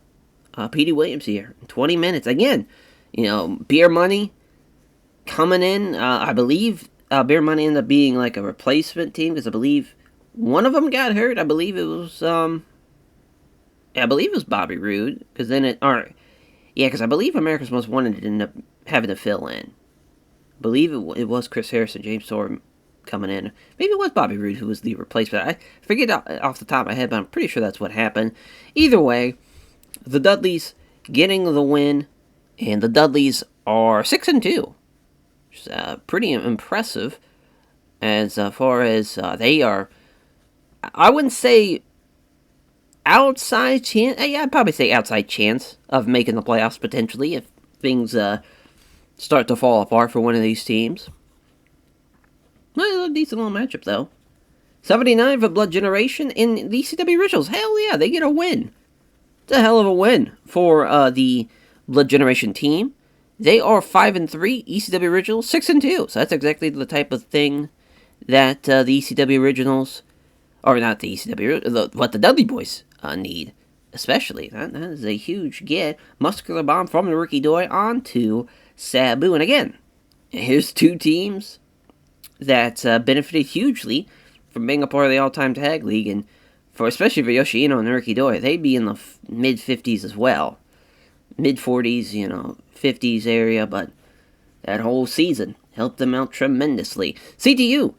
Petey Williams here in 20 minutes. Again, Beer Money coming in. I believe Beer Money ended up being like a replacement team, because I believe one of them got hurt. I believe it was Bobby Roode, because then because I believe America's Most Wanted ended up having to fill in. I believe it was Chris Harrison, James Storm coming in. Maybe it was Bobby Roode who was the replacement. I forget off the top of my head, but I'm pretty sure that's what happened. Either way, the Dudleys getting the win, and the Dudleys are 6-2. Which is pretty impressive as far as they are. I wouldn't say outside chance. Yeah, I'd probably say outside chance of making the playoffs potentially if things start to fall apart for one of these teams. Well, a decent little matchup, though. 79 for Blood Generation in the ECW Originals. Hell yeah, they get a win. It's a hell of a win for the Blood Generation team. They are 5-3, ECW Originals 6-2. So that's exactly the type of thing that the ECW Originals, or not the ECW, what the Dudley Boys need. Especially, that is a huge get. Muscular Bomb from the Rookie Doi onto Sabu. And again, here's two teams that benefited hugely from being a part of the all-time tag league, and especially for Yoshino and Rookie Doi, they'd be in the mid-50s as well. Mid-40s, 50s area, but that whole season helped them out tremendously. CTU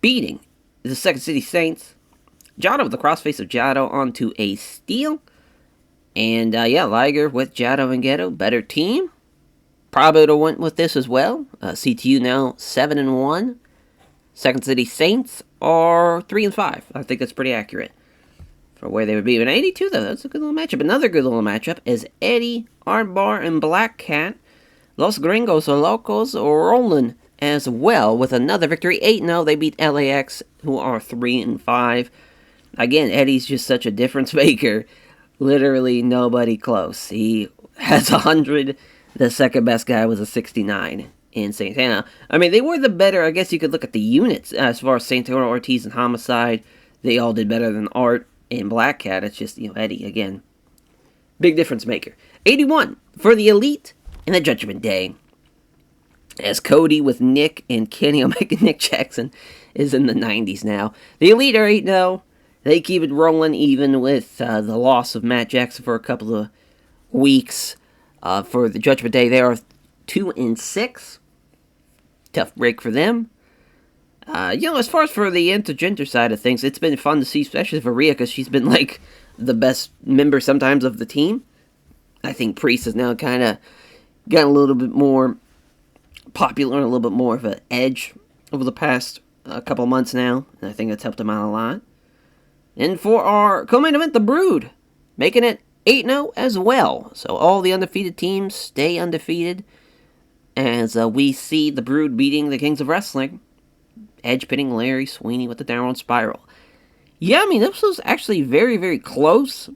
beating the Second City Saints. Jado with the crossface of Jado onto a steal. And, Liger with Jado and Ghetto. Better team. Probably would have went with this as well. CTU now 7-1. Second City Saints are 3-5. I think that's pretty accurate for where they would be. But 82, though, that's a good little matchup. Another good little matchup is Eddie, Armbar, and Black Cat. Los Gringos or Locos or rolling as well with another victory. 8-0. They beat LAX, who are 3-5. Again, Eddie's just such a difference maker. Literally nobody close. He has 100. The second best guy was a 69 in Santana. I mean, they were the better. I guess you could look at the units as far as Santana, Ortiz, and Homicide. They all did better than Art and Black Cat. It's just, Eddie, again. Big difference maker. 81 for the Elite in the Judgment Day. As Cody with Nick and Kenny Omega, Nick Jackson is in the 90s now. The Elite are 8-0. They keep it rolling even with the loss of Matt Jackson for a couple of weeks. For the Judgment Day, they are 2-6. Tough break for them. As far as for the intergender side of things, it's been fun to see, especially for Rhea, because she's been, the best member sometimes of the team. I think Priest has now kind of gotten a little bit more popular and a little bit more of an edge over the past couple months now, and I think that's helped him out a lot. And for our co-main event, The Brood, making it 8-0 as well. So all the undefeated teams stay undefeated as we see The Brood beating the Kings of Wrestling. Edge pinning Larry Sweeney with the downward spiral. Yeah, I mean, this was actually very, very close.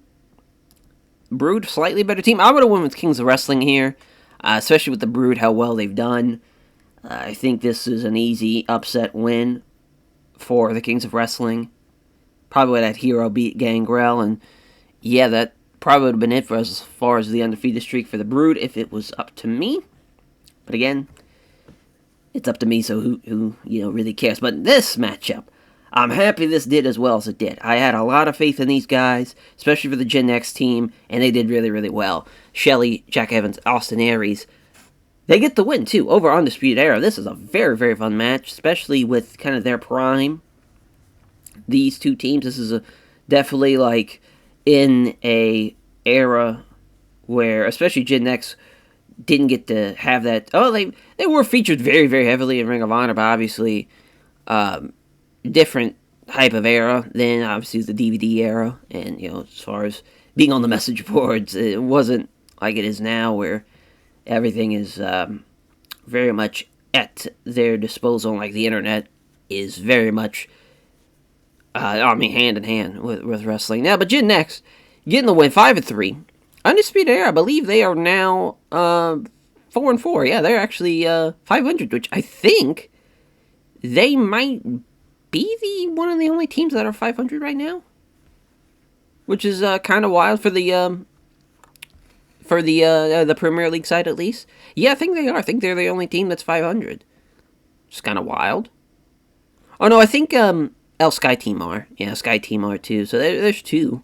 Brood, slightly better team. I would have won with Kings of Wrestling here, especially with The Brood, how well they've done. I think this is an easy upset win for the Kings of Wrestling. Probably would have had Hero beat Gangrel, and yeah, that probably would have been it for as far as the undefeated streak for The Brood if it was up to me. But again, it's up to me, so who really cares? But this matchup, I'm happy this did as well as it did. I had a lot of faith in these guys, especially for the Gen X team, and they did really, really well. Shelley, Jack Evans, Austin Aries, they get the win, too, over Undisputed Era. This is a very, very fun match, especially with kind of their prime. These two teams, this is definitely in a era where, especially Gen X, didn't get to have that. Oh, they were featured very, very heavily in Ring of Honor, but obviously different type of era than obviously the DVD era. And, as far as being on the message boards, it wasn't like it is now where everything is very much at their disposal. Like the internet is very much hand in hand with wrestling now. But Gen X getting the win, 5-3. Undisputed Era, I believe they are now 4-4. Yeah, they're actually 500, which I think they might be one of the only teams that are 500 right now, which is kind of wild for the Premier League side at least. Yeah, I think they are. I think they're the only team that's 500. It's kind of wild. Oh no, I think Sky Team are. Yeah, Sky Team are too. So there's two.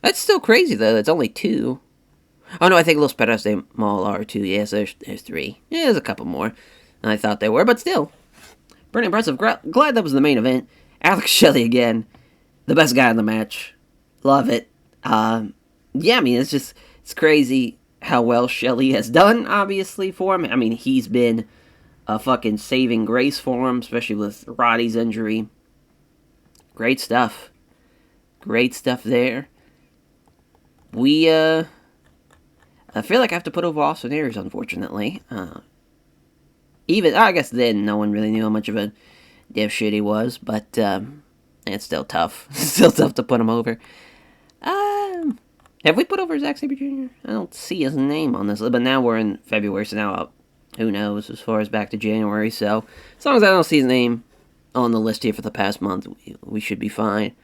That's still crazy, though. That's only two. Oh, no, I think Los Perros de Mal are too. Yes, there's three. Yeah, there's a couple more than I thought there were, but still. Pretty impressive. Glad that was the main event. Alex Shelley again. The best guy in the match. Love it. It's crazy how well Shelley has done, obviously, for him. I mean, he's been a fucking saving grace for him, especially with Roddy's injury. Great stuff. Great stuff there. I feel like I have to put over Austin Aries, unfortunately. Even, I guess then, no one really knew how much of a dipshit he was, but it's still tough. It's still tough to put him over. Have we put over Zack Sabre Jr.? I don't see his name on this list, but now we're in February, so now who knows as far as back to January. So as long as I don't see his name on the list here for the past month, we should be fine.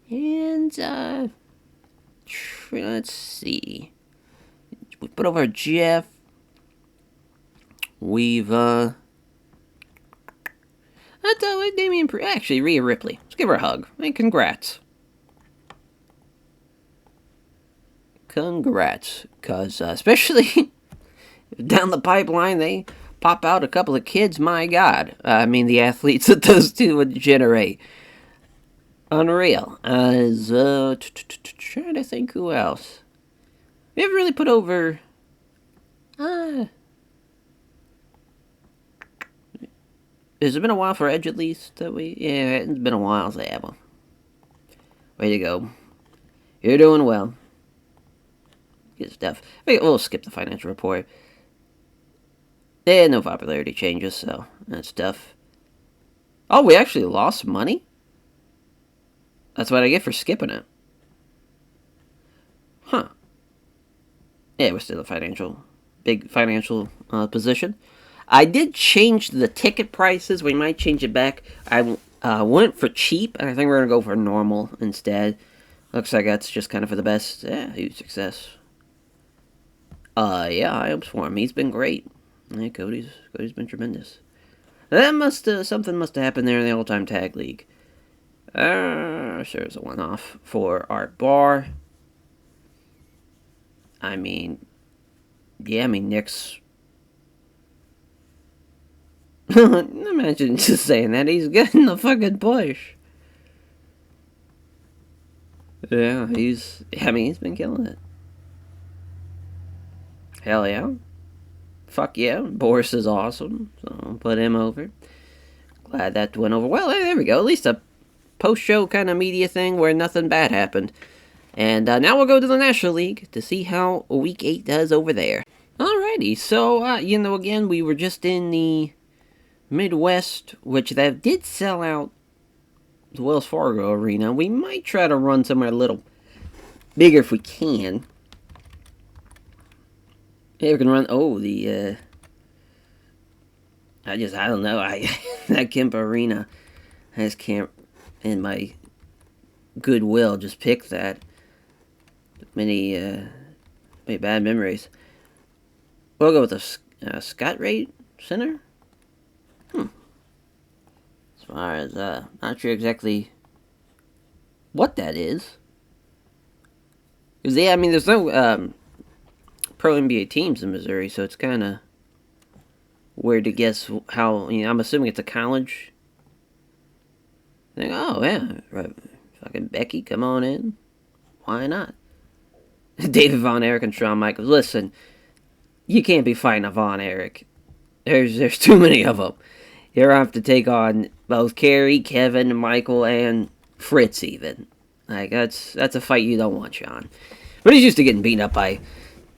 And let's see. We put over Jeff. We've actually, Rhea Ripley. Let's give her a hug. And congrats. Congrats. Because, especially down the pipeline, they pop out a couple of kids. My God. I mean, the athletes that those two would generate. Unreal. Trying to think who else. We haven't really put over... Has it been a while for Edge, at least? Yeah, it's been a while, so yeah, well. Way to go. You're doing well. Good stuff. We'll skip the financial report. Yeah, no popularity changes, so that's tough. Oh, we actually lost money? That's what I get for skipping it. Huh. Yeah, we're still a big financial position. I did change the ticket prices. We might change it back. I went for cheap, and I think we're going to go for normal instead. Looks like that's just kind of for the best. Yeah, huge success. Yeah, I hope for him. He's been great. Yeah, Cody's been tremendous. Something must have happened there in the all-time tag league. Sure, it's a one-off for Art Barr. Nick's... Imagine just saying that. He's getting the fucking push. Yeah, he's been killing it. Hell yeah. Fuck yeah. Boris is awesome. So I'll put him over. Glad that went over well. There we go. At least a post-show kind of media thing where nothing bad happened. And now we'll go to the National League to see how Week 8 does over there. Alrighty. So, again, we were just in the Midwest, which that did sell out the Wells Fargo Arena. We might try to run somewhere a little bigger if we can. Yeah, we can run. Oh, I don't know. That Kemp Arena has Camp in my goodwill. Just picked that. Many bad memories. We'll go with the Scott Rate Center. As far as, not sure exactly what that is. Because, yeah, there's no, pro NBA teams in Missouri, so it's kind of weird to guess how, I'm assuming it's a college thing. Oh, yeah, right. Fucking Becky, come on in. Why not? David Von Erich and Shawn Michaels. Listen, you can't be fighting a Von Erich. There's too many of them. You're going to have to take on both Kerry, Kevin, Michael, and Fritz even. Like, that's a fight you don't want, Shawn. But he's used to getting beaten up by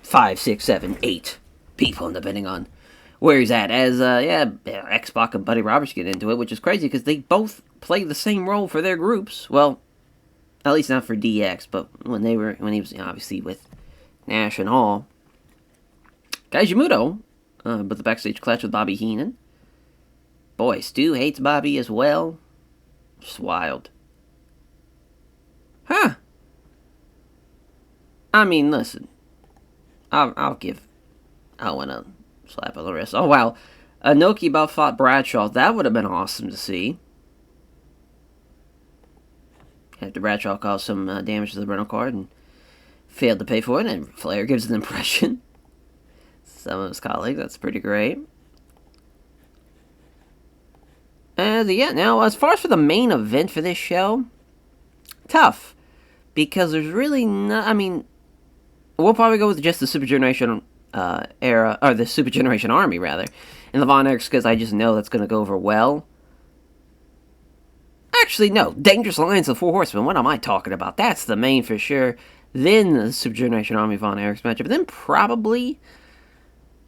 5, 6, 7, 8 people, depending on where he's at. As, X-Pac and Buddy Roberts get into it, which is crazy, because they both play the same role for their groups. Well, at least not for DX, but when he was, obviously, with Nash and all. Kaiji Muto, but the backstage clash with Bobby Heenan. Boy, Stu hates Bobby as well. Just wild. Huh. Listen. I'll give Owen a slap on the wrist. Oh, wow. Inoki about fought Bradshaw. That would have been awesome to see. After Bradshaw caused some damage to the rental card and failed to pay for it, and Flair gives an impression. Some of his colleagues. That's pretty great. Now, as far as for the main event for this show, tough. Because there's really not, we'll probably go with just the Super Generation era, or the Super Generation Army, rather. And the Von Erichs, because I just know that's going to go over well. Actually, no. Dangerous Alliance of Four Horsemen. What am I talking about? That's the main for sure. Then the Super Generation Army Von Erichs matchup. Then probably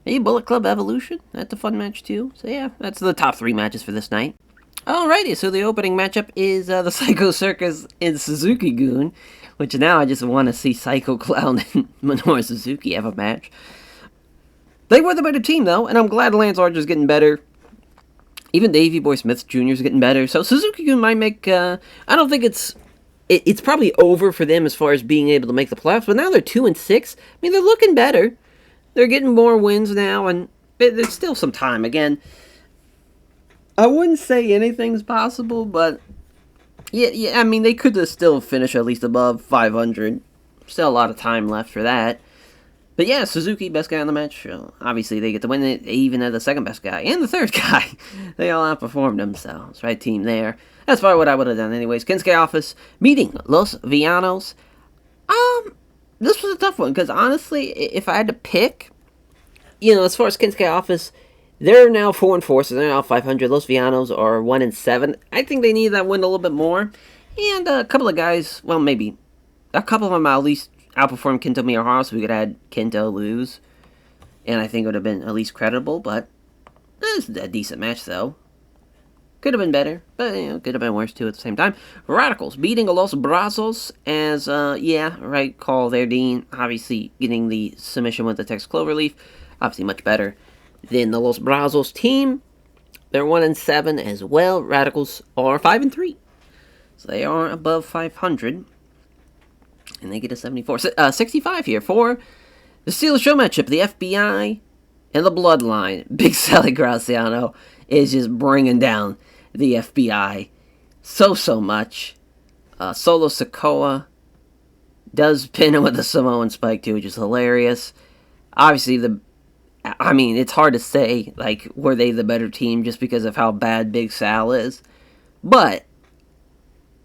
Hey, Bullet Club Evolution. That's a fun match, too. So, yeah, that's the top 3 matches for this night. Alrighty, so the opening matchup is the Psycho Circus and Suzuki-gun, which now I just want to see Psycho Clown and Minoru Suzuki have a match. They were the better team, though, and I'm glad Lance Archer's getting better. Even Davey Boy Smith Jr. is getting better, so Suzuki-gun might make, I don't think it's probably over for them as far as being able to make the playoffs, but now they're 2-6. I mean, they're looking better. They're getting more wins now, and there's still some time. Again, I wouldn't say anything's possible, but yeah. I mean, they could still finish at least above 500. Still a lot of time left for that. But yeah, Suzuki, best guy on the match. Obviously, they get to win it, even at the second best guy and the third guy. They all outperformed themselves. Right team there. That's probably what I would have done anyways. Kensuke Office meeting Los Villanos. This was a tough one, because honestly, if I had to pick, as far as Kensuke Office, they're now 4-4, so they're now 500. Los Villanos are 1-7. I think they need that win a little bit more. And a couple of guys, well, maybe a couple of them at least outperformed Kento Miyahara, so we could have had Kento lose. And I think it would have been at least credible, but it's a decent match, though. Could have been better, but, could have been worse, too, at the same time. Radicals beating Los Brazos as, right call there, Dean. Obviously, getting the submission with the Texas Cloverleaf. Obviously, much better than the Los Brazos team. They're 1-7 as well. Radicals are 5-3. So they are above 500. And they get a 65 here for the Steel Show matchup. The FBI and the Bloodline. Big Sally Graciano is just bringing down the FBI so much. Solo Sikoa does pin him with a Samoan spike too, which is hilarious. Obviously, it's hard to say, were they the better team just because of how bad Big Sal is. But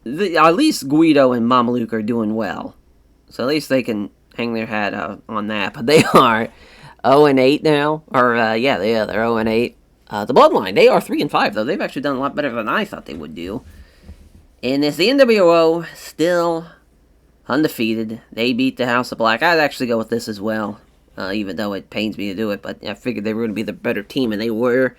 at least Guido and Mamaluke are doing well. So at least they can hang their hat on that. But they are 0-8 now. They're 0-8. The Bloodline, they are 3-5, though. They've actually done a lot better than I thought they would do. And it's the NWO, still undefeated. They beat the House of Black. I'd actually go with this as well, even though it pains me to do it. But I figured they were going to be the better team, and they were.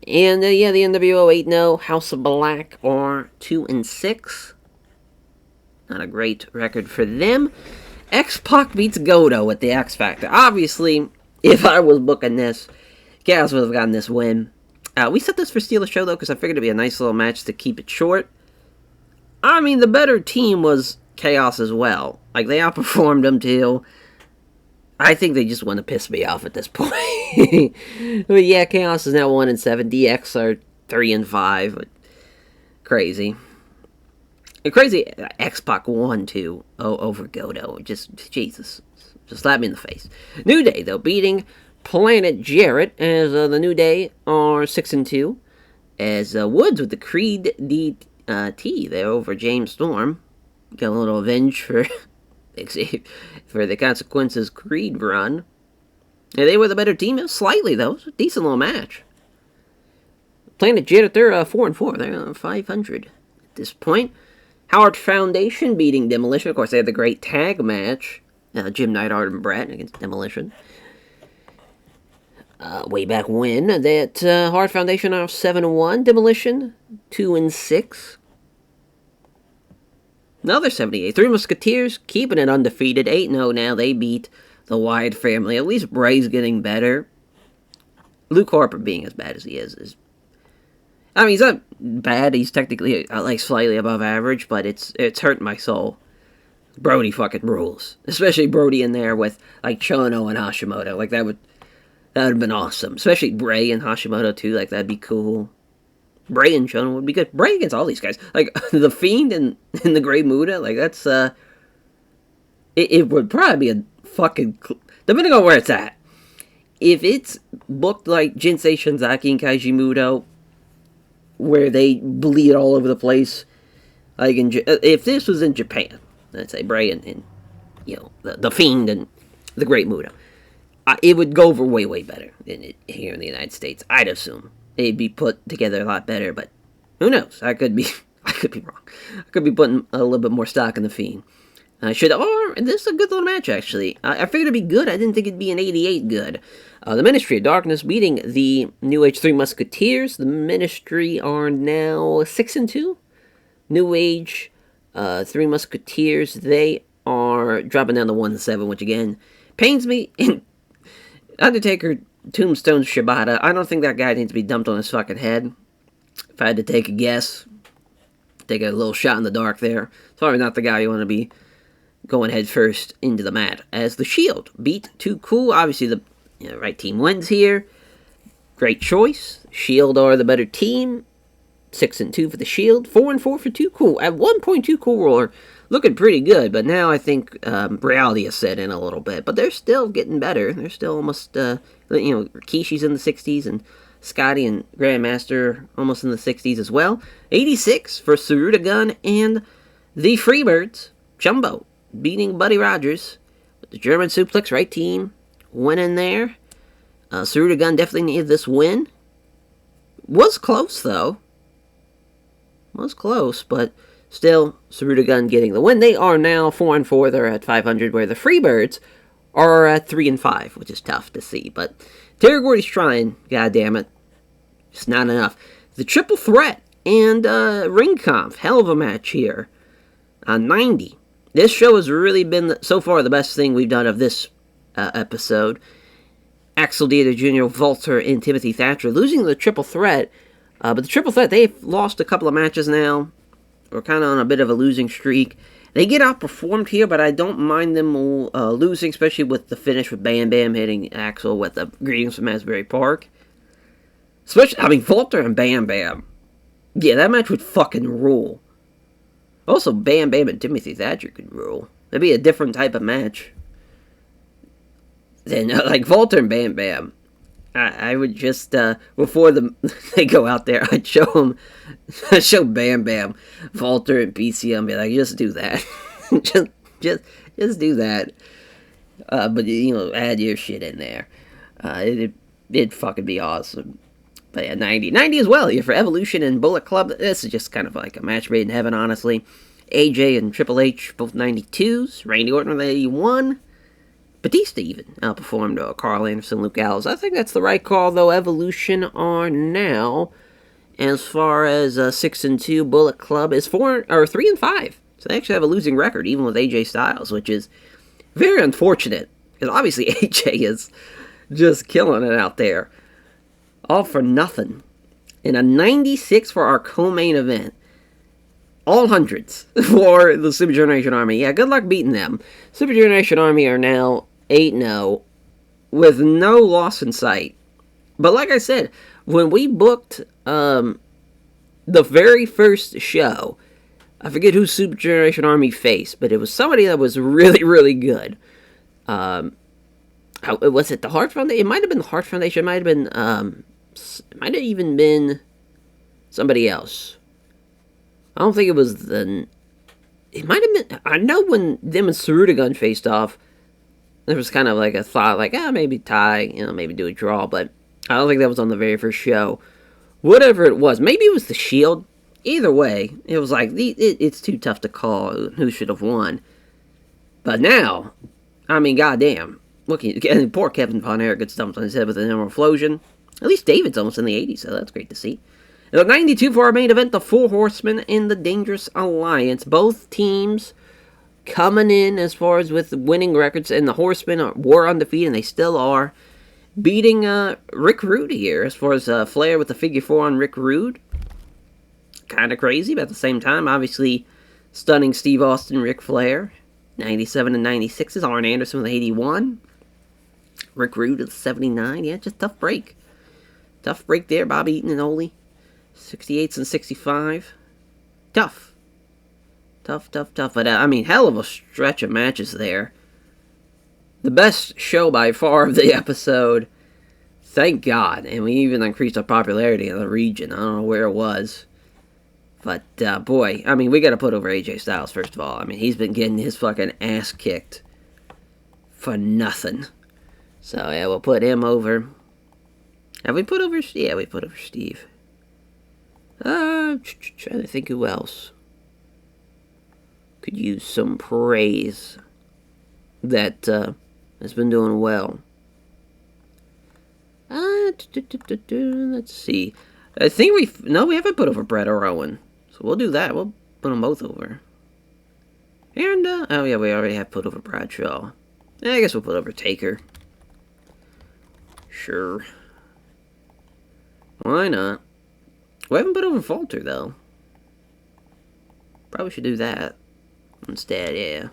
And, the NWO 8-0, House of Black are 2-6. Not a great record for them. X-Pac beats Goto at the X Factor. Obviously, if I was booking this, Chaos would have gotten this win. We set this for Steal the Show, though, because I figured it'd be a nice little match to keep it short. I mean, the better team was Chaos as well. They outperformed them, too. I think they just want to piss me off at this point. But yeah, Chaos is now 1-7. DX are 3-5. But crazy. Crazy X-Pac won, too, over Goto. Just, Jesus. Just slap me in the face. New Day, though, beating Planet Jarrett, as the New Day are 6-2. As Woods with the Creed DT, they're over James Storm. Got a little revenge for the Consequences Creed run. Yeah, they were the better team, slightly, though. It was a decent little match. Planet Jarrett, they're 4-4. They're 500 at this point. Howard Foundation beating Demolition. Of course, they had the great tag match. Jim Neidhart and Brett against Demolition. Way back when, that Howard Foundation are 7-1. Demolition, 2-6. Another 78. Three Musketeers keeping it undefeated. 8-0 now. They beat the Wyatt family. At least Bray's getting better. Luke Harper being as bad as he is. I mean, he's not bad. He's technically slightly above average, but it's hurting my soul. Brody fucking rules. Especially Brody in there with Chono and Hashimoto. That would have been awesome. Especially Bray and Hashimoto too. That'd be cool. Bray and Chono would be good. Bray against all these guys. The Fiend and the Great Muta. That's it would probably be a fucking depending on where it's at. If it's booked like Jinsei Shinzaki and Kaiji Muto, where they bleed all over the place, if this was in Japan, let's say Bray and the Fiend and the Great Muta, it would go over way better than it here in the United States. I'd assume it'd be put together a lot better, but who knows? I could be wrong. I could be putting a little bit more stock in the Fiend. I should, or this is a good little match, actually. I figured it'd be good. I didn't think it'd be an 88 good. The Ministry of Darkness beating the New Age Three Musketeers. The Ministry are now 6-2. New Age Three Musketeers, they are dropping down to 1-7, which again pains me. Undertaker, Tombstone, Shibata. I don't think that guy needs to be dumped on his fucking head. If I had to take a guess, take a little shot in the dark there. It's probably not the guy you want to be going head first into the mat. As the Shield beat Too Cool. Obviously, the right team wins here. Great choice. Shield are the better team. 6-2 for the Shield. 4-4 for Too Cool. At one point, Too Cool were looking pretty good, but now I think reality has set in a little bit. But they're still getting better. They're still almost, Kishi's in the 60s, and Scotty and Grandmaster almost in the 60s as well. 86 for Saruta Gun and the Freebirds. Jumbo beating Buddy Rogers. The German Suplex, right team, winning there. Saruta Gun definitely needed this win. Was close, though. Was close, but still, Saruta Gun getting the win. They are now 4-4. They're at 500, where the Freebirds are at 3-5, which is tough to see. But Terry Gordy's trying, goddammit. It's not enough. The Triple Threat and Ring Conf. Hell of a match here. 90. This show has really been, so far, the best thing we've done of this episode. Axel Dieter Jr., Walter, and Timothy Thatcher losing the Triple Threat. But the Triple Threat, they've lost a couple of matches now. We're kind of on a bit of a losing streak. They get outperformed here, but I don't mind them losing, especially with the finish with Bam Bam hitting Axel with the Greetings from Asbury Park. Walter and Bam Bam. Yeah, that match would fucking rule. Also, Bam Bam and Timothy Thatcher could rule. That'd be a different type of match than, Walter and Bam Bam. I would just, before they go out there, I'd show Bam Bam, Walter, and PCM, and be like, just do that. just do that. But, add your shit in there. It'd fucking be awesome. But yeah, 90 as well here for Evolution and Bullet Club. This is just kind of like a match made in heaven, honestly. AJ and Triple H, both 92s. Randy Orton with 81. Batista even outperformed Carl Anderson, Luke Gallows. I think that's the right call, though. Evolution are now, as far as 6-2, Bullet Club is 3-5. So they actually have a losing record, even with AJ Styles, which is very unfortunate. Because obviously AJ is just killing it out there. All for nothing. And a 96 for our co-main event. All hundreds for the Super Generation Army. Yeah, good luck beating them. Super Generation Army are now 8-0 with no loss in sight. But like I said, when we booked the very first show, I forget who Super Generation Army faced, but it was somebody that was really, really good. Was it the Heart Foundation? It might have been the Heart Foundation. It might have even been somebody else. I don't think it was it might have been, I know when them and Saruta Gun faced off, there was kind of like a thought, maybe tie, maybe do a draw, but I don't think that was on the very first show. Whatever it was, maybe it was the Shield. Either way, it was like, it's too tough to call who should have won. But now, goddamn. And poor Kevin Von Erich gets dumped on his head with an Emerald Flosion. At least David's almost in the 80s, so that's great to see. And 92 for our main event, the Four Horsemen and the Dangerous Alliance. Both teams coming in as far as with winning records, and the Horsemen were undefeated, and they still are. Beating Rick Rude here, as far as Flair with the figure 4 on Rick Rude. Kind of crazy, but at the same time, obviously stunning Steve Austin, Ric Flair. 97 and 96s, Arn Anderson with 81. Rick Rude with 79. Yeah, just tough break. Tough break there, Bobby Eaton and Ole. 68s and 65. Tough. But, hell of a stretch of matches there. The best show by far of the episode. Thank God. And we even increased our popularity in the region. I don't know where it was. But, boy, we gotta put over AJ Styles, first of all. He's been getting his fucking ass kicked for nothing. So, yeah, we'll put him over. Have we put over... Yeah, we put over Steve. Trying to think who else could use some praise. That has been doing well. Let's see. I think we haven't put over Brett or Owen, so we'll do that. We'll put them both over. And oh yeah, we already have put over Bradshaw. I guess we'll put over Taker. Sure. Why not? We haven't put over Falter though. Probably should do that instead. Yeah.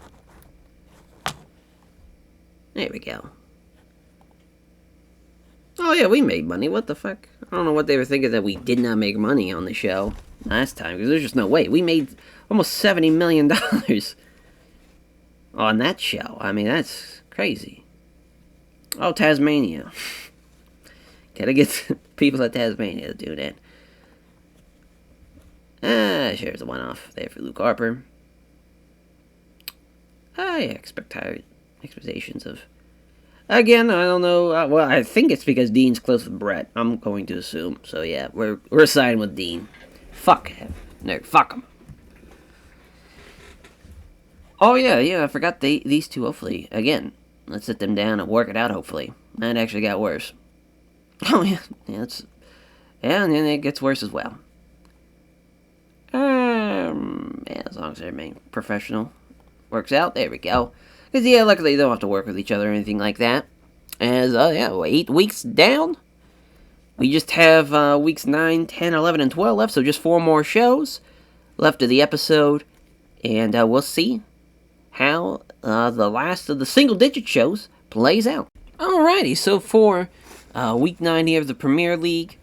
There we go. Oh yeah, we made money. What the fuck? I don't know what they were thinking that we did not make money on the show last time, because there's just no way. We made almost $70 million on that show. I mean, that's crazy. Oh, Tasmania. Gotta get people at Tasmania to do that. Shares a one-off there for Luke Harper. Yeah, expectations of... Again, I don't know. Well, I think it's because Dean's close with Brett. I'm going to assume. So yeah, we're siding with Dean. Fuck him. No, fuck him. Oh yeah. I forgot these two. Hopefully, again, let's sit them down and work it out. Hopefully, that actually got worse. Oh yeah, and then it gets worse as well. Yeah, as long as they remain professional, works out. There we go. Because, yeah, luckily they don't have to work with each other or anything like that. As, 8 weeks down. We just have weeks 9, 10, 11, and 12 left, so just 4 more shows left of the episode. And we'll see how the last of the single-digit shows plays out. Alrighty, so for week 9 here of the Premier League,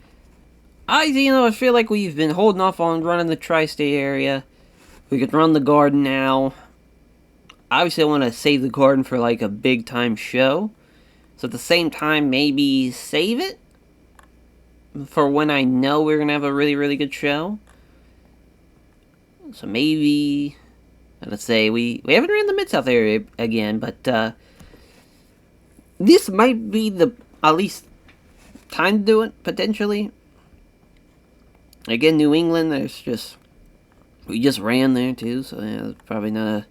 I feel like we've been holding off on running the tri-state area. We could run the Garden now. Obviously, I want to save the Garden for, like, a big-time show. So, at the same time, maybe save it for when I know we're going to have a really, really good show. So, maybe... Let's say we haven't ran the Mid-South area again, but this might be the, at least, time to do it, potentially. Again, New England, we just ran there, too, so yeah, it's probably not a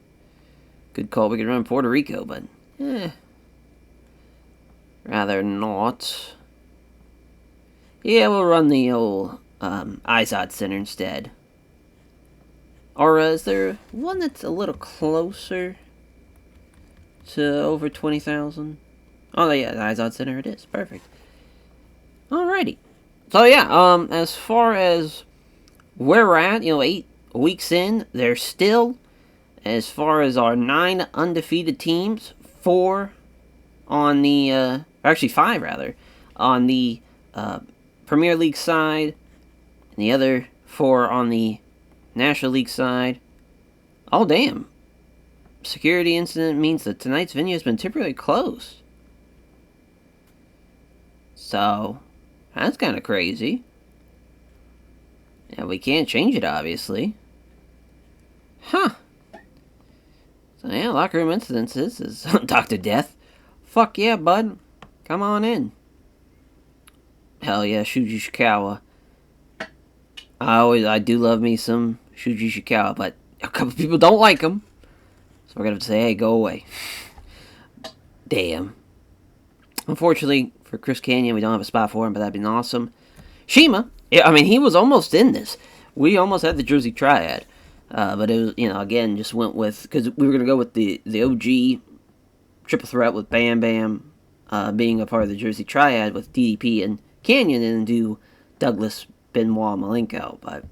good call. We could run Puerto Rico, but, rather not. Yeah, we'll run the old, Izod Center instead. Or is there one that's a little closer to over 20,000? Oh, yeah, the Izod Center it is. Perfect. Alrighty. So, yeah, as far as where we're at, 8 weeks in, there's still, as far as our 9 undefeated teams, 4 on the, actually 5 rather, on the Premier League side, and the other 4 on the National League side. Oh, damn. Security incident means that tonight's venue has been temporarily closed. So, that's kind of crazy. Yeah, we can't change it, obviously. Huh. So, yeah, locker room incidences is Dr. Death. Fuck yeah, bud. Come on in. Hell yeah, Shuji Ishikawa. I do love me some Shuji Ishikawa, but a couple people don't like him. So we're gonna have to say, hey, go away. Damn. Unfortunately, for Chris Canyon, we don't have a spot for him, but that'd been awesome. Shima, yeah, I mean, he was almost in this. We almost had the Jersey Triad. But it was, again, just went with, because we were going to go with the OG triple threat with Bam Bam being a part of the Jersey Triad with DDP and Canyon, and do Douglas, Benoit, Malenko, but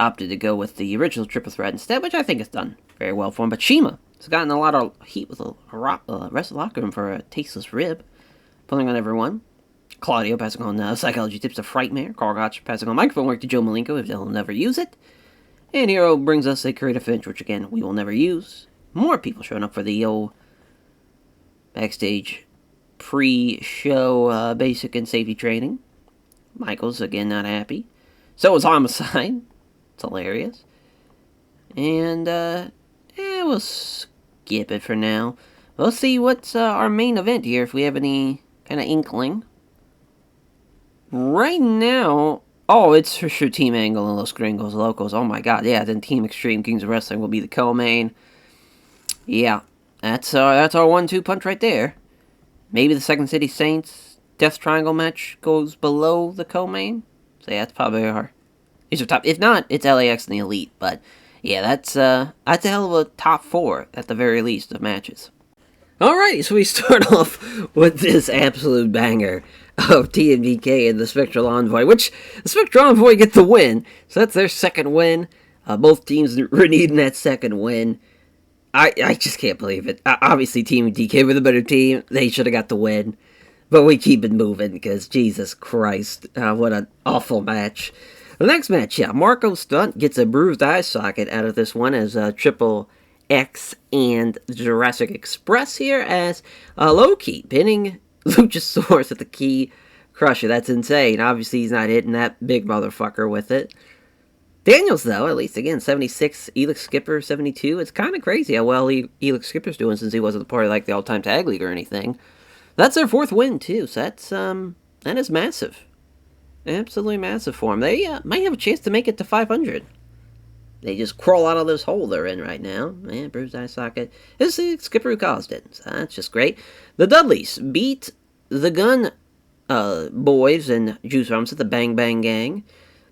opted to go with the original triple threat instead, which I think has done very well for him. But Shima has gotten a lot of heat with the rest of the locker room for a tasteless rib, pulling on everyone. Claudio passing on psychology tips to Frightmare. Carl Gotch passing on microphone work to Joe Malenko if they'll never use it. And Hero brings us a creative finish, which again, we will never use. More people showing up for the old backstage pre-show basic and safety training. Michael's, again, not happy. So is Homicide. It's hilarious. And, we'll skip it for now. We'll see what's our main event here, if we have any kind of inkling. Right now... Oh, it's for sure Team Angle and Los Gringos Locos. Oh my god, yeah, then Team Extreme Kings of Wrestling will be the co-main. Yeah, that's our 1-2 punch right there. Maybe the Second City Saints Death Triangle match goes below the co-main. So yeah, that's probably our. These are top. If not, it's LAX and the Elite. But yeah, that's a hell of a top 4 at the very least of matches. Alright, so we start off with this absolute banger of TMDK and the Spectral Envoy, which the Spectral Envoy get the win, so that's their second win. Both teams were needing that second win. I just can't believe it. Obviously, Team DK were the better team. They should have got the win. But we keep it moving because, Jesus Christ, what an awful match. The next match, yeah, Marco Stunt gets a bruised eye socket out of this one as Triple X and Jurassic Express here as Loki pinning Luchasaurus at the key crusher. That's insane. Obviously, he's not hitting that big motherfucker with it. Daniels, though, at least, again, 76, Elix Skipper, 72. It's kind of crazy how well Elix Skipper's doing since he wasn't a part of, like, the all-time tag league or anything. That's their 4th win, too, so that is massive. Absolutely massive for them. They might have a chance to make it to 500. They just crawl out of this hole they're in right now. Man, bruised eye socket. It's the Skipper who caused it, so that's just great. The Dudleys beat the Gun Boys and Juice Robinson, the Bang Bang Gang.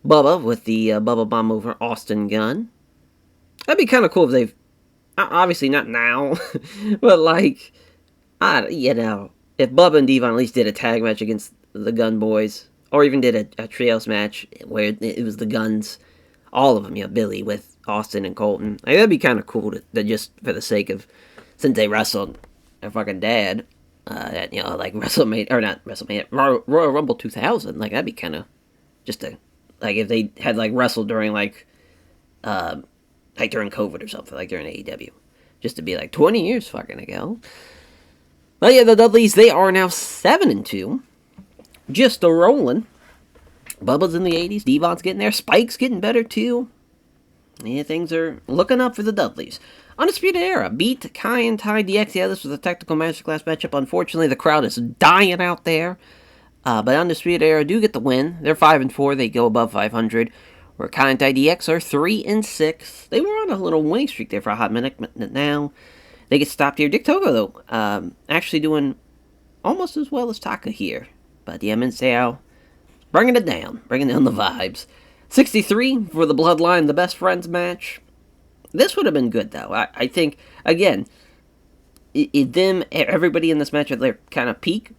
Bubba with the Bubba Bomb over Austin Gunn. That'd be kind of cool if they've... Obviously not now, but like... if Bubba and Devon at least did a tag match against the Gun Boys, or even did a trios match where it was the Guns, all of them, Billy with Austin and Colton. Like, that'd be kind of cool to just for the sake of, since they wrestled their fucking dad, like WrestleMania, or not WrestleMania, Royal Rumble 2000, like, that'd be kind of just a... Like, if they had, like, wrestled during, like during COVID or something, like during AEW. Just to be, like, 20 years fucking ago. But yeah, the Dudleys, they are now 7-2. Just a rolling. Bubba's in the 80s. Devon's getting there. Spike's getting better, too. Yeah, things are looking up for the Dudleys. Undisputed Era beat Kai and Ty DX. Yeah, this was a technical masterclass matchup. Unfortunately, the crowd is dying out there. But Undisputed Era do get the win. They're 5-4. They go above 500. Where Kai and Ty DX are 3-6. They were on a little winning streak there for a hot minute. But now they get stopped here. Dick Togo, though, actually doing almost as well as Taka here. But yeah, Minseo bringing down the vibes. 63 for the Bloodline, the Best Friends match. This would have been good, though. I think, again, everybody in this match at their kind of peak.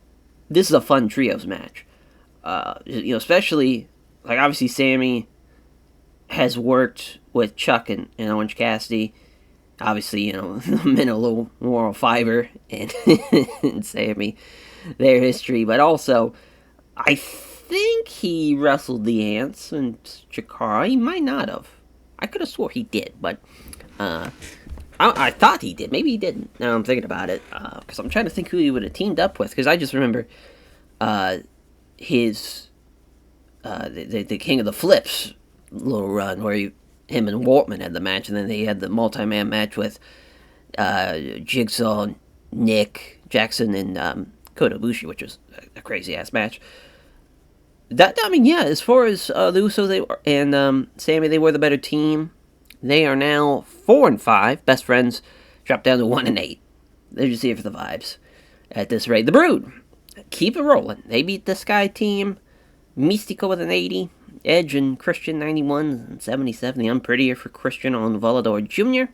This is a fun trios match. Especially, like, obviously Sammy has worked with Chuck and Orange Cassidy. Obviously, men a little moral fiber and, and Sammy, their history. But also, I think he wrestled the Ants and Chikara. He might not have. I could have swore he did, but I thought he did. Maybe he didn't. Now I'm thinking about it, because I'm trying to think who he would have teamed up with. Because I just remember his the King of the Flips little run where him and Waltman had the match, and then they had the multi-man match with Jigsaw, Nick Jackson, and Kota Ibushi, which was a crazy ass match. As far as the Usos and Sammy, they were the better team. They are now 4-5. Best Friends dropped down to 1-8. They're just here for the vibes. At this rate, the Brood keep it rolling. They beat the Sky Team, Mystico with an 80, Edge and Christian 91 and 77. The unprettier for Christian on Volador Jr.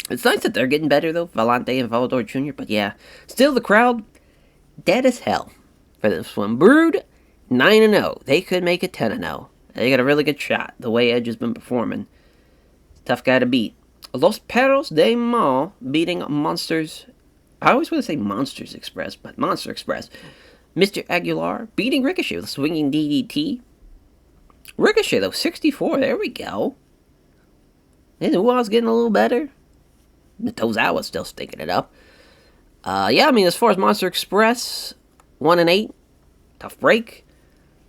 It's nice that they're getting better though, Valente and Volador Jr. But yeah, still the crowd dead as hell for this one. Brood 9-0. They could make it 10-0. They got a really good shot. The way Edge has been performing. Tough guy to beat. Los Perros de Mal beating Monsters. I always want to say Monsters Express, but Monster Express. Mr. Aguilar beating Ricochet with a swinging DDT. Ricochet, though, 64. There we go. And Uwa's getting a little better. Tozawa's still stinking it up. As far as Monster Express, 1-8. Tough break.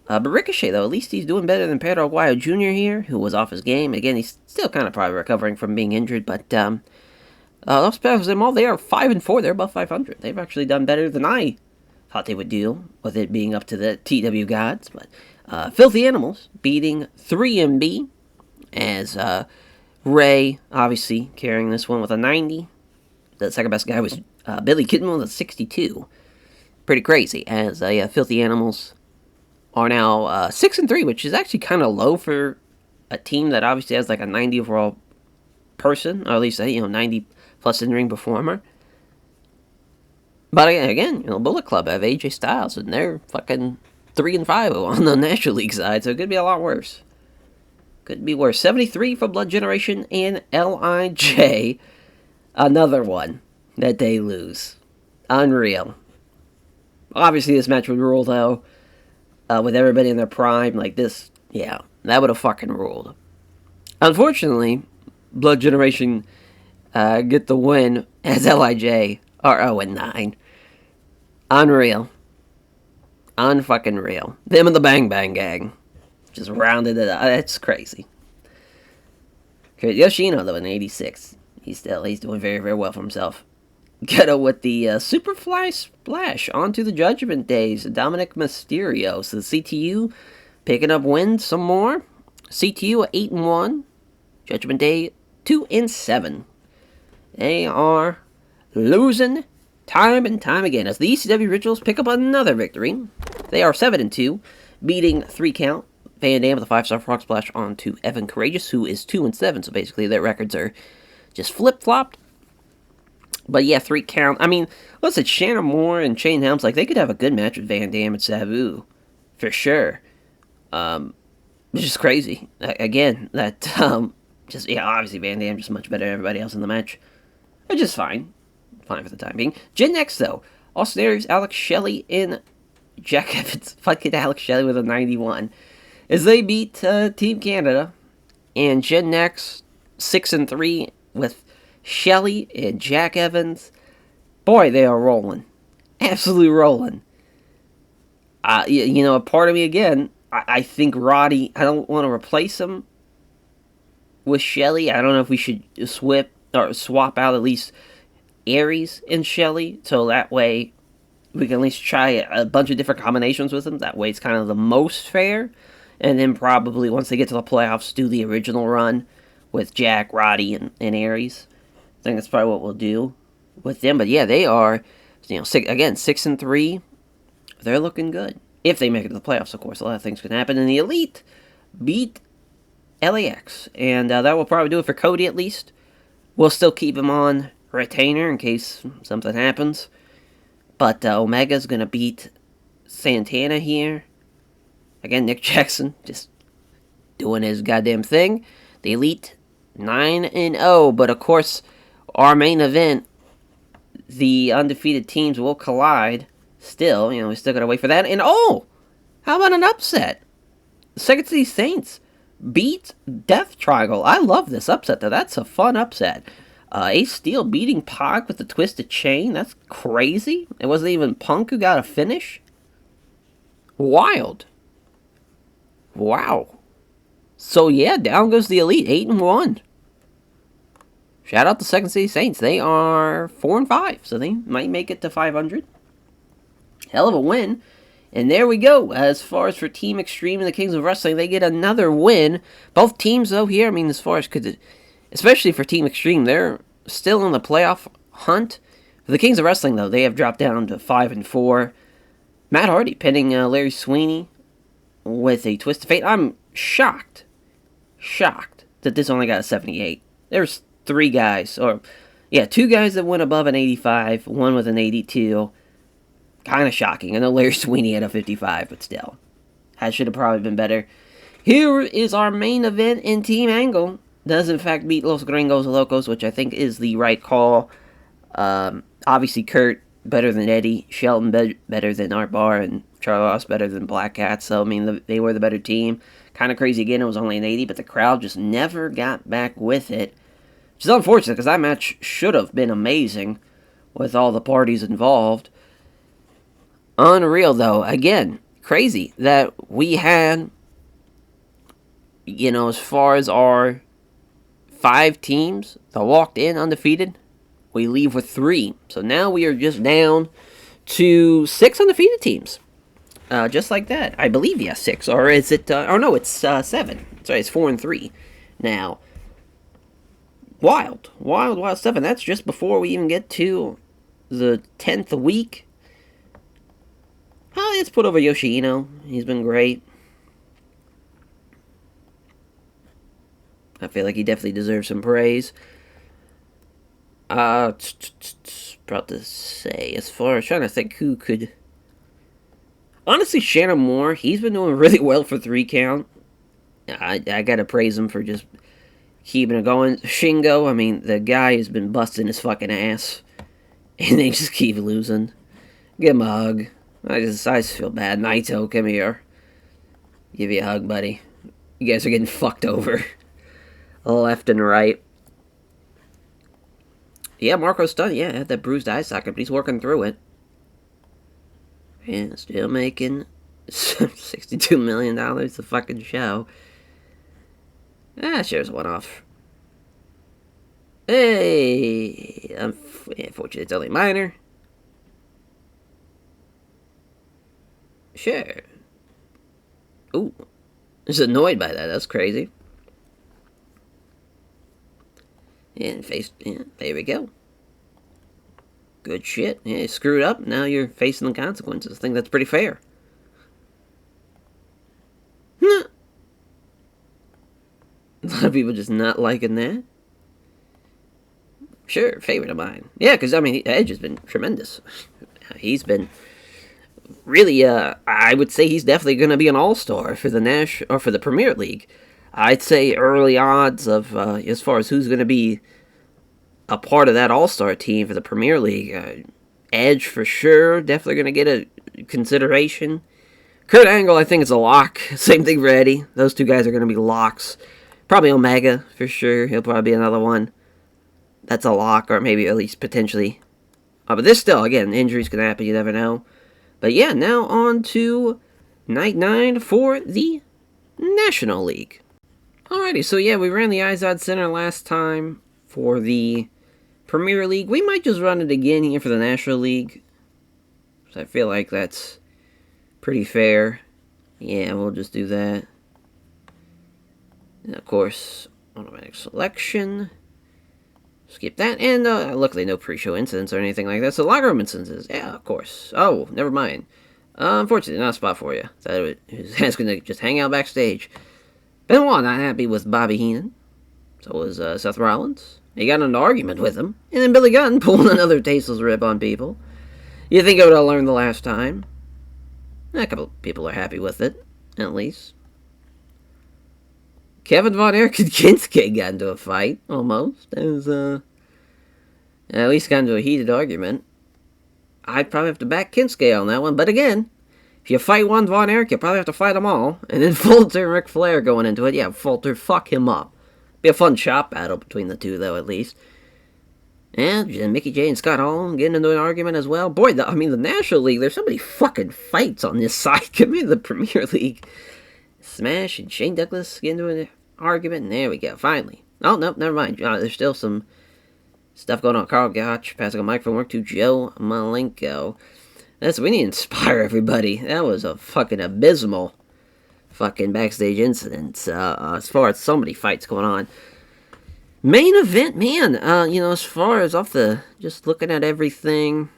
But Ricochet, though, at least he's doing better than Pedro Aguayo Jr. here, who was off his game. Again, he's still kind of probably recovering from being injured, but Los Perros de Mal, they are 5-4. They're above 500. They've actually done better than I thought they would do, with it being up to the TEW gods. But Filthy Animals beating 3MB, as Ray, obviously, carrying this one with a 90. The second best guy was Billy Kidman with 62. Pretty crazy. As Filthy Animals are now 6-3, which is actually kind of low for a team that obviously has like a 90 overall person, or at least a 90 plus in-ring performer. But again, Bullet Club have AJ Styles, and they're fucking 3-5 on the National League side, so it could be a lot worse. Could be worse. 73 for Blood Generation and LIJ. Another one that they lose. Unreal. Obviously, this match would rule, though. With everybody in their prime, like this, yeah, that would have fucking ruled. Unfortunately, Blood Generation get the win as LIJ are 0-9. Unreal. Unfucking real. Them and the Bang Bang Gang. Just rounded it up. That's crazy. Yoshino, though, in 86. He's doing very, very well for himself. Ghetto with the Superfly Splash onto the Judgment Days. Dominic Mysterio. So the CTU picking up wins some more. CTU 8-1. Judgment Day 2-7. They are losing time and time again as the ECW Rituals pick up another victory. They are 7-2, beating 3 count Van Dam with a 5-star frog splash onto Evan Courageous, who is 2-7. So basically, their records are just flip-flopped. But yeah, 3 count. I mean, listen, Shannon Moore and Shane Helms, like, they could have a good match with Van Dam and Sabu. For sure. It's just crazy. Again, that, obviously Van Dam just much better than everybody else in the match. Which is fine. Fine for the time being. Gen X, though. Austin Aries, Alex Shelley, and Jack Evans. Fucking Alex Shelley with a 91. As they beat Team Canada. And Gen X 6-3 with Shelley and Jack Evans. Boy, they are rolling. Absolutely rolling. A part of me, again, I think Roddy, I don't want to replace him with Shelley. I don't know if we should swap out at least Aries and Shelley, so that way we can at least try a bunch of different combinations with them. That way it's kind of the most fair. And then probably once they get to the playoffs, do the original run with Jack, Roddy, and Aries. I think that's probably what we'll do with them. But yeah, they are, 6-3. They're looking good. If they make it to the playoffs, of course, a lot of things can happen. And the Elite beat LAX. And that will probably do it for Cody, at least. We'll still keep him on retainer in case something happens. But Omega's going to beat Santana here. Again, Nick Jackson just doing his goddamn thing. The Elite 9-0. But of course, our main event, the undefeated teams will collide. Still, we still got to wait for that. And how about an upset? The Second City Saints beat Death Triangle. I love this upset, though. That's a fun upset. Ace Steel beating Pac with the Twisted Chain. That's crazy. It wasn't even Punk who got a finish. Wild. Wow. So, yeah, down goes the Elite. 8-1. Shout out to Second City Saints. They are 4-5, so they might make it to 500. Hell of a win. And there we go. As far as for Team Extreme and the Kings of Wrestling, they get another win. Both teams, though, here, as far as especially for Team Extreme, they're still in the playoff hunt. For the Kings of Wrestling, though, they have dropped down to 5-4. Matt Hardy pinning Larry Sweeney with a twist of fate. I'm shocked that this only got a 78. There's 2 guys that went above an 85, one with an 82. Kind of shocking. I know Larry Sweeney had a 55, but still. That should have probably been better. Here is our main event in Team Angle. Does in fact beat Los Gringos Locos, which I think is the right call. Obviously Kurt better than Eddie, Shelton better than Art Barr, and Charlie Ross better than Black Cat. So they were the better team. Kind of crazy again, it was only an 80, but the crowd just never got back with it. Which is unfortunate, because that match should have been amazing with all the parties involved. Unreal, though. Again, crazy that we had, as far as our 5 teams that walked in undefeated, we leave with 3. So now we are just down to 6 undefeated teams. Just like that. I believe, 6. Or is it, no, it's 7. Sorry, it's 4-3 now. wild stuff. And that's just before we even get to the 10th week. Oh, let's put over Yoshino. He's been great. I feel like he definitely deserves some praise. Proud to say, as far as trying to think who could. Honestly, Shannon Moore, he's been doing really well for 3 count. I gotta praise him for just keeping it going. Shingo, I mean, the guy has been busting his fucking ass. And they just keep losing. Give him a hug. I just feel bad. Naito, come here. Give you a hug, buddy. You guys are getting fucked over. Left and right. Yeah, Marco's done. Yeah, had that bruised eye socket, but he's working through it. And still making $62 million a fucking show. Shares one off. Hey! Unfortunately, it's only minor. Sure. Ooh. Just annoyed by that. That's crazy. And there we go. Good shit. Yeah, you screwed up. Now you're facing the consequences. I think that's pretty fair. A lot of people just not liking that. Sure, favorite of mine. Yeah, because, I mean, Edge has been tremendous. He's been really, I would say he's definitely going to be an all-star for the Premier League. I'd say early odds of, as far as who's going to be a part of that all-star team for the Premier League. Edge, for sure, definitely going to get a consideration. Kurt Angle, I think, is a lock. Same thing for Eddie. Those two guys are going to be locks. Probably Omega, for sure. He'll probably be another one. That's a lock, or maybe at least potentially. But this still, again, injuries can happen, you never know. But yeah, now on to Night 9 for the National League. Alrighty, so yeah, we ran the Izod Center last time for the Premier League. We might just run it again here for the National League. So I feel like that's pretty fair. Yeah, we'll just do that. And of course, automatic selection. Skip that. And luckily no pre-show incidents or anything like that. So locker room instances. Yeah, of course. Oh, never mind. Unfortunately, not a spot for you. So that's going to just hang out backstage. Benoit not happy with Bobby Heenan. So was Seth Rollins. He got in an argument with him. And then Billy Gunn pulling another tasteless rip on people. You think I would have learned the last time? A couple of people are happy with it, at least. Kevin Von Erich and Kinsuke got into a fight, almost. It was, at least got into a heated argument. I'd probably have to back Kinsuke on that one, but again, if you fight one Von Erich, you probably have to fight them all. And then Fulter and Ric Flair going into it. Yeah, Fulter, fuck him up. Be a fun chop battle between the two, though, at least. And Mickey J and Scott Hall getting into an argument as well. Boy, the National League, there's so many fucking fights on this side. Give me the Premier League. Smash and Shane Douglas get into an argument, and there we go, finally. Oh, no, never mind. There's still some stuff going on. Carl Gotch passing a microphone work to Joe Malenko. We need to inspire everybody. That was a fucking abysmal fucking backstage incident. As far as so many fights going on. Main event, man. As far as just looking at everything,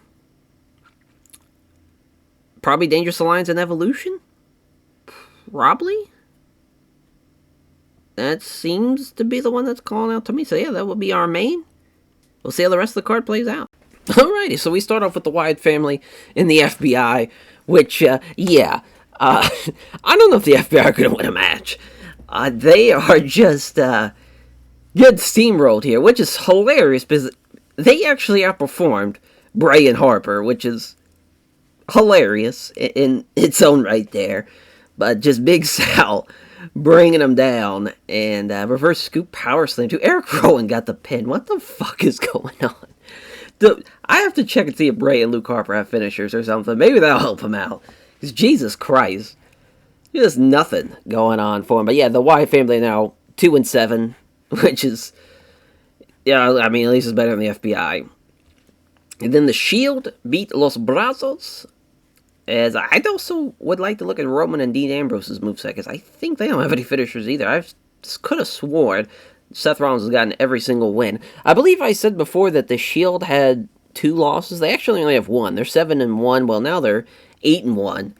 probably Dangerous Alliance and Evolution? Probably? That seems to be the one that's calling out to me. So yeah, that would be our main. We'll see how the rest of the card plays out. Alrighty, so we start off with the Wyatt family in the FBI, which, I don't know if the FBI are going to win a match. They are just, get steamrolled here, which is hilarious, because they actually outperformed Bray and Harper, which is hilarious in its own right there. But just Big Sal bringing them down, and reverse scoop power slam too. Eric Rowan got the pin. What the fuck is going on? I have to check and see if Bray and Luke Harper have finishers or something. Maybe that'll help him out. Because Jesus Christ, there's nothing going on for him. But yeah, the Wyatt family now 2-7, which is, at least it's better than the FBI. And then the Shield beat Los Brazos. As I also would like to look at Roman and Dean Ambrose's moveset, because I think they don't have any finishers either. I could have sworn Seth Rollins has gotten every single win. I believe I said before that the Shield had 2 losses. They actually only have 1. They're 7-1. Well, now they're 8-1.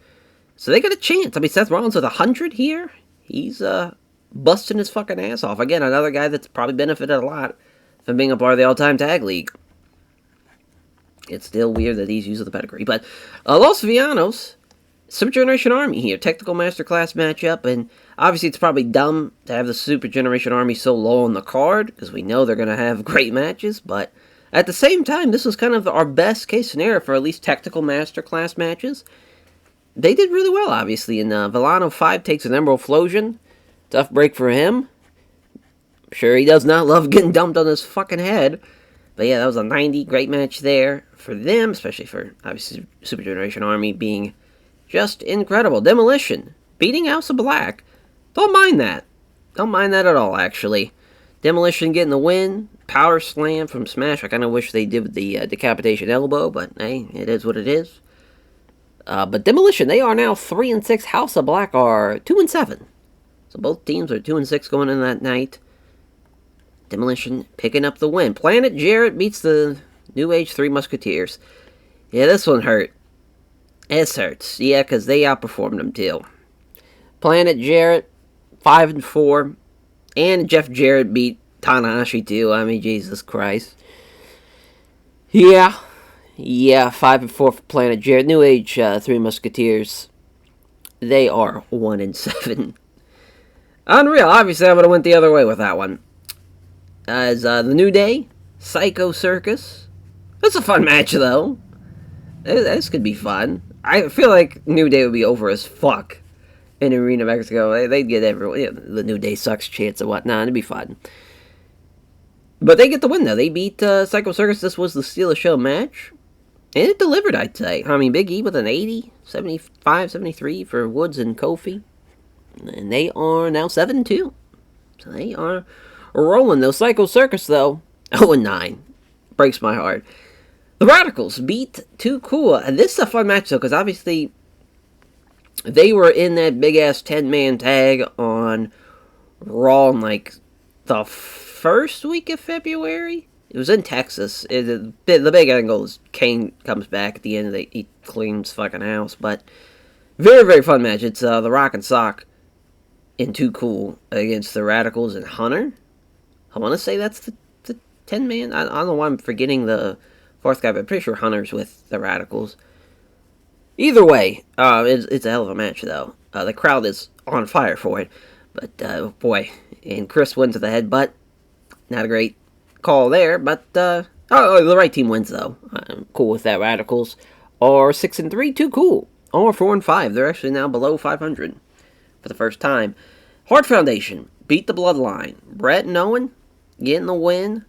So they got a chance. I mean, Seth Rollins with 100 here. He's busting his fucking ass off. Again, another guy that's probably benefited a lot from being a part of the all-time tag league. It's still weird that he's using the pedigree. But Los Villanos, Super Generation Army here. Technical Masterclass matchup. And obviously it's probably dumb to have the Super Generation Army so low on the card, because we know they're going to have great matches. But at the same time, this was kind of our best case scenario for at least Technical Masterclass matches. They did really well, obviously. And Villano 5 takes an Emerald Flosion. Tough break for him. I'm sure he does not love getting dumped on his fucking head. But yeah, that was a 90. Great match there for them, especially for, obviously, Super Generation Army being just incredible. Demolition, beating House of Black. Don't mind that. Don't mind that at all, actually. Demolition getting the win. Power Slam from Smash. I kind of wish they did with the Decapitation Elbow, but hey, it is what it is. But Demolition, they are now 3-6. House of Black are 2-7. So both teams are 2-6 going in that night. Demolition picking up the win. Planet Jarrett beats the New Age Three Musketeers. Yeah, this one hurt. This hurts. Yeah, because they outperformed them too. Planet Jarrett, 5-4. And Jeff Jarrett beat Tanahashi too. I mean, Jesus Christ. Yeah, 5-4 for Planet Jarrett. New Age Three Musketeers, they are 1-7. Unreal. Obviously, I would have went the other way with that one. As the New Day, Psycho Circus. That's a fun match, though. This could be fun. I feel like New Day would be over as fuck in Arena Mexico. They'd get everyone, the New Day sucks chance and whatnot. It'd be fun. But they get the win, though. They beat Psycho Circus. This was the Steal the Show match. And it delivered, I'd say. I mean, Big E with an 80, 75, 73 for Woods and Kofi. And they are now 7-2. So they are rolling, though. Psycho Circus, though, 0-9. Breaks my heart. The Radicals beat Too Cool. And this is a fun match, though, because obviously they were in that big-ass 10-man tag on Raw in, like, the first week of February. It was in Texas. The big angle is Kane comes back at the end. He cleans fucking house. But very, very fun match. It's the Rock and Sock in Too Cool against the Radicals and Hunter. I want to say that's the 10-man. I don't know why I'm forgetting the fourth guy, but I'm pretty sure Hunter's with the Radicals. Either way, it's a hell of a match, though. The crowd is on fire for it. But, boy, and Chris wins with the headbutt. Not a great call there, but, the right team wins, though. I'm cool with that. Radicals are 6-3, Too Cool. Or 4-5. They're actually now below 500 for the first time. Hart Foundation beat the Bloodline. Brett and Owen getting the win.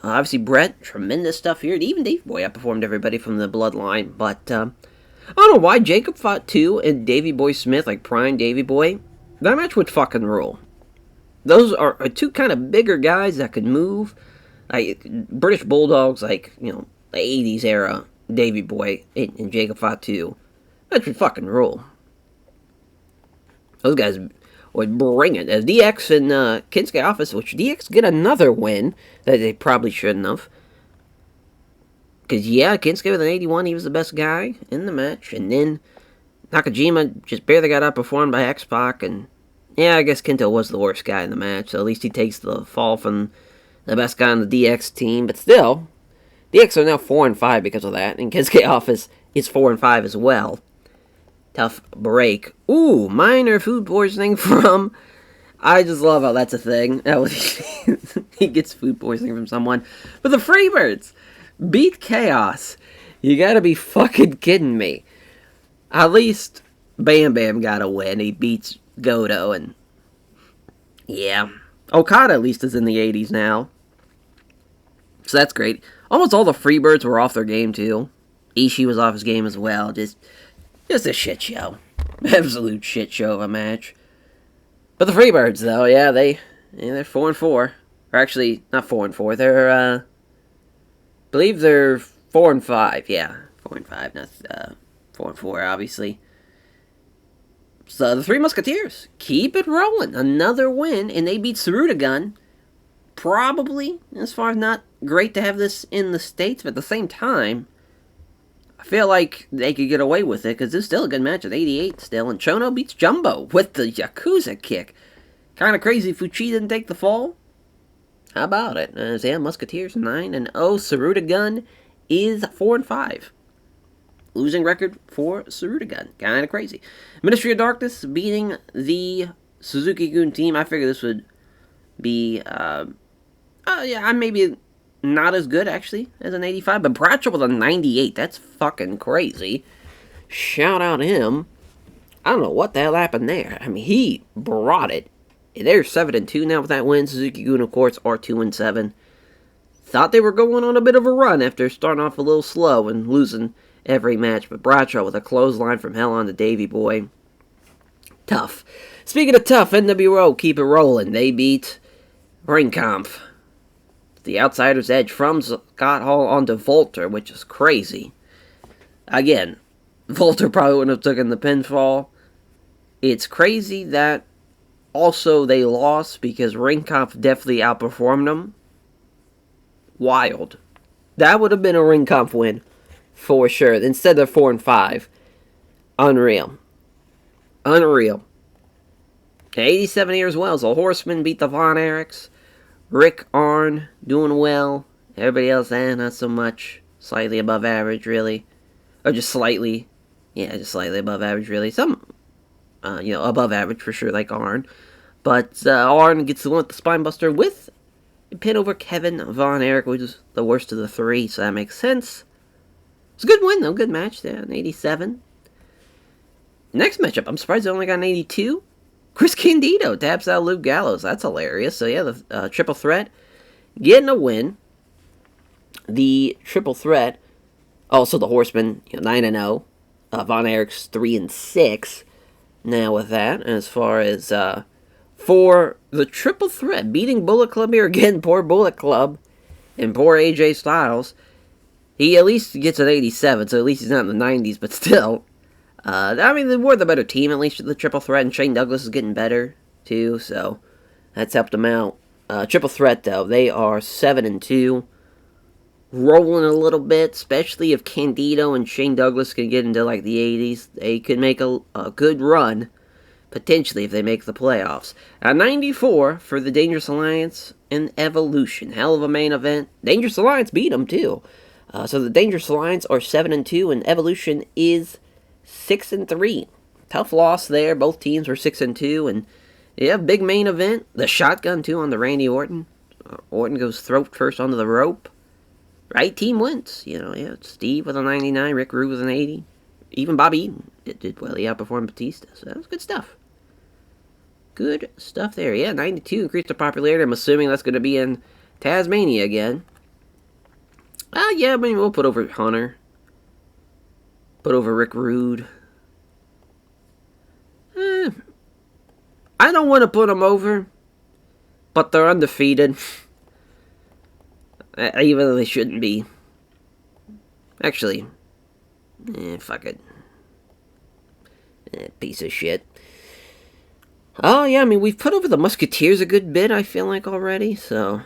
Obviously, Brett, tremendous stuff here. Even Davey Boy outperformed everybody from the Bloodline. But, I don't know why Jacob fought Two and Davey Boy Smith, like prime Davey Boy. That match would fucking rule. Those are two kind of bigger guys that could move. Like, British Bulldogs, like, the 80s era Davey Boy and Jacob fought Two. That would fucking rule. Those guys would bring it. As DX and Kinsuke Office, which DX get another win that they probably shouldn't have. Because, yeah, Kinsuke with an 81, he was the best guy in the match. And then Nakajima just barely got outperformed by X-Pac. And, yeah, I guess Kento was the worst guy in the match. So at least he takes the fall from the best guy on the DX team. But still, DX are now 4-5 because of that. And Kinsuke Office is 4-5 as well. Tough break. Ooh, minor food poisoning from... I just love how that's a thing. He gets food poisoning from someone. But the Freebirds beat Chaos. You gotta be fucking kidding me. At least Bam Bam got a win. He beats Goto and... yeah. Okada at least is in the 80s now. So that's great. Almost all the Freebirds were off their game too. Ishii was off his game as well. Just a shit show. Absolute shit show of a match. But the Freebirds, though, yeah, they're 4-4. Or actually, not 4-4. They're, I believe they're 4-5. Yeah, 4-5, not 4-4, obviously. So the Three Musketeers keep it rolling. Another win, and they beat Saruta Gun probably, as far as not great to have this in the States, but at the same time, I feel like they could get away with it, because it's still a good match at 88 still, and Chono beats Jumbo with the Yakuza kick. Kind of crazy Fuchi didn't take the fall. How about it? Yeah, Musketeers 9-0. Saruta Gun is 4-5. Losing record for Saruta Gun. Kind of crazy. Ministry of Darkness beating the Suzuki-gun team. I figured this would be, maybe not as good, actually, as an 85. But Bradshaw with a 98. That's fucking crazy. Shout out to him. I don't know what the hell happened there. I mean, he brought it. They're 7-2 now with that win. Suzuki-gun, of course, are 2-7. Thought they were going on a bit of a run after starting off a little slow and losing every match. But Bradshaw with a clothesline from hell on to Davey Boy. Tough. Speaking of tough, NWO keep it rolling. They beat Ringkampf. The Outsider's Edge from Scott Hall onto Volter, which is crazy. Again, Volter probably wouldn't have taken the pinfall. It's crazy that also they lost because Ringkampf definitely outperformed them. Wild. That would have been a Ringkampf win for sure. Instead of 4-5. Unreal. Unreal. 87 here as well. So Horseman beat the Von Erichs. Rick Arn doing well. Everybody else, not so much. Slightly above average, really. Or just slightly. Yeah, just slightly above average, really. Some, above average for sure, like Arn. But Arn gets the one with the Spinebuster with a pin over Kevin Von Erich, which is the worst of the three, so that makes sense. It's a good win, though. Good match there, an 87. Next matchup, I'm surprised they only got an 82. Chris Candido taps out Luke Gallows. That's hilarious. So, yeah, the triple threat getting a win. The triple threat, also the Horseman, 9-0. Von Erich's 3-6. Now with that, as far as for the triple threat, beating Bullet Club here again, poor Bullet Club, and poor AJ Styles. He at least gets an 87, so at least he's not in the 90s, but still. They were the better team, at least the triple threat, and Shane Douglas is getting better, too, so that's helped them out. Triple threat, though, they are 7-2, rolling a little bit, especially if Candido and Shane Douglas can get into, like, the 80s. They could make a good run, potentially, if they make the playoffs. 94 for the Dangerous Alliance and Evolution. Hell of a main event. Dangerous Alliance beat them, too. So the Dangerous Alliance are 7-2, and Evolution is 6-3. Tough loss there. Both teams were 6-2, and yeah, big main event. The shotgun too on the Randy Orton. Orton goes throat first onto the rope. Right team wins. Steve with a 99, Rick Rude with an 80. Even Bobby Eaton did well. He outperformed Batista, so that was good stuff. Good stuff there. Yeah, 92 increased the popularity. I'm assuming that's going to be in Tasmania again. We'll put over Hunter. Put over Rick Rude. I don't want to put them over, but they're undefeated. Even though they shouldn't be. Actually, fuck it. Piece of shit. Oh, yeah, we've put over the Musketeers a good bit, I feel like, already, so.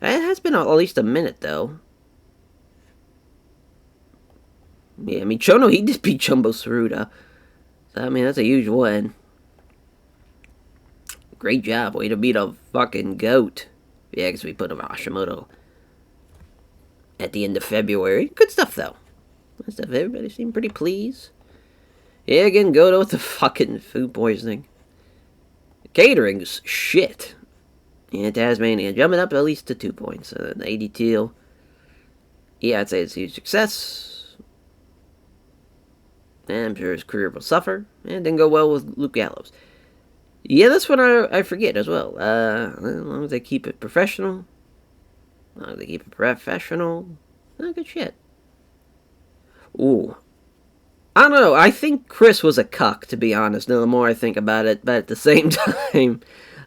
It has been at least a minute, though. Yeah, Chono, he just beat Jumbo Tsuruta. So, that's a huge win. Great job. Way to beat a fucking goat. Yeah, because we put him Hashimoto at the end of February. Good stuff, though. Good stuff. Everybody seemed pretty pleased. Yeah, again, Goto with the fucking food poisoning. Catering's shit. Yeah, Tasmania jumping up at least to 2 points. 82. Yeah, I'd say it's a huge success. I'm sure his career will suffer. And didn't go well with Luke Gallows. Yeah, that's what I forget as well. As long as they keep it professional. Good shit. Ooh. I don't know. I think Chris was a cuck, to be honest. Now, the more I think about it. But at the same time,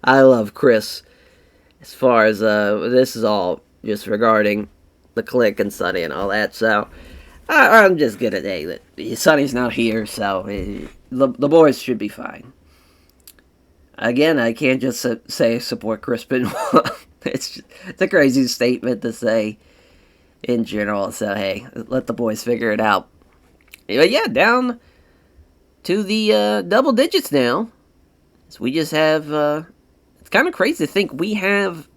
I love Chris. As far as, this is all just regarding the Click and Sonny and all that. So, I'm just gonna say that Sonny's not here, so the boys should be fine. Again, I can't just say support Chris Benoit. It's a crazy statement to say in general. So hey, let the boys figure it out. But yeah, down to the double digits now. So we just have. It's kind of crazy to think we have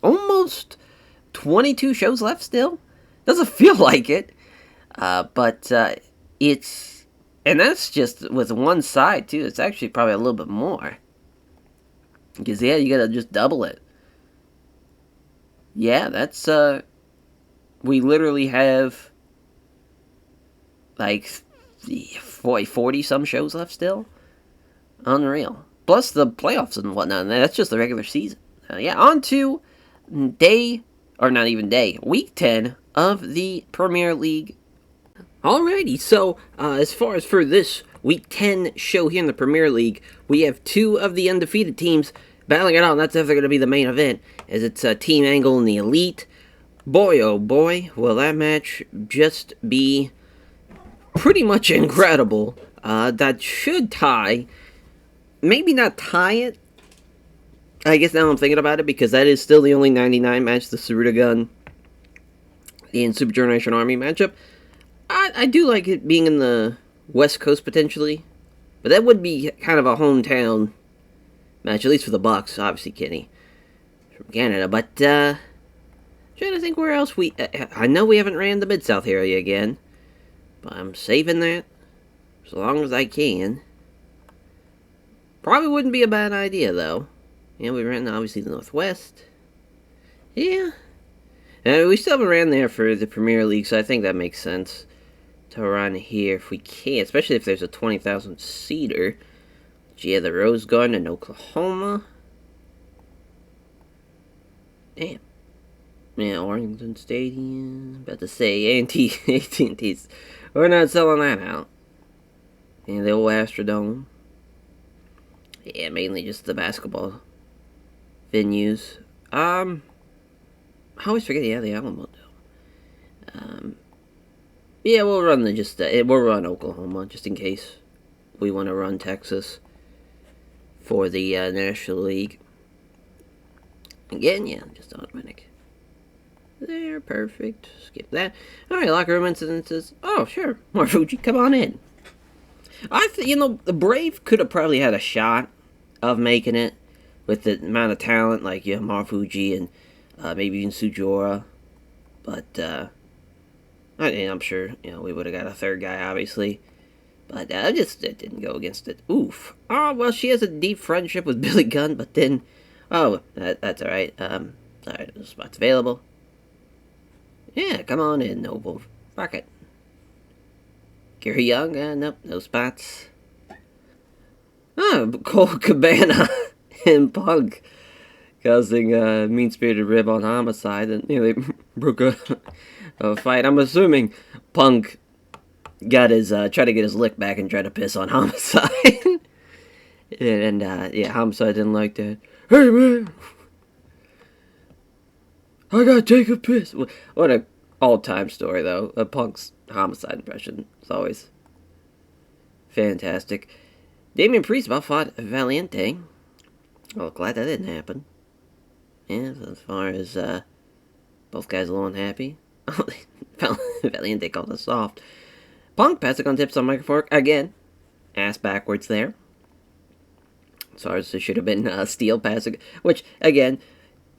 almost 22 shows left still. Doesn't feel like it, but it's, and that's just with one side too. It's actually probably a little bit more because yeah, you gotta just double it. Yeah, that's we literally have like 40 some shows left still. Unreal. Plus the playoffs and whatnot. And that's just the regular season. Yeah, on to day, or not even day, week 10 of the Premier League. Alrighty, so as far as for this week 10 show here in the Premier League, we have two of the undefeated teams battling it out, and that's definitely going to be the main event, as it's Team Angle and the Elite. Boy, oh boy, will that match just be pretty much incredible. That should tie, maybe not tie it. I guess now I'm thinking about it, because that is still the only 99 match, the Saruta Gun and Super Generation Army matchup. I do like it being in the West Coast potentially, but that would be kind of a hometown match, at least for the Bucks. Obviously, Kenny from Canada, but trying to think where else we. I know we haven't ran the Mid South area again, but I'm saving that as long as I can. Probably wouldn't be a bad idea though. Yeah, we ran obviously the Northwest. Yeah, and we still haven't ran there for the Premier League, so I think that makes sense to run here if we can, especially if there's a 20,000 seater. Yeah, the Rose Garden in Oklahoma. Damn. Yeah, Arlington Stadium. About to say AT&T's. We're not selling that out. And the old Astrodome. Yeah, mainly just the basketball venues. I always forget. Yeah, the Alamo Dome. Yeah, we'll run we'll run Oklahoma just in case we want to run Texas for the National League. Again, yeah, just automatic. There, perfect. Skip that. All right, locker room incidences. Oh, sure, Marfuji, come on in. The Brave could have probably had a shot of making it with the amount of talent like Marfuji and maybe even Sujora, but I'm sure we would have got a third guy, obviously, but it didn't go against it. Oof. Oh well, she has a deep friendship with Billy Gunn, but then that's all right. Sorry, the spot's available. Yeah, come on in, Noble. Fuck it. Gary Young, nope, no spots. Cole Cabana and Punk causing mean-spirited rib on Homicide and nearly broke a fight. I'm assuming Punk got his tried to get his lick back and tried to piss on Homicide. and Homicide didn't like that. Hey man, I gotta take a piss. What a all-time story though. Punk's Homicide impression is always fantastic. Damian Priest about fought Valiente. Well, glad that didn't happen. Yeah, so as far as both guys a little unhappy. Valiente called us soft. Punk passing on tips on Microfork again. Ass backwards there. As far as it should have been Steel passing, which again,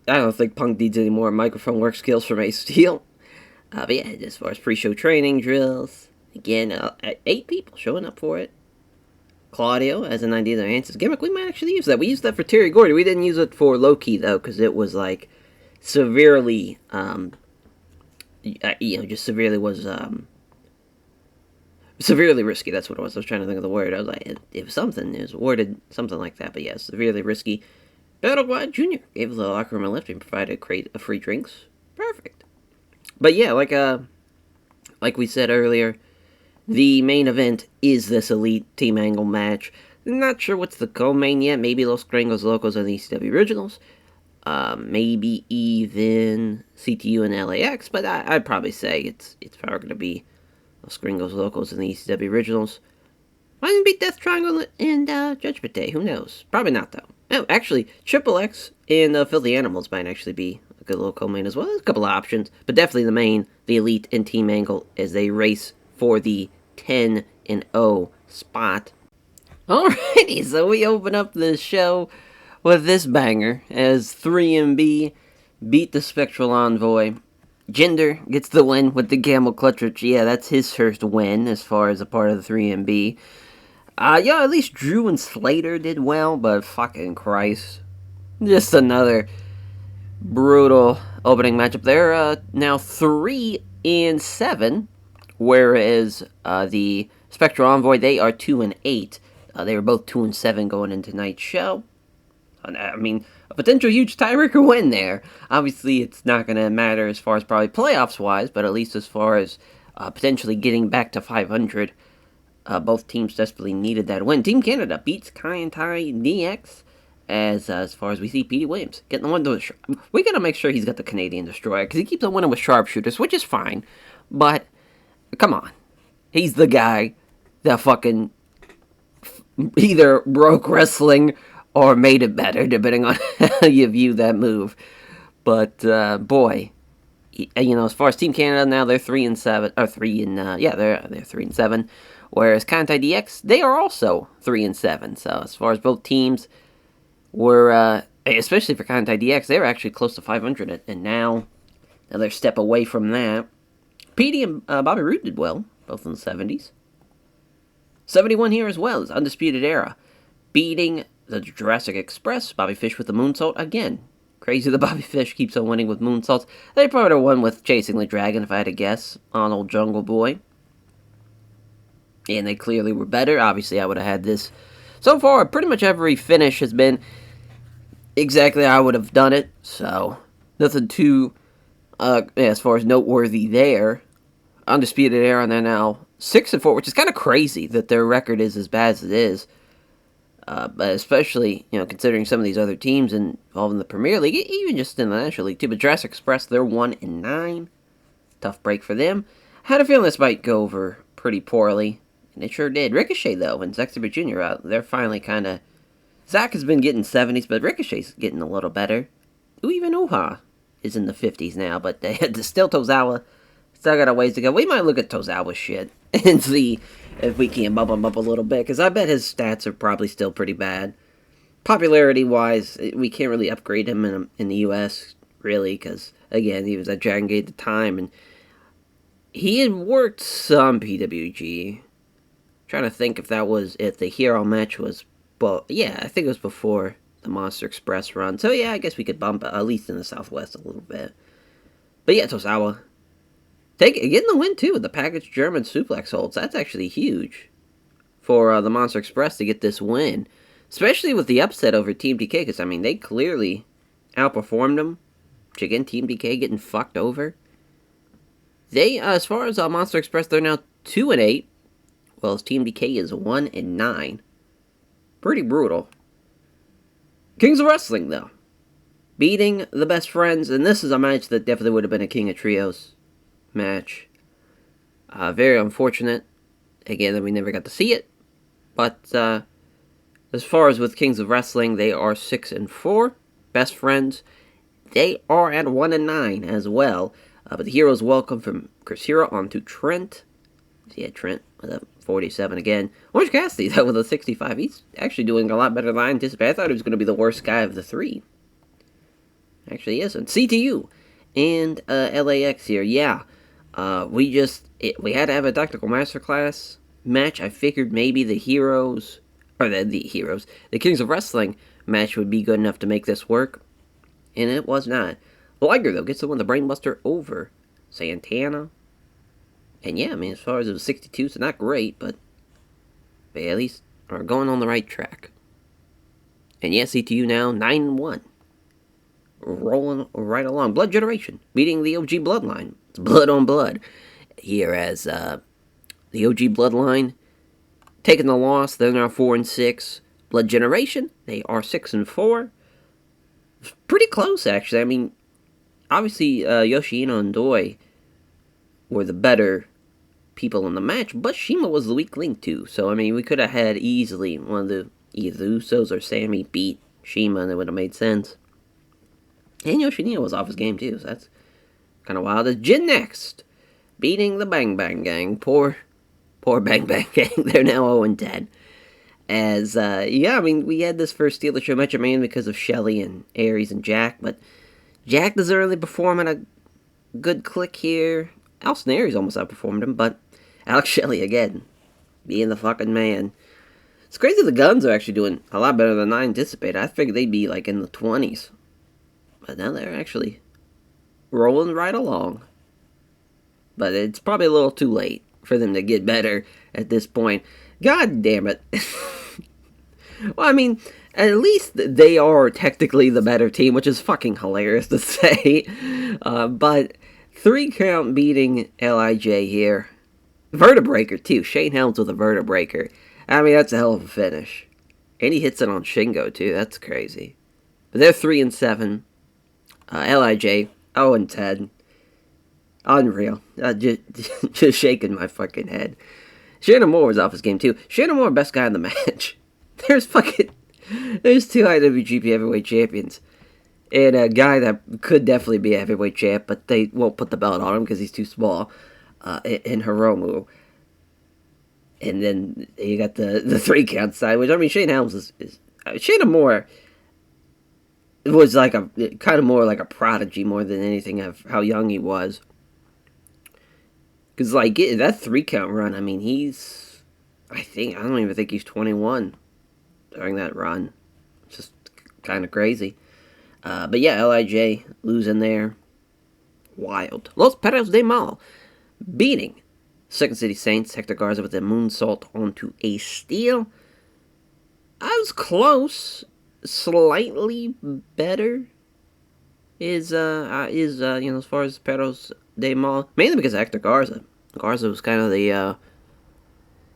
I don't think Punk needs any more microphone work skills from Ace Steel. But yeah, as far as pre-show training drills, again, 8 people showing up for it. Claudio has an idea that answers gimmick. We might actually use that. We used that for Terry Gordy. We didn't use it for Loki though, because it was like severely, just severely was severely risky. That's what it was. I was trying to think of the word. I was like, it was something. It was worded something like that. But yeah, severely risky. Battleglide Jr. gave the locker room a lift and provided a crate of free drinks. Perfect. But yeah, like we said earlier, the main event is this Elite Team Angle match. Not sure what's the co-main yet. Maybe Los Gringos Locos and the ECW Originals. Maybe even CTU and LAX. But I'd probably say it's probably going to be Los Gringos Locos and the ECW Originals. Might even be Death Triangle and Judgment Day. Who knows? Probably not, though. Oh, actually, Triple X and Filthy Animals might actually be a good little co-main as well. There's a couple of options, but definitely the main, the Elite and Team Angle as they race for the 10-0 spot. Alrighty, so we open up the show with this banger as 3MB beat the Spectral Envoy. Jinder gets the win with the Camel Clutch, which, yeah, that's his first win as far as a part of the 3MB. Yeah, at least Drew and Slater did well, but fucking Christ. Just another brutal opening matchup. They're now 3-7, whereas the Spectral Envoy, they are 2-8. They were both 2-7 going into tonight's show. I mean, a potential huge tiebreaker win there. Obviously, it's not going to matter as far as probably playoffs-wise, but at least as far as potentially getting back to 500, both teams desperately needed that win. Team Canada beats Kai and Tai DX as far as we see Petey Williams getting the one. We got to make sure he's got the Canadian Destroyer because he keeps on winning with sharpshooters, which is fine. But, come on. He's the guy that fucking either broke wrestling or made it better, depending on how you view that move. But, boy, you know, as far as Team Canada now, they're 3-7, or 3-7. Whereas Kantai DX, they are also 3-7. So as far as both teams were, especially for Kantai DX, they were actually close to 500, and now another step away from that. Petey and Bobby Roode did well, both in the 70s. 71 here as well as Undisputed Era, beating the Jurassic Express. Bobby Fish with the moonsault again. Crazy that Bobby Fish keeps on winning with moonsaults. They probably would have won with Chasing the Dragon if I had to guess on old Jungle Boy. And they clearly were better. Obviously, I would have had this. So far, pretty much every finish has been exactly how I would have done it. So, nothing too, as far as noteworthy there. Undisputed Era, and they're now 6-4, which is kind of crazy that their record is as bad as it is. But especially, you know, considering some of these other teams involved in the Premier League, even just in the National League too. But Jurassic Express, they're 1-9. Tough break for them. Had a feeling this might go over pretty poorly. And it sure did. Ricochet, though, and Zack Sabre Jr. They're finally kind of... Zack has been getting 70s, but Ricochet's getting a little better. Even Uha is in the 50s now, but they had still Tozawa. Still got a ways to go. We might look at Tozawa's shit and see if we can bump him up a little bit, because I bet his stats are probably still pretty bad. Popularity-wise, we can't really upgrade him in the U.S., really, because, again, he was at Dragon Gate at the time, and he had worked some PWG. Trying to think if the hero match was, well, yeah, I think it was before the Monster Express run. So yeah, I guess we could bump at least in the Southwest a little bit. But yeah, Tozawa getting the win too with the package German suplex holds. That's actually huge for the Monster Express to get this win, especially with the upset over Team DK. Because I mean, they clearly outperformed them. Which again, Team DK getting fucked over. They, as far as Monster Express, they're now 2-8. Well, as Team DK is 1-9. Pretty brutal. Kings of Wrestling, though. Beating the Best Friends, and this is a match that definitely would have been a King of Trios match. Very unfortunate. Again, that we never got to see it. But, as far as with Kings of Wrestling, they are 6-4. Best Friends, they are at 1-9 as well. But the Heroes welcome from Chris Hero onto Trent. Yeah, Trent with a 47 again. Orange Cassidy, though, with a 65. He's actually doing a lot better than I anticipated. I thought he was going to be the worst guy of the three. Actually, he isn't. CTU and LAX here. Yeah, we had to have a Tactical Masterclass match. I figured maybe the Heroes, or the Kings of Wrestling match would be good enough to make this work. And it was not. Liger, though, gets the win, the Brainbuster over Santana. And yeah, I mean, as far as it was 62, so not great, but they at least are going on the right track. And yeah, CTU now 9-1. Rolling right along. Blood Generation beating the OG Bloodline. It's blood on blood. Here as the OG Bloodline taking the loss. They're now 4-6. Blood Generation, they are 6-4. Pretty close, actually. I mean, obviously, Yoshino and Doi were the better people in the match, but Shima was the weak link too. So, I mean, we could have had easily one of either the Usos or Sammy beat Shima, and it would have made sense. And Yoshinoya was off his game too, so that's kind of wild. Jin next, beating the Bang Bang Gang. Poor Bang Bang Gang. They're now 0-10. As, yeah, I mean, we had this first Steel the Show match mainly because of Shelly and Aries and Jack, but Jack doesn't really perform at a good click here. Alston Aries almost outperformed him, but Alex Shelley again, being the fucking man. It's crazy the Guns are actually doing a lot better than I anticipated. I figured they'd be like in the 20s. But now they're actually rolling right along. But it's probably a little too late for them to get better at this point. God damn it. Well, I mean, at least they are technically the better team, which is fucking hilarious to say. But 3 count beating LIJ here. Vertebreaker, too. Shane Helms with a Vertebreaker. I mean, that's a hell of a finish. And he hits it on Shingo, too. That's crazy. But they're 3-7. LIJ, 0-10. Unreal. Just shaking my fucking head. Shannon Moore was off his game, too. Shannon Moore, best guy in the match. There's 2 IWGP Heavyweight Champions. And a guy that could definitely be a Heavyweight Champ, but they won't put the belt on him because he's too small. In Hiromu. And then you got the 3 count side, which, I mean, Shane Helms is Shannon Moore was like kind of more like a prodigy more than anything of how young he was. Because, like, that 3 count run, I mean, I don't even think he's 21 during that run. It's just kind of crazy. But yeah, LIJ losing there. Wild. Los Perros de Mal beating Second City Saints. Hector Garza with a moonsault onto a steel. I was close. Slightly better is as far as Perros de Mal, mainly because of Hector Garza. Garza was kind of the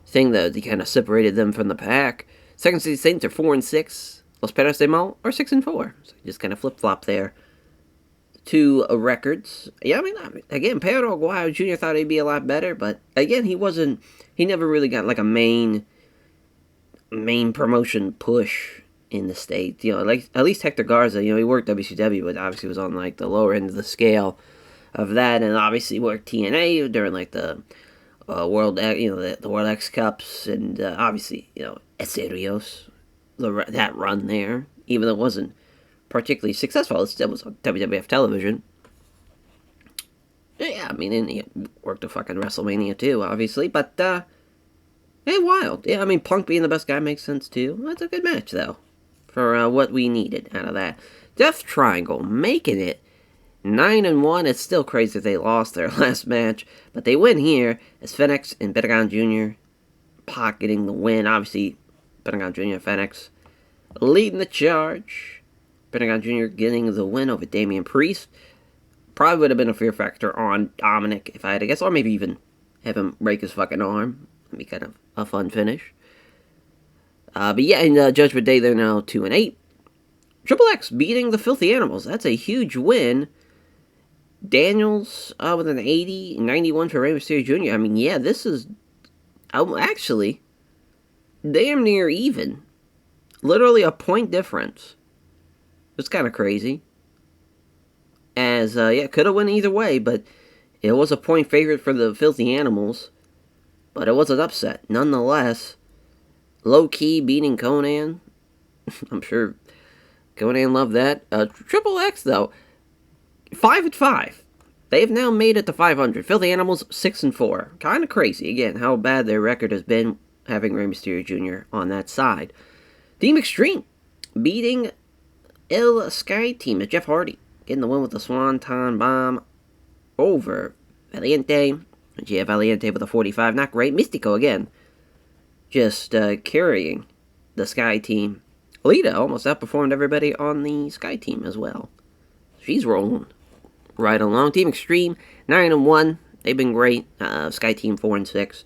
thing that kind of separated them from the pack. Second City Saints are 4-6. Los Perros de Mal are 6-4. So just kind of flip flop there. 2 records. Yeah, I mean, again, Pedro Aguayo Jr. thought he'd be a lot better, but again, he never really got like a main promotion push in the States. You know, like, at least Hector Garza, he worked WCW, but obviously was on like the lower end of the scale of that, and obviously worked TNA during like the World, the World X Cups, and obviously, Eserios, that run there, even though it wasn't particularly successful, it still was on WWF television. Yeah, I mean, and he worked a fucking WrestleMania too, obviously, but, hey, wild. Yeah, I mean, Punk being the best guy makes sense too. That's a good match, though, for what we needed out of that. Death Triangle making it 9-1. It's still crazy that they lost their last match, but they win here as Fenix and Pentagon Jr. pocketing the win. Obviously, Pentagon Jr. and Fenix leading the charge. Pentagon Jr. getting the win over Damian Priest. Probably would have been a fear factor on Dominic if I had to guess, or maybe even have him break his fucking arm. That'd be kind of a fun finish. But yeah, in Judgment Day, they're now 2-8. Triple X beating the Filthy Animals. That's a huge win. Daniels with an 80, 91 for Rey Mysterio Jr. I mean, yeah, this is actually damn near even. Literally a point difference. It's kind of crazy. As, could have went either way, but it was a point favorite for the Filthy Animals. But it was an upset, nonetheless. Low-key beating Conan. I'm sure Conan loved that. Triple X, though, 5-5. They've now made it to 500. Filthy Animals, 6-4. Kind of crazy, again, how bad their record has been having Rey Mysterio Jr. on that side. Team Extreme beating El Sky Team of Jeff Hardy. Getting the win with the Swanton Bomb over Valiente. Yeah, Valiente with a 45. Not great. Mystico again. Just carrying the Sky Team. Lita almost outperformed everybody on the Sky Team as well. She's rolling right along. Team Extreme, 9-1. They've been great. Sky Team, 4-6.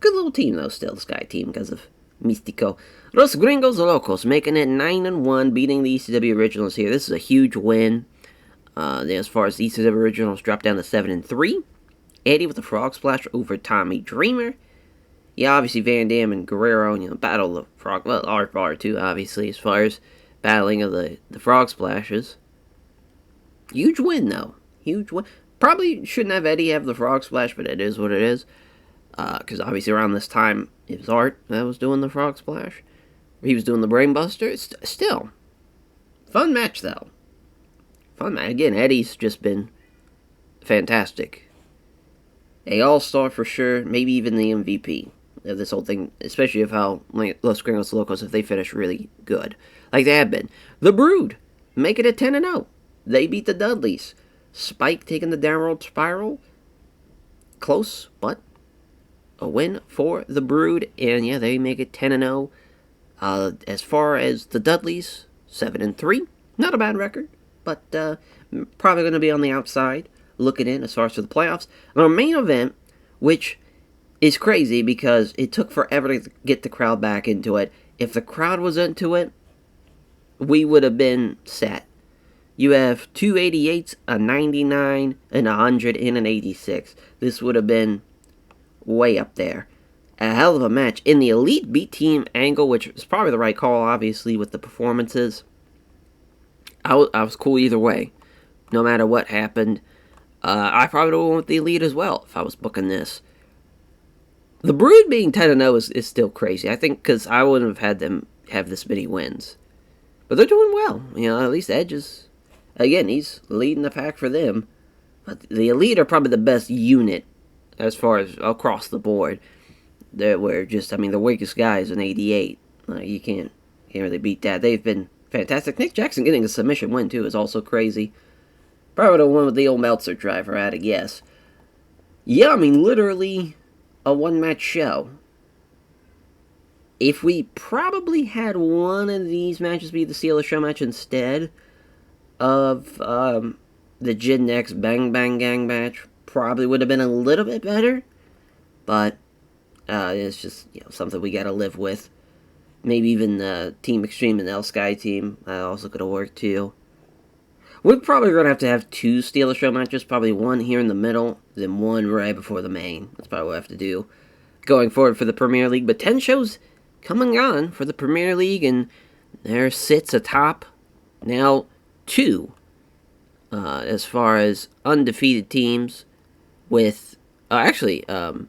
Good little team, though, still, the Sky Team, because of Mystico. Los Gringos Locos making it 9-1, beating the ECW Originals here. This is a huge win. As far as the ECW Originals dropped down to 7-3. Eddie with the Frog Splash over Tommy Dreamer. Yeah, obviously Van Dam and Guerrero, battle the Frog. Well, R-Bar too, obviously, as far as battling of the Frog Splashes. Huge win, though. Huge win. Probably shouldn't have Eddie have the Frog Splash, but it is what it is. Because obviously around this time, it was Art that was doing the Frog Splash. He was doing the Brainbuster. Still, fun match, though. Fun match. Again, Eddie's just been fantastic. A all-star for sure. Maybe even the MVP of this whole thing. Especially of how Los Gringos Locos, if they finish really good. Like they have been. The Brood. Make it a 10-0. They beat the Dudleys. Spike taking the downward spiral. Close, but a win for the Brood. And yeah, they make it 10-0. As far as the Dudleys, 7-3. Not a bad record, but probably going to be on the outside looking in as far as for the playoffs. Our main event, which is crazy because it took forever to get the crowd back into it. If the crowd was into it, we would have been set. You have 288s, a 99, and 100, and an 86. This would have been way up there. A hell of a match. In the Elite beat Team angle, which is probably the right call, obviously, with the performances. I was cool either way. No matter what happened. I probably would have went with the Elite as well if I was booking this. The Brood being 10-0 is still crazy. I think because I wouldn't have had them have this many wins. But they're doing well. You know, at least Edge is... Again, he's leading the pack for them. But the Elite are probably the best unit as far as across the board. We're just, I mean, the weakest guy is an 88. You can't really beat that. They've been fantastic. Nick Jackson getting a submission win, too, is also crazy. Probably the one with the old Meltzer driver, I'd guess. Yeah, I mean, literally a one-match show. If we probably had one of these matches be the Seal of the Show match instead of the Jin X Bang Bang Gang match, probably would have been a little bit better. But it's just something we got to live with. Maybe even Team Extreme and the El Sky team also could have worked too. We're probably going to have two Steel of the Show matches. Probably one here in the middle, then one right before the main. That's probably what we have to do going forward for the Premier League. But 10 shows coming on for the Premier League, and there sits atop now 2 as far as undefeated teams with... actually, 3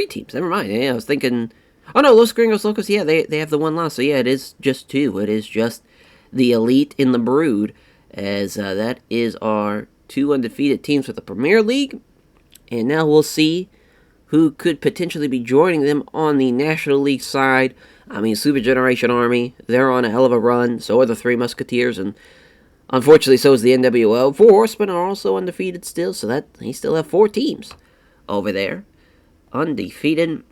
teams. Never mind. Yeah, I was thinking... Oh no, Los Gringos Locos, yeah, they have the one loss. So yeah, it is just 2. It is just the Elite in the Brood, as that is our 2 undefeated teams for the Premier League. And now we'll see who could potentially be joining them on the National League side. I mean, Super Generation Army, they're on a hell of a run. So are the Three Musketeers, and unfortunately so is the NWO. 4 Horsemen are also undefeated still, so that they still have 4 teams over there. Undefeated.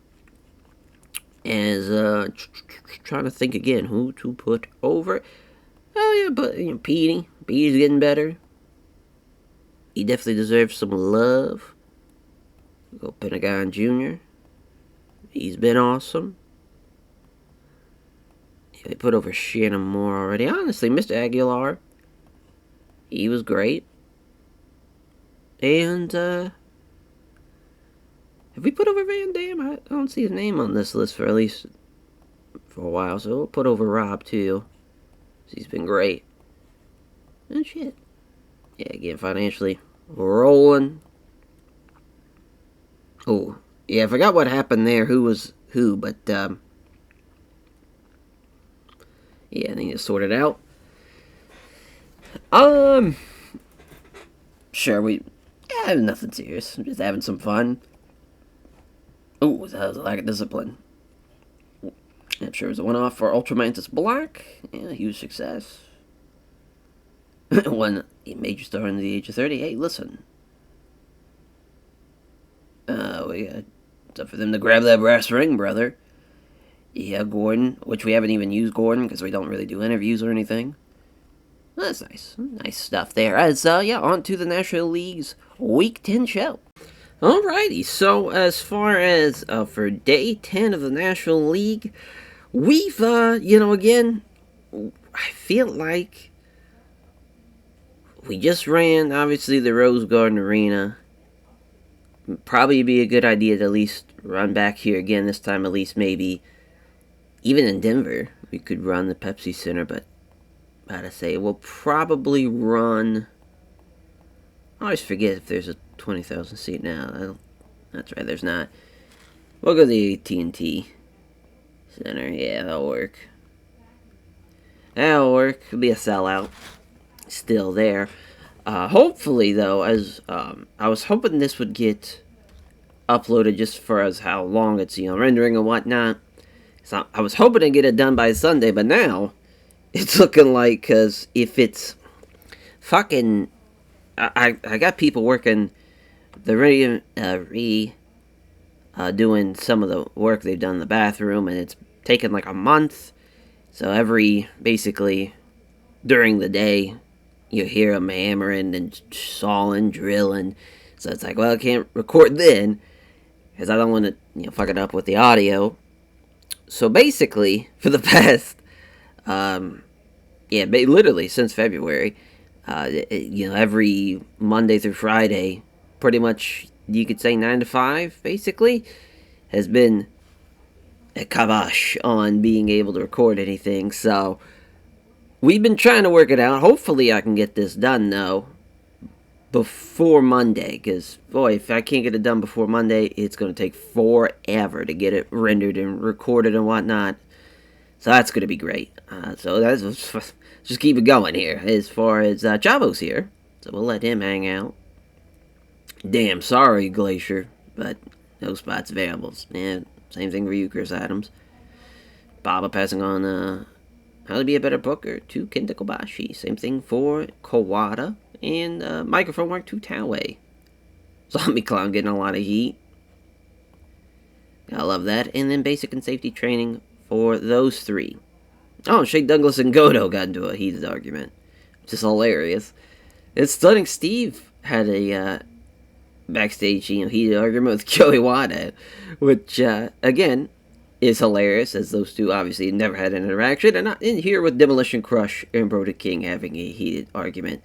As, trying to think again who to put over. Oh yeah, but, Petey's getting better. He definitely deserves some love. Go Pentagon Jr. He's been awesome. Yeah, they put over Shannon Moore already. Honestly, Mr. Aguilar, he was great. And, have we put over Van Dam? I don't see his name on this list for at least for a while, so we'll put over Rob too. He's been great. And shit. Yeah, again, financially rolling. Oh, yeah, I forgot what happened there, who was who, but, yeah, I need to sort it out. Sure, nothing serious. I'm just having some fun. Oh, that was a lack of discipline. I'm sure it was a one-off for Ultramantis Black. Yeah, huge success. One major star under the age of 30. Hey, listen. We got stuff for them to grab that brass ring, brother. Yeah, Gordon, which we haven't even used Gordon because we don't really do interviews or anything. That's nice. Nice stuff there. As, yeah, on to the National League's Week 10 show. Alrighty, so as far as for Day 10 of the National League, we've, again, I feel like we just ran, obviously, the Rose Garden Arena. Probably be a good idea to at least run back here again, this time at least maybe. Even in Denver, we could run the Pepsi Center, but about to say, we'll probably run. I always forget if there's a 20,000 seat now. That's right, there's not. We'll go to the AT&T Center. Yeah, that'll work. That'll work. It'll be a sellout. Still there. Hopefully, though, as I was hoping this would get uploaded just for as how long it's, rendering and whatnot. So I was hoping to get it done by Sunday, but now it's looking like, because if it's fucking, I got people working, they're doing some of the work they've done in the bathroom, and it's taken like a month. So basically, during the day, you hear them hammering and sawing, drilling. So it's like, well, I can't record then, because I don't want to, fuck it up with the audio. So basically, for the past, literally since February, every Monday through Friday, pretty much, you could say 9 to 5, basically, has been a kibosh on being able to record anything. So we've been trying to work it out. Hopefully I can get this done, though, before Monday, because, boy, if I can't get it done before Monday, it's going to take forever to get it rendered and recorded and whatnot. So that's going to be great. So that's just keep it going here. As far as Chavo's here, so we'll let him hang out. Damn, sorry, Glacier, but no spots available. Yeah, same thing for you, Chris Adams. Baba passing on how to be a better booker to Kenta Kobashi. Same thing for Kawada. And microphone work to Taue. Zombie Clown getting a lot of heat. I love that. And then basic and safety training for those three. Oh, Shea Douglas and Goto got into a heated argument. Which is hilarious. It's stunning. Steve had a backstage heated argument with Joey Wada. Which, again, is hilarious, as those two obviously never had an interaction. And not in here with Demolition Crush and Brody King having a heated argument.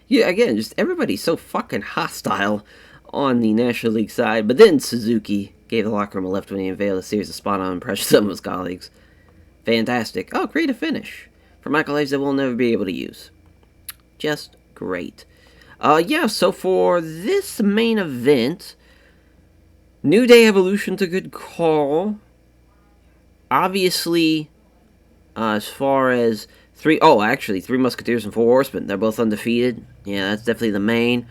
Yeah, again, just everybody's so fucking hostile on the National League side. But then Suzuki gave the locker room a lift when he unveiled a series of spot-on impressions of some of his colleagues. Fantastic. Oh, creative finish for Michael Hayes that we'll never be able to use. Just great. So for this main event, New Day Evolution's a good call. Obviously, as far as Three Musketeers and Four Horsemen. They're both undefeated. Yeah, that's definitely the main.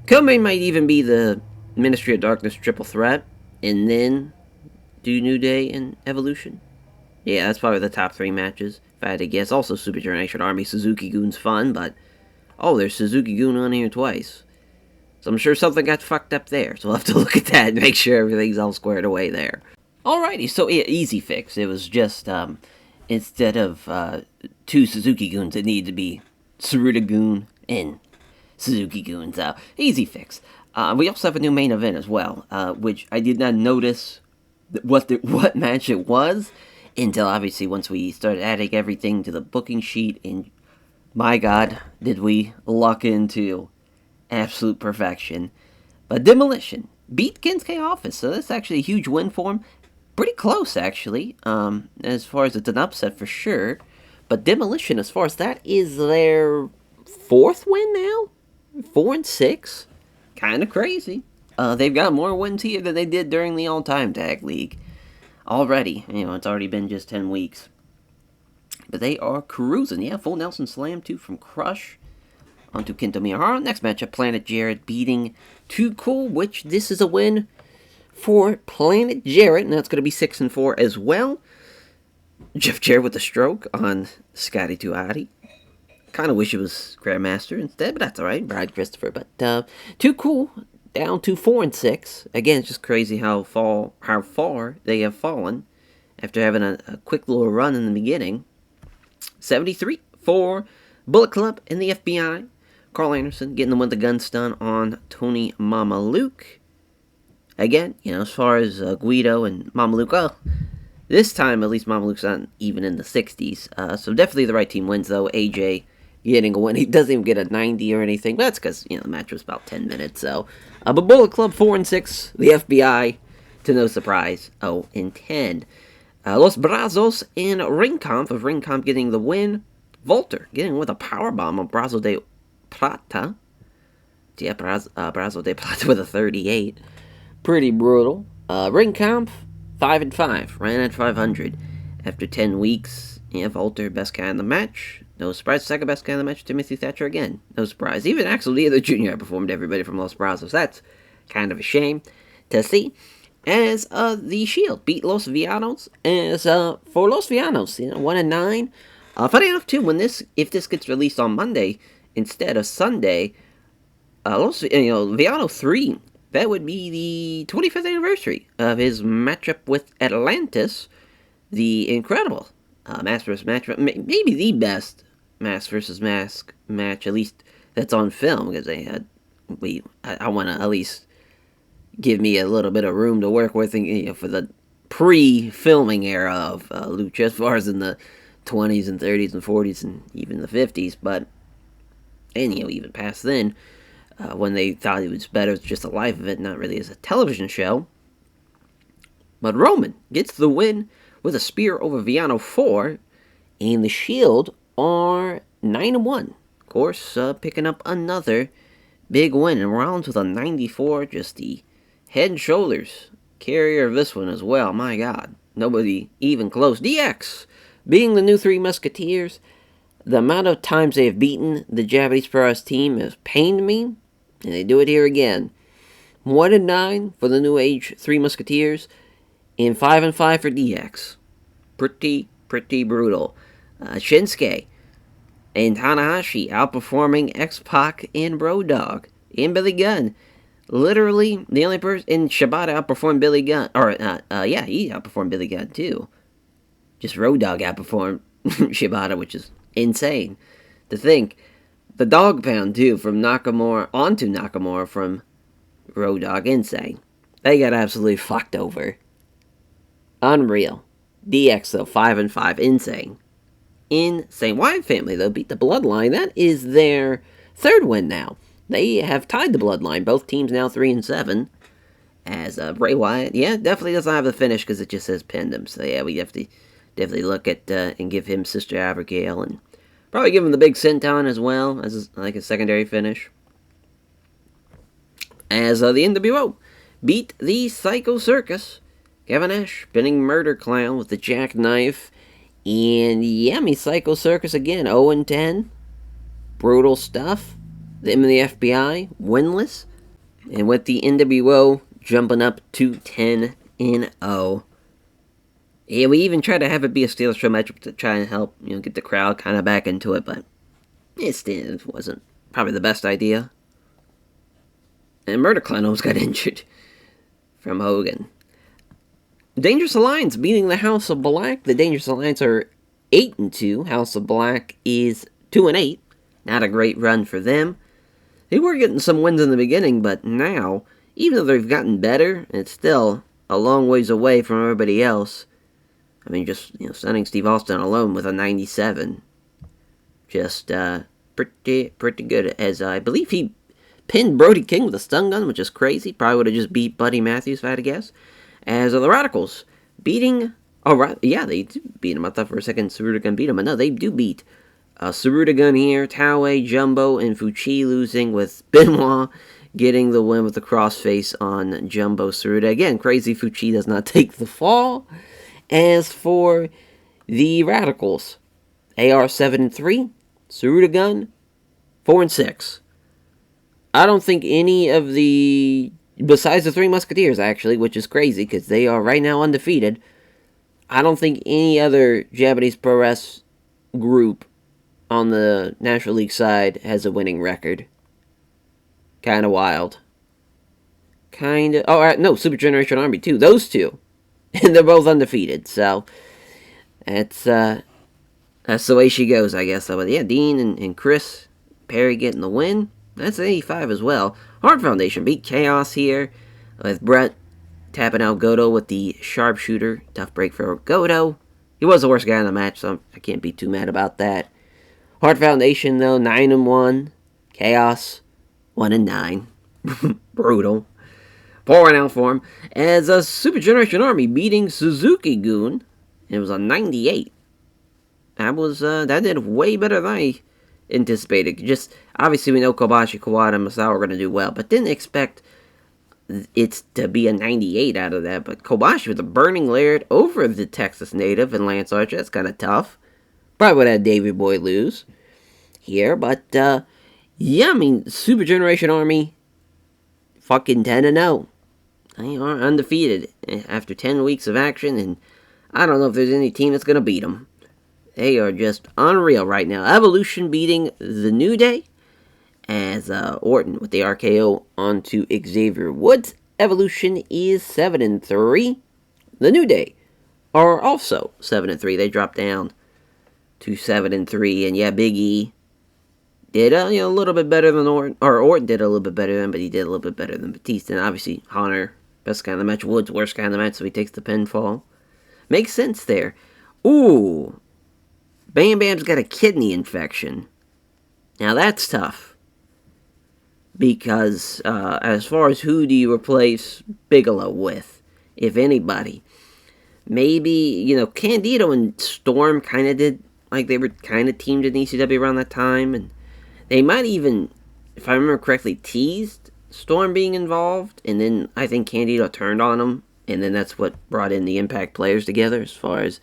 Co-main might even be the Ministry of Darkness triple threat. And then do New Day and Evolution. Yeah, that's probably the top 3 matches, if I had to guess. Also, Super Generation Army Suzuki Goon's fun, but there's Suzuki Goon on here twice. So I'm sure something got fucked up there. So we'll have to look at that and make sure everything's all squared away there. Alrighty, so yeah, easy fix. It was just, instead of 2 Suzuki Goons, it needed to be Tsuruta Goon and Suzuki Goon. So, easy fix. We also have a new main event as well, which I did not notice what match it was until obviously once we started adding everything to the booking sheet, and my god, did we luck into absolute perfection. But Demolition beat Kensuke Office, so that's actually a huge win for him. Pretty close, actually, as far as it's an upset for sure. But Demolition, as far as that, is their 4th win now? 4-6? Kind of crazy. They've got more wins here than they did during the All-Time Tag League. Already. It's already been just 10 weeks. But they are cruising. Yeah, full Nelson Slam, 2 from Crush. Onto Kento Miyahara. Next matchup, Planet Jarrett beating Too Cool, which this is a win for Planet Jarrett, and that's going to be 6-4 as well. Jeff Jarrett with a stroke on Scotty 2 Kind of wish it was Grandmaster instead, but that's alright. Bride Christopher, but Too Cool down to 4-6. Again, it's just crazy how far they have fallen after having a quick little run in the beginning. 73 for Bullet Club and the FBI. Carl Anderson getting the win with the gun stun on Tony Mamaluke. Again, as far as Guido and Mamaluke, this time at least Mamaluke's not even in the 60s. So definitely the right team wins, though. AJ getting a win. He doesn't even get a 90 or anything. But that's because, the match was about 10 minutes. So, but Bullet Club 4-6. The FBI, to no surprise, 0-10. Los Brazos and Ringkampf, of Ringkampf getting the win. Volter getting with a powerbomb on Brazo de Plata. Yeah, Brazo de Plata with a 38. Pretty brutal. Ringkampf, 5-5. Ran at 500. After 10 weeks, yeah, Volter, best guy in the match. No surprise, second best guy in the match, Timothy Thatcher again. No surprise. Even Axel Dia, the Jr. outperformed everybody from Los Brazos. That's kind of a shame to see. As the Shield beat Los Vianos. As for Los Vianos, 1-9. Funny enough, too, if this gets released on Monday instead of Sunday, Viano 3, that would be the 25th anniversary of his matchup with Atlantis, the incredible mask versus match, maybe the best mask versus mask match, at least that's on film, because I want to at least give me a little bit of room to work with, for the pre-filming era of Lucha, as far as in the 20s and 30s and 40s and even the 50s, and even past then, when they thought it was better as just a live event, not really as a television show. But Roman gets the win with a spear over Viano 4, and the Shield are 9-1. Of course, picking up another big win, and Rollins with a 94, just the head and shoulders carrier of this one as well. My God, nobody even close. DX being the new Three Musketeers. The amount of times they have beaten the Japanese Pro Wrestling team has pained me, and they do it here again. 1-9 for the New Age Three Musketeers, and 5-5 for DX. Pretty brutal. Shinsuke and Tanahashi outperforming X-Pac and Road Dogg and Billy Gunn. Literally, the only person, and Shibata outperformed Billy Gunn. He outperformed Billy Gunn too. Just Road Dogg outperformed Shibata, which is insane to think. The dog pound too from Nakamura onto Nakamura from Road Dogg, insane. They got absolutely fucked over. Unreal. DX though, 5-5, insane. Wyatt family though beat the Bloodline. That is their third win now. They have tied the Bloodline. Both teams now 3-7. As Bray Wyatt, definitely doesn't have the finish because it just says pinned him. So we have to definitely look at and give him Sister Abigail, and probably give him the big senton as well as like a secondary finish. As the NWO beat the Psycho Circus. Kevin Nash pinning Murder Clown with the jackknife. And Psycho Circus again, 0-10. Brutal stuff. Them and the FBI, winless. And with the NWO jumping up to 10-0. Yeah, we even tried to have it be a Steel Show matchup to try and help, get the crowd kind of back into it, but it wasn't probably the best idea. And Murder Clown almost got injured from Hogan. Dangerous Alliance beating the House of Black. The Dangerous Alliance are 8-2. House of Black is 2-8. Not a great run for them. They were getting some wins in the beginning, but now, even though they've gotten better, it's still a long ways away from everybody else. I mean, just, stunning Steve Austin alone with a 97. Just, pretty good. As I believe he pinned Brody King with a stun gun, which is crazy. Probably would have just beat Buddy Matthews, if I had to guess. As the Radicals beating... they do beat him. I thought for a second Saruta beat him, but no, they do beat Saruta here, Taue, Jumbo, and Fuchi losing, with Benoit getting the win with the crossface on Jumbo Saruta. Again, crazy Fuchi does not take the fall. As for the Radicals, AR 7-3, Saruta 4-6. I don't think any of the... Besides the Three Musketeers, actually, which is crazy, because they are right now undefeated, I don't think any other Japanese pro wrestling group on the National League side has a winning record. Kind of wild. Super Generation Army, too. Those two. And they're both undefeated, so... That's the way she goes, I guess. But Dean and Chris Perry getting the win. That's an 85 as well. Hart Foundation beat Chaos here, with Brett tapping out Goto with the sharpshooter. Tough break for Goto. He was the worst guy in the match, so I can't be too mad about that. Hart Foundation, though, 9-1. Chaos, 1-9. Brutal. Pouring out for him. As a Super Generation Army beating Suzuki Gun. It was a 98. That did way better than I anticipated. Just obviously we know Kobashi, Kawada, and Masawa are going to do well, but didn't expect it's to be a 98 out of that. But Kobashi with a burning Laird over the Texas native and Lance Archer, that's kind of tough. Probably would have had Davey Boy lose here, but yeah, I mean, Super Generation Army, fucking 10-0. They are undefeated after 10 weeks of action, and I don't know if there's any team that's going to beat them. They are just unreal right now. Evolution beating the New Day as Orton with the RKO onto Xavier Woods. Evolution is 7-3. The New Day are also 7-3. They dropped down to 7-3, and yeah, Big E did a little bit better than Orton, or Orton did a little bit better than, but he did a little bit better than Batista. And obviously, Hunter, best guy in the match. Woods, worst guy in the match, so he takes the pinfall. Makes sense there. Ooh, Bam Bam's got a kidney infection. Now that's tough. Because as far as who do you replace Bigelow with, if anybody? Maybe, Candido and Storm kind of did, like they were kind of teamed in ECW around that time. And they might even, if I remember correctly, teased Storm being involved. And then I think Candido turned on him. And then that's what brought in the Impact players together as far as,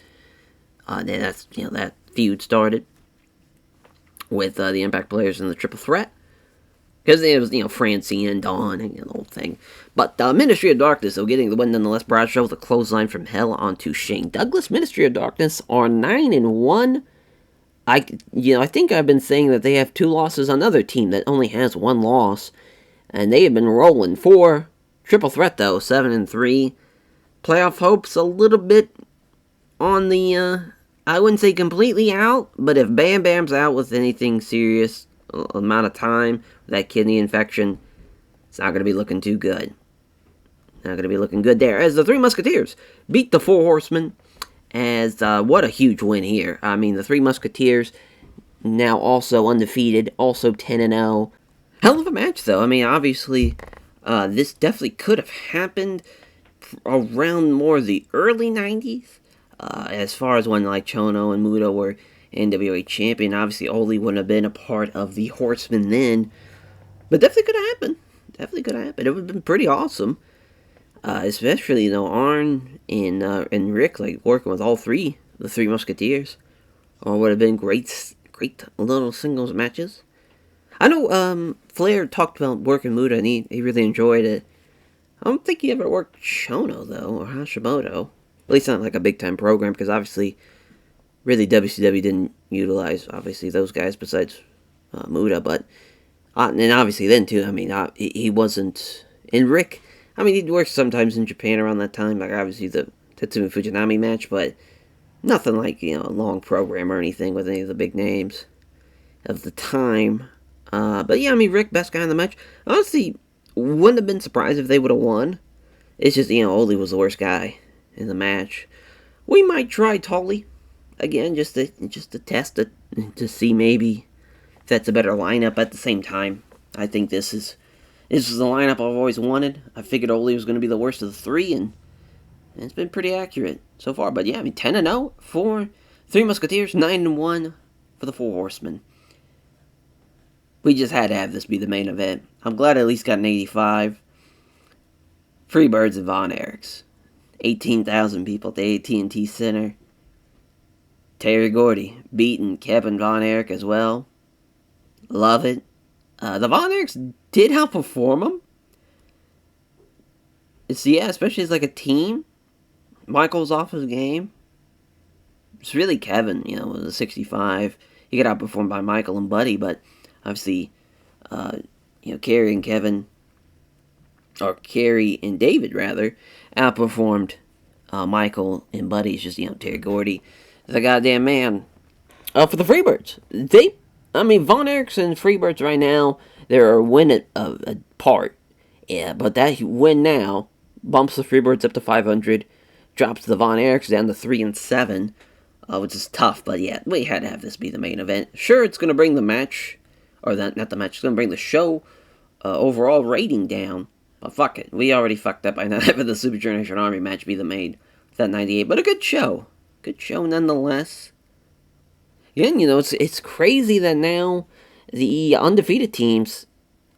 then that's, that feud started with the Impact players and the Triple Threat. Because it was, Francine and Dawn and the whole thing. But Ministry of Darkness, though, getting the win nonetheless. Bradshaw with a clothesline from hell onto Shane Douglas. Ministry of Darkness are 9-1. I think I've been saying that they have 2 losses on another team that only has 1 loss. And they have been rolling 4. Triple Threat, though, 7-3. Playoff hopes a little bit on the, I wouldn't say completely out, but if Bam Bam's out with anything serious amount of time, that kidney infection, it's not going to be looking too good. Not going to be looking good there. As the Three Musketeers beat the Four Horsemen, as what a huge win here. I mean, the Three Musketeers now also undefeated, also 10-0. Hell of a match, though. I mean, obviously, this definitely could have happened around more the early 90s. As far as when like Chono and Muto were NWA champion, obviously Oli wouldn't have been a part of the Horsemen then, but definitely could have happened. Definitely could have happened. It would have been pretty awesome, especially Arn and Rick like working with all three, the Three Musketeers, or would have been great little singles matches. I know Flair talked about working Muta and he really enjoyed it. I don't think he ever worked Chono though, or Hashimoto. At least not like a big time program, because obviously, really WCW didn't utilize obviously those guys besides Muta, but and obviously then too. I mean, he wasn't. And Rick, I mean, he'd work sometimes in Japan around that time, like obviously the Tatsumi Fujinami match, but nothing like a long program or anything with any of the big names of the time. But yeah, I mean, Rick, best guy in the match. Honestly, wouldn't have been surprised if they would have won. It's just Oli was the worst guy in the match. We might try Tully again, just to test it, to see maybe if that's a better lineup. At the same time, I think this is the lineup I've always wanted. I figured Oli was going to be the worst of the three, and it's been pretty accurate so far. But yeah, I mean, 10-0 for Three Musketeers, 9-1 for the Four Horsemen. We just had to have this be the main event. I'm glad I at least got an 85. Freebirds and Von Erichs. 18,000 people at the AT&T Center. Terry Gordy beating Kevin Von Erich as well. Love it. The Von Erichs did outperform them. Yeah, especially as like a team. Michael's off his game. It's really Kevin, was a 65. He got outperformed by Michael and Buddy, but obviously, Kerry and Kevin, or Kerry and David rather, outperformed Michael and Buddy. It's just, Terry Gordy, the goddamn man. For the Freebirds, Von Erichs and Freebirds right now, they're a win apart. Yeah, but that win now bumps the Freebirds up to 500, drops the Von Erichs down to 3-7, which is tough, but yeah, we had to have this be the main event. Sure, it's going to bring the match, or not the match, it's going to bring the show overall rating down, but fuck it, we already fucked up by not having the Super Generation Army match be the main, that 98, but a good show nonetheless. Again, it's crazy that now the undefeated teams,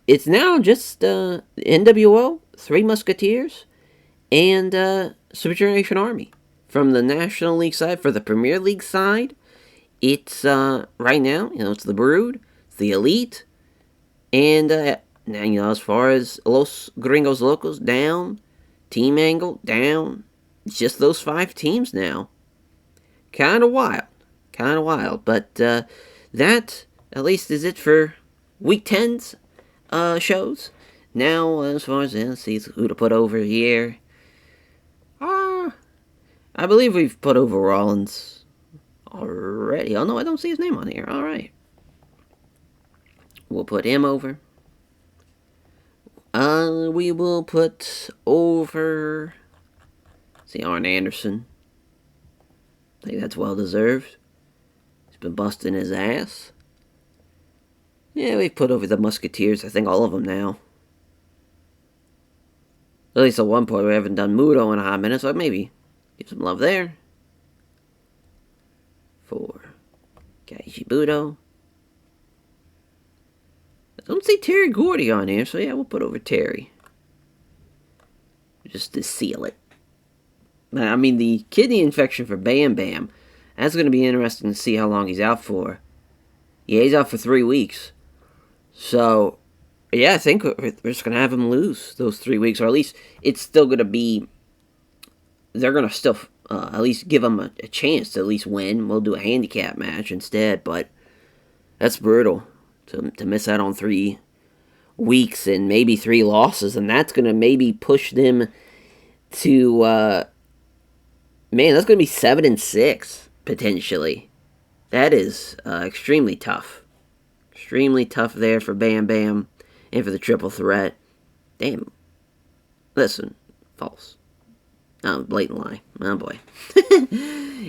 it's now just NWO, Three Musketeers, and Super Generation Army. From the National League side, for the Premier League side, it's right now, it's the Brood, the Elite, and now, as far as Los Gringos Locos, down, Team Angle, down. It's just those 5 teams now. Kind of wild. Kind of wild. But that, at least, is it for Week 10's shows. Now, as far as, let's see who to put over here. I believe we've put over Rollins already. Oh, no, I don't see his name on here. All right. We'll put him over. We will put over... see, Arn Anderson. I think that's well deserved. He's been busting his ass. Yeah, we've put over the Musketeers. I think all of them now. At least at one point we haven't done Muto in a hot minute, so maybe give some love there. For Gaiji Budo. I don't see Terry Gordy on here, so yeah, we'll put over Terry. Just to seal it. I mean, the kidney infection for Bam Bam, that's going to be interesting to see how long he's out for. Yeah, he's out for 3 weeks. So, yeah, I think we're just going to have him lose those 3 weeks, or at least it's still going to be, they're going to still at least give him a chance to at least win. We'll do a handicap match instead, but that's brutal to miss out on 3 weeks and maybe 3 losses, and that's going to maybe push them to, man, that's going to be 7-6, potentially. That is extremely tough. Extremely tough there for Bam Bam and for the triple threat. Damn. Listen, false. Oh, blatant lie. Oh, boy.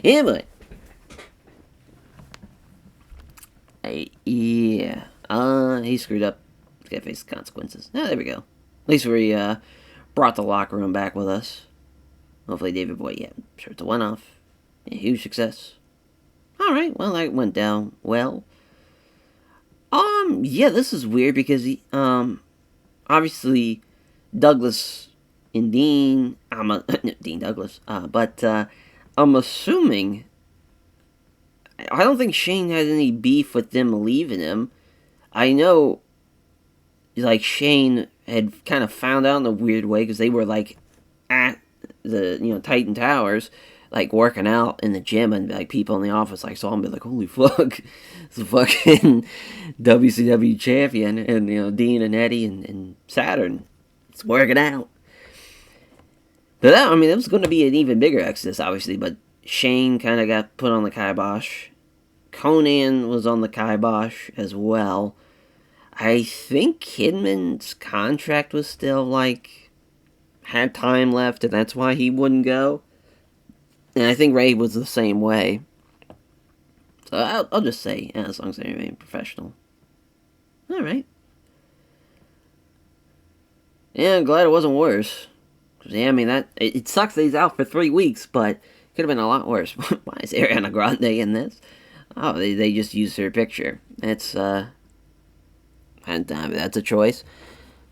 Yeah, boy. Yeah. He screwed up. He's got to face the consequences. Oh, there we go. At least we brought the locker room back with us. Hopefully David Boy, yeah, I'm sure it's a one-off. Yeah, huge success. Alright, well, that went down well. Yeah, this is weird because obviously Douglas and Dean, Dean Douglas, but I'm assuming, I don't think Shane had any beef with them leaving him. I know, like, Shane had kind of found out in a weird way because they were, like, at the, Titan Towers, like, working out in the gym, and, like, people in the office, like, saw him be like, holy fuck, it's a fucking WCW champion, and, Dean and Eddie and Saturn, it's working out. But that, it was going to be an even bigger exodus, obviously, but Shane kind of got put on the kibosh. Conan was on the kibosh as well. I think Kidman's contract was still, like, had time left, and that's why he wouldn't go. And I think Ray was the same way. So I'll just say, yeah, as long as they remain professional. Alright. Yeah, I'm glad it wasn't worse. Yeah, it sucks that he's out for 3 weeks, but it could have been a lot worse. Why is Ariana Grande in this? Oh, they just used her picture. That's a choice.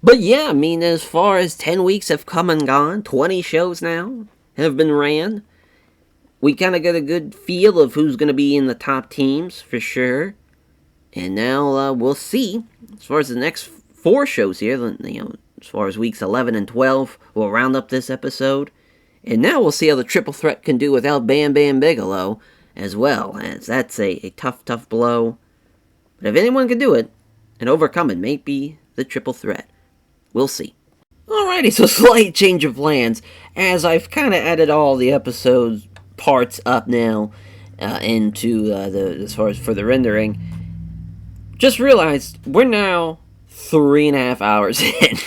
But yeah, as far as 10 weeks have come and gone, 20 shows now have been ran. We kind of get a good feel of who's going to be in the top teams, for sure. And now we'll see. As far as the next 4 shows here, as far as weeks 11 and 12, we'll round up this episode. And now we'll see how the triple threat can do without Bam Bam Bigelow as well, as that's a tough, tough blow. But if anyone can do it and overcome it, maybe the triple threat. We'll see. Alrighty, so slight change of plans, as I've kind of added all the episodes parts up now into as far as for the rendering. Just realized we're now 3.5 hours in,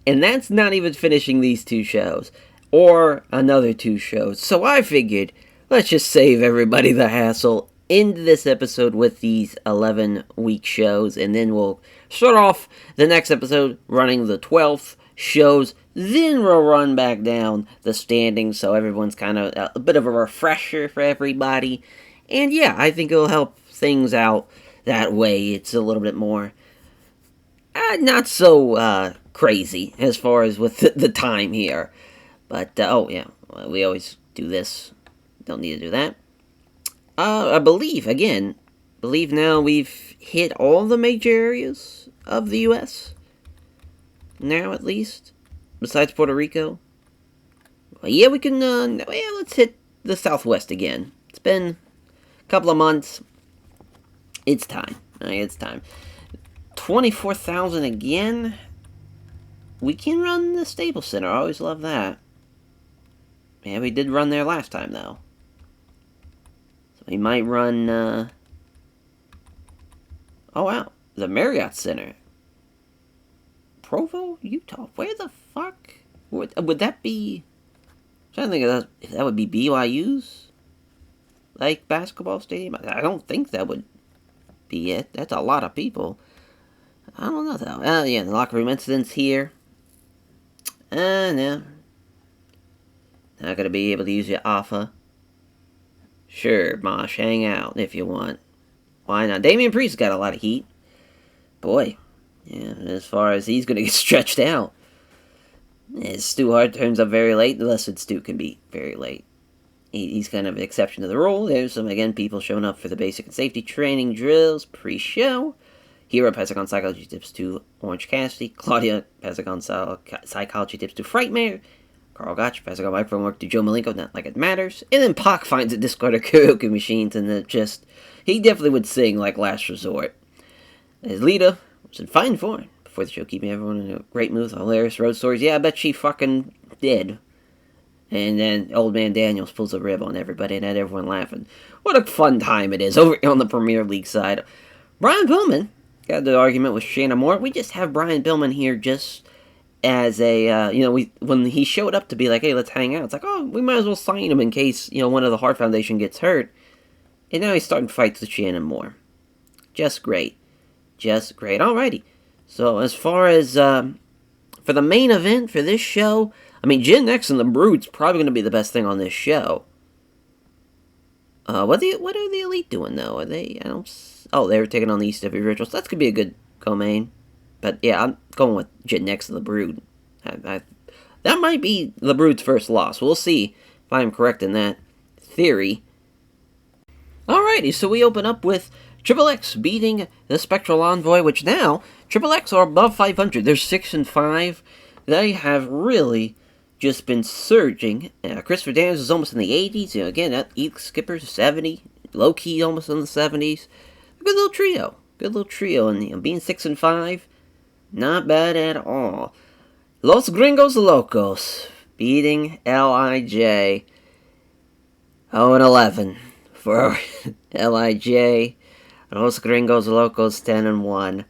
and that's not even finishing these 2 shows or another 2 shows. So I figured, let's just save everybody the hassle, end this episode with these 11-week shows, and then we'll start off the next episode running the 12th shows. Then we'll run back down the standings so everyone's kind of a bit of a refresher for everybody. And yeah, I think it'll help things out that way, it's a little bit more not so crazy as far as with the time here. But oh yeah, we always do this. Don't need to do that. I believe now we've hit all the major areas of the U.S. Now, at least, besides Puerto Rico. Well, yeah, we can. Let's hit the Southwest again. It's been a couple of months. It's time. It's time. 24,000 again. We can run the Staples Center. I always love that. Yeah, we did run there last time, though. So we might run, oh, wow. The Marriott Center. Provo, Utah. Where the fuck? Would that be... I'm trying to think of that. If that would be BYU's, like, basketball stadium. I don't think that would be it. That's a lot of people. I don't know, though. Yeah, the locker room incidents here. No. Not gonna be able to use your offer. Sure, Mosh, hang out if you want. Why not? Damian Priest got a lot of heat. Boy. Yeah, as far as he's gonna get stretched out. Stu Hart turns up very late. The Lesson Stu can be very late. He's kind of an exception to the rule. There's some, again, people showing up for the basic and safety training drills pre-show. Hero passing on psychology tips to Orange Cassidy. Claudia passing on psychology tips to Frightmare. Carl Gotch passing on microphone work to Joe Malenko, not like it matters. And then Pac finds a Discord of karaoke machines, and he definitely would sing like Last Resort. His Lita was in fine form before the show, keeping everyone in a great mood, hilarious road stories. Yeah, I bet she fucking did. And then Old Man Daniels pulls a rib on everybody and had everyone laughing. What a fun time it is over on the Premier League side. Brian Pillman got the argument with Shannon Moore. We just have Brian Pillman here just as a, when he showed up to be like, hey, let's hang out. It's like, oh, we might as well sign him in case, one of the Hart Foundation gets hurt. And now he's starting fights with Shannon Moore. Just great. Just great. Alrighty. So as far as, for the main event for this show, Gen X and the Brood's probably going to be the best thing on this show. What are the Elite doing, though? They were taking on the ECW Rituals. That could be a good co-main. But, yeah, I'm going with Gen X and the Brood. That might be the Brood's first loss. We'll see if I'm correct in that theory. Alrighty, so we open up with Triple X beating the Spectral Envoy, which now, Triple X are above 500. They're 6-5. They have really just been surging. Christopher Daniels is almost in the 80s. Again, Elite Skipper's 70. Low-key almost in the 70s. Good little trio. And being 6-5, not bad at all. Los Gringos Locos beating LIJ 0-11 for LIJ. Los Gringos Locos 10-1.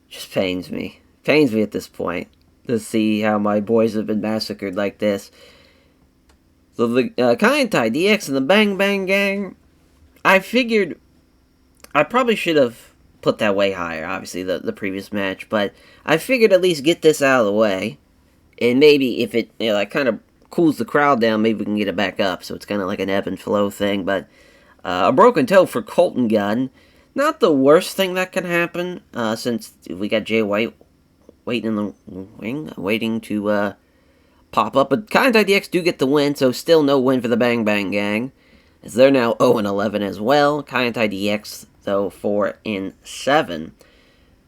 Just pains me. Pains me at this point to see how my boys have been massacred like this. So the Kaientai, DX, and the Bang Bang Gang, I figured I probably should have put that way higher, obviously, the previous match, but I figured at least get this out of the way, and maybe if it kind of cools the crowd down, maybe we can get it back up, so it's kind of like an ebb and flow thing. But a broken toe for Colton Gunn, not the worst thing that can happen, since we got Jay White waiting in the wing, waiting to pop up. But Kaientai DX do get the win, so still no win for the Bang Bang Gang, as they're now 0-11 as well. Kaientai DX, though, 4-7.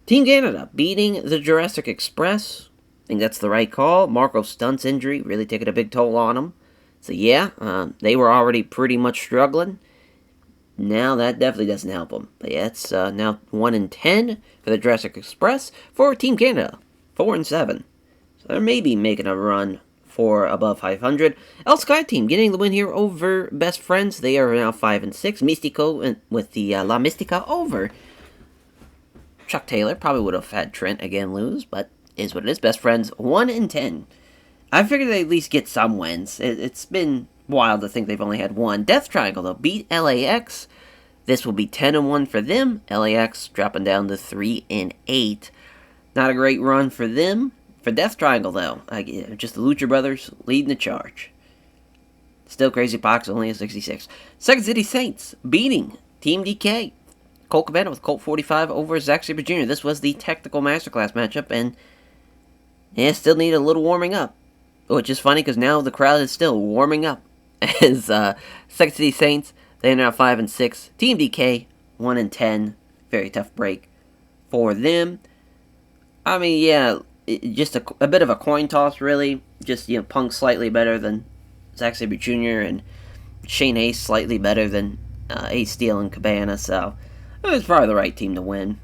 Team Canada beating the Jurassic Express. I think that's the right call. Marco Stunt's injury really taking a big toll on him. So yeah, they were already pretty much struggling. Now that definitely doesn't help them. But yeah, it's now 1-10 for the Jurassic Express. For Team Canada, 4-7. So they're maybe making a run for above 500. El Sky Team getting the win here over Best Friends. They are now 5-6. Mystico with the La Mystica over Chuck Taylor. Probably would have had Trent again lose, but is what it is. Best Friends 1-10. I figured they'd at least get some wins. It's been wild to think they've only had one. Death Triangle, though, beat LAX. This will be 10-1 for them. LAX dropping down to 3-8. Not a great run for them. For Death Triangle, though, just the Lucha Brothers leading the charge. Still Crazy Pox, only a 66. Second City Saints beating Team DK. Colt Cabana with Colt 45 over Zack Sabre Jr. This was the technical masterclass matchup, and yeah, still need a little warming up. Which is funny because now the crowd is still warming up. As Second City Saints, they are now 5-6. Team DK 1-10. Very tough break for them. I mean, yeah, just a bit of a coin toss, really. Just, Punk slightly better than Zack Sabre Jr. and Shane Ace slightly better than Ace Steel and Cabana, so it was probably the right team to win.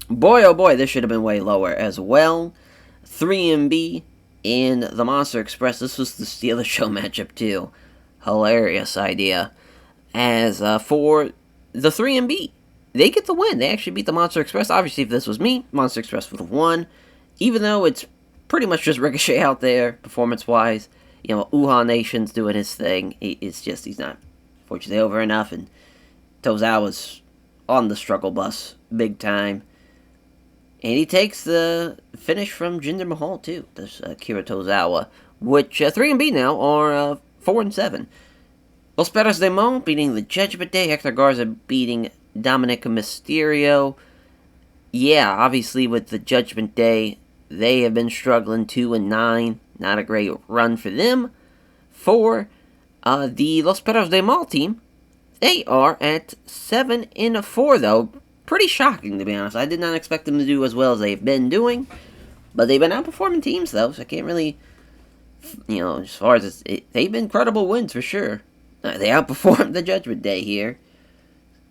Boy, oh boy, this should have been way lower as well. 3MB in the Monster Express. This was the Steal the Show matchup, too. Hilarious idea. As for the 3MB, they get the win. They actually beat the Monster Express. Obviously, if this was me, Monster Express would have won. Even though it's pretty much just Ricochet out there, performance-wise. Uha Nation's doing his thing. He's not, fortunately, over enough. And Tozawa's on the struggle bus, big time. And he takes the finish from Jinder Mahal, too. This Akira Tozawa. Which 3MB now are 4-7. Los Perros de Mo beating the Judgment Day. Hector Garza beating Dominic Mysterio. Yeah, obviously with the Judgment Day, they have been struggling 2-9. Not a great run for them. For the Los Perros de Mal team, they are at 7-4, though. Pretty shocking, to be honest. I did not expect them to do as well as they've been doing. But they've been outperforming teams, though, so I can't really, as far as they've been credible wins for sure. They outperformed the Judgment Day here.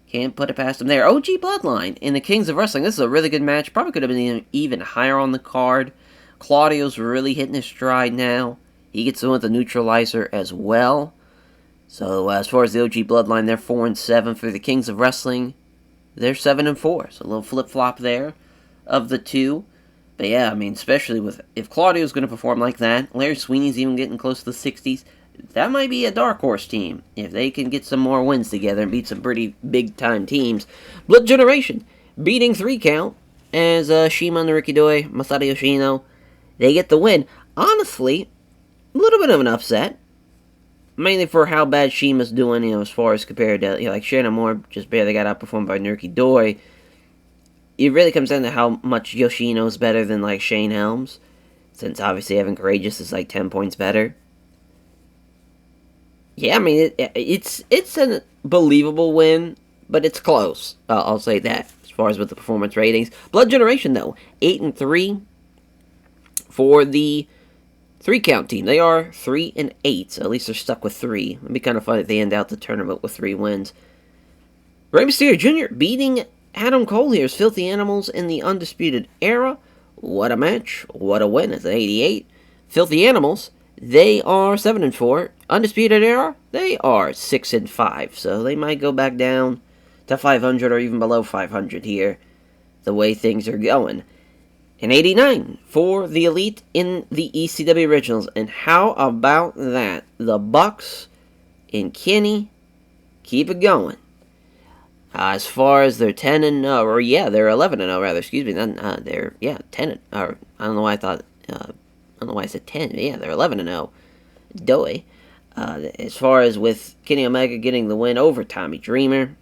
Can't put it past them there. OG Bloodline in the Kings of Wrestling. This is a really good match. Probably could have been even higher on the card. Claudio's really hitting his stride now. He gets in with the neutralizer as well. So as far as the OG Bloodline, they're 4-7 for the Kings of Wrestling. They're 7-4. So a little flip-flop there of the two. But yeah, I mean, especially if Claudio's going to perform like that, Larry Sweeney's even getting close to the 60s. That might be a dark horse team if they can get some more wins together and beat some pretty big-time teams. Blood Generation beating 3 count as Shima and Ricky Doi, Masato Yoshino. They get the win. Honestly, a little bit of an upset. Mainly for how bad Shima's doing, as far as compared to, like Shannon Moore just barely got outperformed by Naruki Doi. It really comes down to how much Yoshino's better than, like, Shane Helms. Since, obviously, Evan Courageous is, like, 10 points better. Yeah, I mean, it's a believable win, but it's close. I'll say that, as far as with the performance ratings. Blood Generation, though, 8-3 for the 3 count team. They are 3-8, so at least they're stuck with 3. It'd be kind of fun if they end out the tournament with 3 wins. Rey Mysterio Jr. beating Adam Cole here as Filthy Animals in the Undisputed Era. What a match. What a win. It's an 88. Filthy Animals, they are 7-4. Undisputed Era, they are 6-5. So they might go back down to 500 or even below 500 here, the way things are going. And 89 for the Elite in the ECW Originals. And how about that? The Bucks and Kenny keep it going. As far as they're 10-0, they're 11-0 rather. Excuse me. They're 10. Or I don't know why I thought. I don't know why I said 10. Yeah, they're 11-0. Doy. As far as with Kenny Omega getting the win over Tommy Dreamer,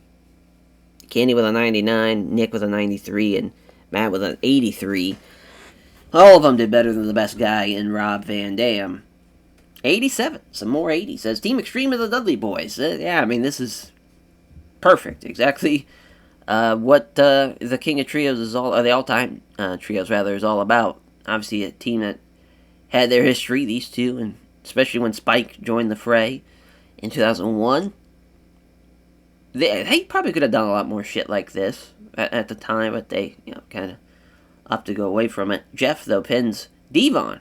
Kenny with a 99, Nick with a 93, and Matt with an 83. All of them did better than the best guy in Rob Van Dam. 87. Some more 80s. Says Team Extreme of the Dudley Boys. I mean, this is perfect. Exactly what the King of Trios is all, or the all-time trios, rather, is all about. Obviously, a team that had their history, these two, and especially when Spike joined the fray in 2001. They probably could have done a lot more shit like this at the time, but they, kind of opted to go away from it. Jeff, though, pins Devon,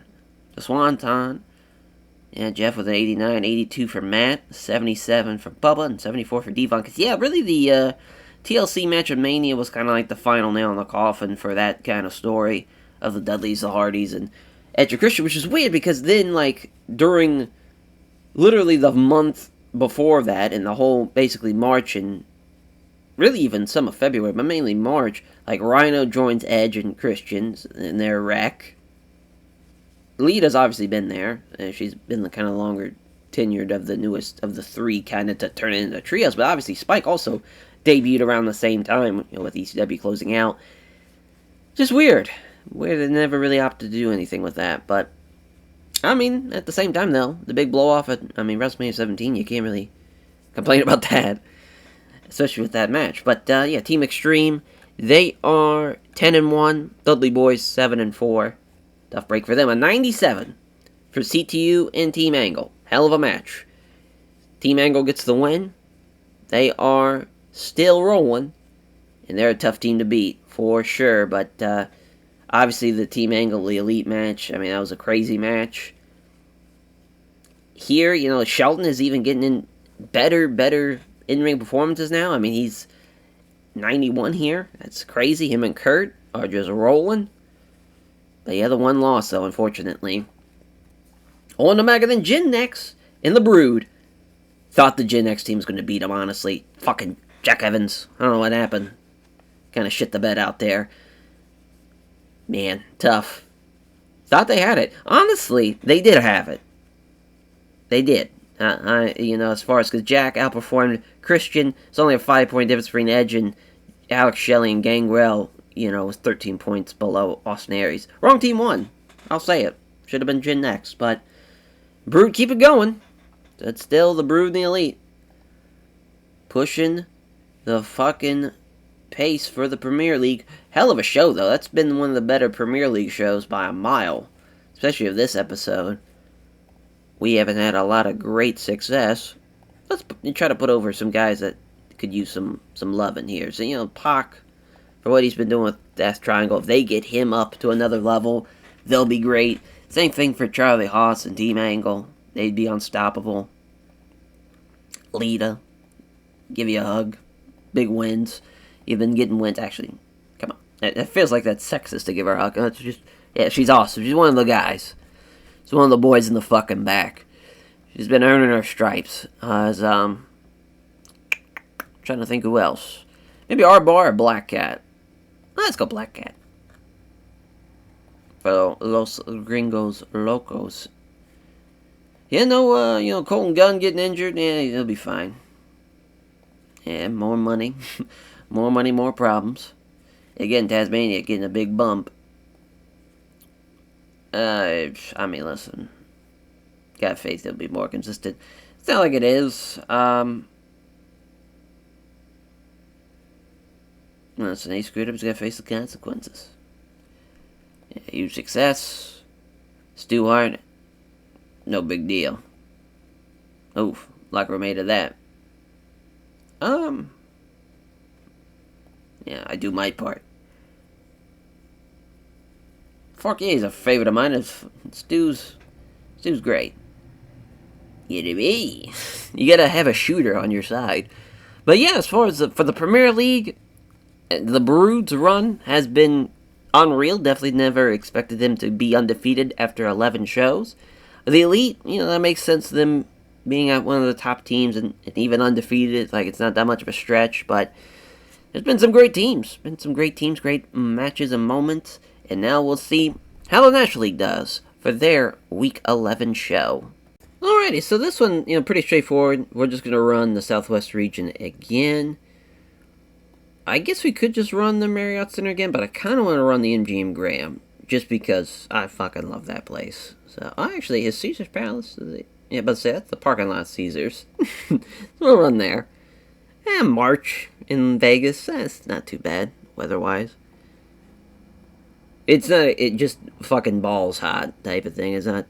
the Swanton. Yeah, Jeff with an 89, 82 for Matt, 77 for Bubba, and 74 for Devon. Because, really, the TLC match of Mania was kind of like the final nail in the coffin for that kind of story of the Dudleys, the Hardys, and Edge and Christian, which is weird because then, like, during literally the month before that, and the whole, basically, March and really even some of February, but mainly March, like, Rhino joins Edge and Christians in their wreck. Lita's obviously been there. She's been the kind of longer tenured of the newest of the three, kind of to turn it into trios. But obviously, Spike also debuted around the same time, with ECW closing out. Just weird. Weird they never really opted to do anything with that. But, I mean, at the same time, though, the big blow-off at, WrestleMania 17, you can't really complain about that. Especially with that match. But, yeah, Team Extreme, they are 10-1. Dudley Boys, 7-4. Tough break for them. A 97 for CTU and Team Angle. Hell of a match. Team Angle gets the win. They are still rolling. And they're a tough team to beat, for sure. But, obviously, the Team Angle, the Elite match, that was a crazy match. Here, Shelton is even getting in better in-ring performances now. He's 91 here. That's crazy. Him and Kurt are just rolling. But yeah, the one loss, though, unfortunately. On to Mega than Jin next in the Brood. Thought the Jin X team was going to beat him, honestly. Fucking Jack Evans. I don't know what happened. Kind of shit the bed out there. Man, tough. Thought they had it. Honestly, they did have it. They did. As far as, because Jack outperformed Christian. It's only a 5-point difference between Edge and Alex Shelley, and Gangrel, was 13 points below Austin Aries. Wrong team won. I'll say it. Should have been Jin next, but Brood keep it going. It's still the Brood and the Elite. Pushing the fucking pace for the Premier League. Hell of a show, though. That's been one of the better Premier League shows by a mile. Especially of this episode. We haven't had a lot of great success. Let's try to put over some guys that could use some love in here. So, Pac, for what he's been doing with Death Triangle, if they get him up to another level, they'll be great. Same thing for Charlie Haas and Team Angle. They'd be unstoppable. Lita, give you a hug. Big wins. You've been getting wins. Actually, come on. It feels like that's sexist to give her a hug. It's just, yeah, she's awesome. She's one of the guys. She's one of the boys in the fucking back. She's been earning her stripes. Trying to think who else. Maybe R-Bar or Black Cat. Let's go Black Cat. For Los Gringos Locos. Yeah, Colton Gunn getting injured. Yeah, he'll be fine. Yeah, more money. More money, more problems. Again, Tasmania getting a big bump. Listen. Got faith it'll be more consistent. It's not like it is. Listen, he screwed up. He's got to face the consequences. Yeah, huge success. Stu Hart. No big deal. Oof. Like we're made of that. Yeah, I do my part. Fuck yeah, he's a favorite of mine. Stu's great. You gotta have a shooter on your side. But yeah, as far as for the Premier League, the Brood's run has been unreal. Definitely never expected them to be undefeated after 11 shows. The Elite, that makes sense, them being at one of the top teams and even undefeated. Like, it's not that much of a stretch, but there's been some great teams. Great matches and moments. And now we'll see how the National League does for their Week 11 show. Alrighty, so this one, pretty straightforward. We're just going to run the Southwest region again. I guess we could just run the Marriott Center again, but I kind of want to run the MGM Graham, just because I fucking love that place. So, actually, is Caesar's Palace? Yeah, but say that's the parking lot Caesar's. So we'll run there. And March in Vegas, that's not too bad, weather-wise. It's not, it just fucking balls hot type of thing. It's not,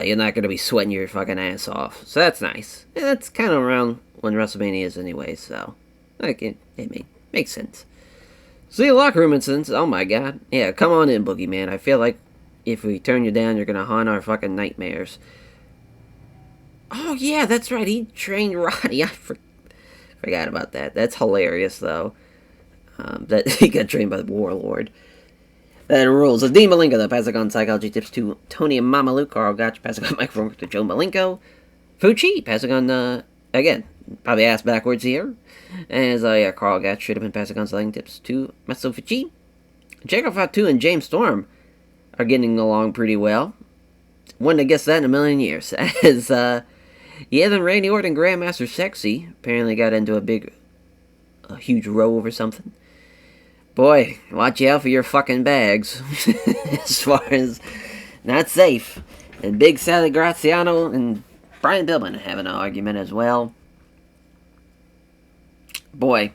you're not going to be sweating your fucking ass off. So that's nice. And that's kind of around when WrestleMania is anyway, so it makes sense. See, locker room incidents, oh my god. Yeah, come on in, Boogeyman. I feel like if we turn you down, you're going to haunt our fucking nightmares. Oh yeah, that's right, he trained Roddy. I forgot about that. That's hilarious, though. That he got trained by the Warlord. That rules. As Dean Malenko, the passing on psychology tips to Tony and Mamalu. Carl Gotch passing on microphone to Joe Malenko. Fuchi passing on, again, probably asked backwards here. As Carl Gotch should have been passing on selling tips to Maso Fuchi. Jacob Fatu and James Storm are getting along pretty well. Wouldn't have guessed that in a million years. As, yeah, then Randy Orton, Grandmaster Sexy, apparently got into a huge row or something. Boy, watch out for your fucking bags. As far as not safe. And Big Sally Graziano and Brian Pillman having an argument as well. Boy,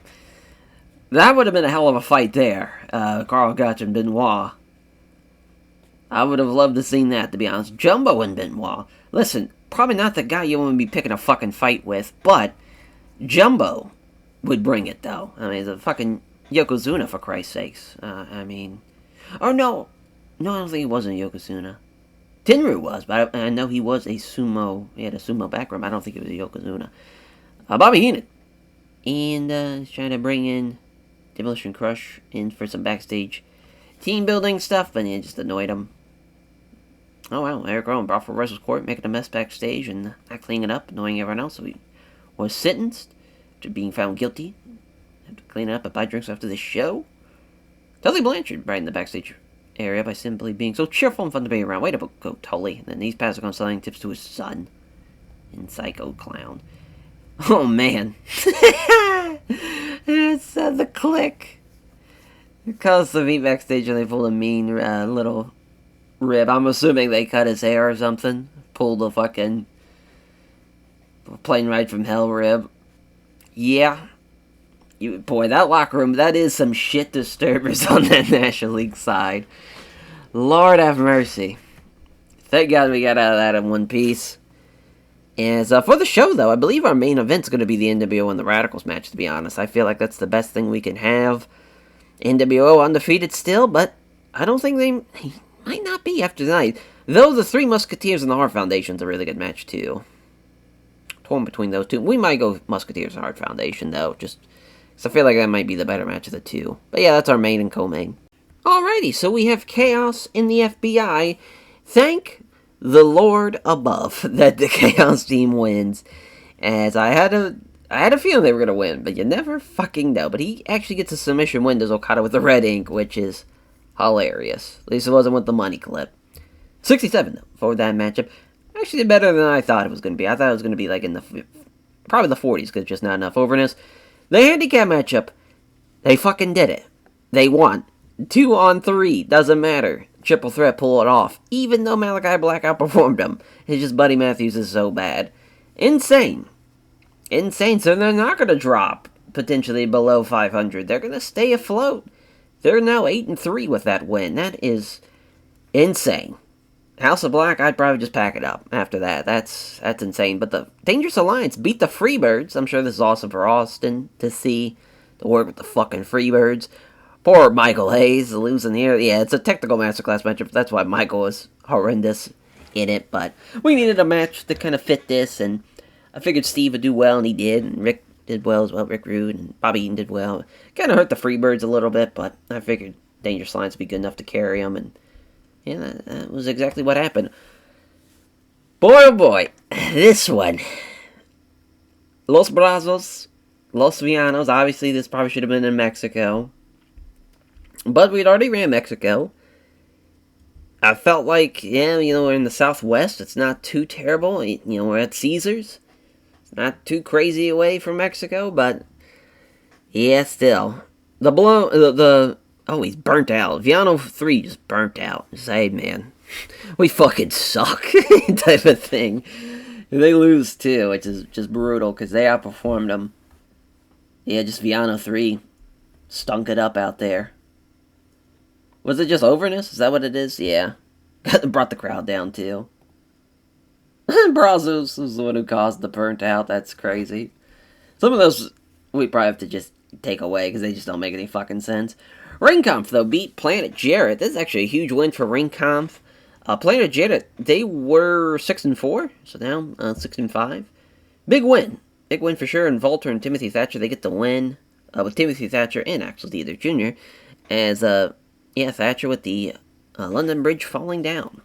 that would have been a hell of a fight there. Carl Gotch and Benoit. I would have loved to seen that, to be honest. Jumbo and Benoit. Listen, probably not the guy you want to be picking a fucking fight with, but Jumbo would bring it, though. I mean, the fucking Yokozuna, for Christ's sakes. I mean... Oh, no. No, I don't think he wasn't Yokozuna. Tenryu was, but I know he was a sumo... He had a sumo background, but I don't think he was a Yokozuna. Bobby Heenan. And he's trying to bring in Demolition Crush in for some backstage team building stuff, but it just annoyed him. Oh well, Eric Rowan brought for Wrestler's Court, making a mess backstage and not cleaning it up, annoying everyone else. So he was sentenced after being found guilty. Had to clean it up and buy drinks after the show. Tully Blanchard brightened the backstage area by simply being so cheerful and fun to be around. Way to go, Tully. And then he's passing on selling tips to his son in Psycho Clown. Oh man. It's the Click. It caused the meet backstage and they pulled a mean little rib. I'm assuming they cut his hair or something. Pulled a fucking plane ride from hell rib. Yeah. Boy, that locker room, that is some shit disturbers on that National League side. Lord have mercy. Thank God we got out of that in one piece. And for the show, though, I believe our main event's going to be the NWO and the Radicals match, to be honest. I feel like that's the best thing we can have. NWO undefeated still, but I don't think they might not be after tonight. Though the Three Musketeers and the Hart Foundation's a really good match, too. Torn between those two. We might go Musketeers and Hart Foundation, though, just because I feel like that might be the better match of the two. But yeah, that's our main and co-main. Alrighty, so we have Chaos in the FBI. Thank the Lord above that the Chaos team wins. As I had a feeling they were going to win, but you never fucking know. But he actually gets a submission win to Okada with the red ink, which is hilarious. At least it wasn't with the money clip. 67 though, for that matchup. Actually did better than I thought it was going to be. I thought it was going to be like in probably the 40s, because just not enough overness. The handicap matchup, they fucking did it. They won. 2-on-3, doesn't matter. Triple threat, pull it off. Even though Malachi Black outperformed him. It's just Buddy Matthews is so bad. Insane. So they're not going to drop potentially below 500. They're going to stay afloat. They're now 8-3 with that win. That is insane. House of Black, I'd probably just pack it up after that. That's insane. But the Dangerous Alliance beat the Freebirds. I'm sure this is awesome for Austin to see. To work with the fucking Freebirds. Poor Michael Hayes losing here. Yeah, it's a technical masterclass matchup. That's why Michael was horrendous in it. But we needed a match to kind of fit this. And I figured Steve would do well, and he did. And Rick did well as well. Rick Rude and Bobby Eaton did well. Kind of hurt the Freebirds a little bit, but I figured Dangerous Alliance would be good enough to carry them. And yeah, that was exactly what happened. Boy, oh boy. This one. Los Brazos. Los Villanos. Obviously, this probably should have been in Mexico. But we'd already ran Mexico. I felt like, yeah, we're in the Southwest. It's not too terrible. We're at Caesars. It's not too crazy away from Mexico, but yeah, still. Oh, he's burnt out. Viano 3 just burnt out. Just, hey, man, we fucking suck, type of thing. They lose, too, which is just brutal, because they outperformed them. Yeah, just Viano 3 stunk it up out there. Was it just overness? Is that what it is? Yeah. Brought the crowd down, too. Brazos was the one who caused the burnt out. That's crazy. Some of those we probably have to just take away, because they just don't make any fucking sense. Ringkampf, though, beat Planet Jarrett. This is actually a huge win for Ringkampf. Planet Jarrett, they were 6-4, so now 6-5. Big win. Big win for sure. And Volter and Timothy Thatcher, they get the win. With Timothy Thatcher and Axel Dieter Jr. As, Thatcher with the London Bridge falling down.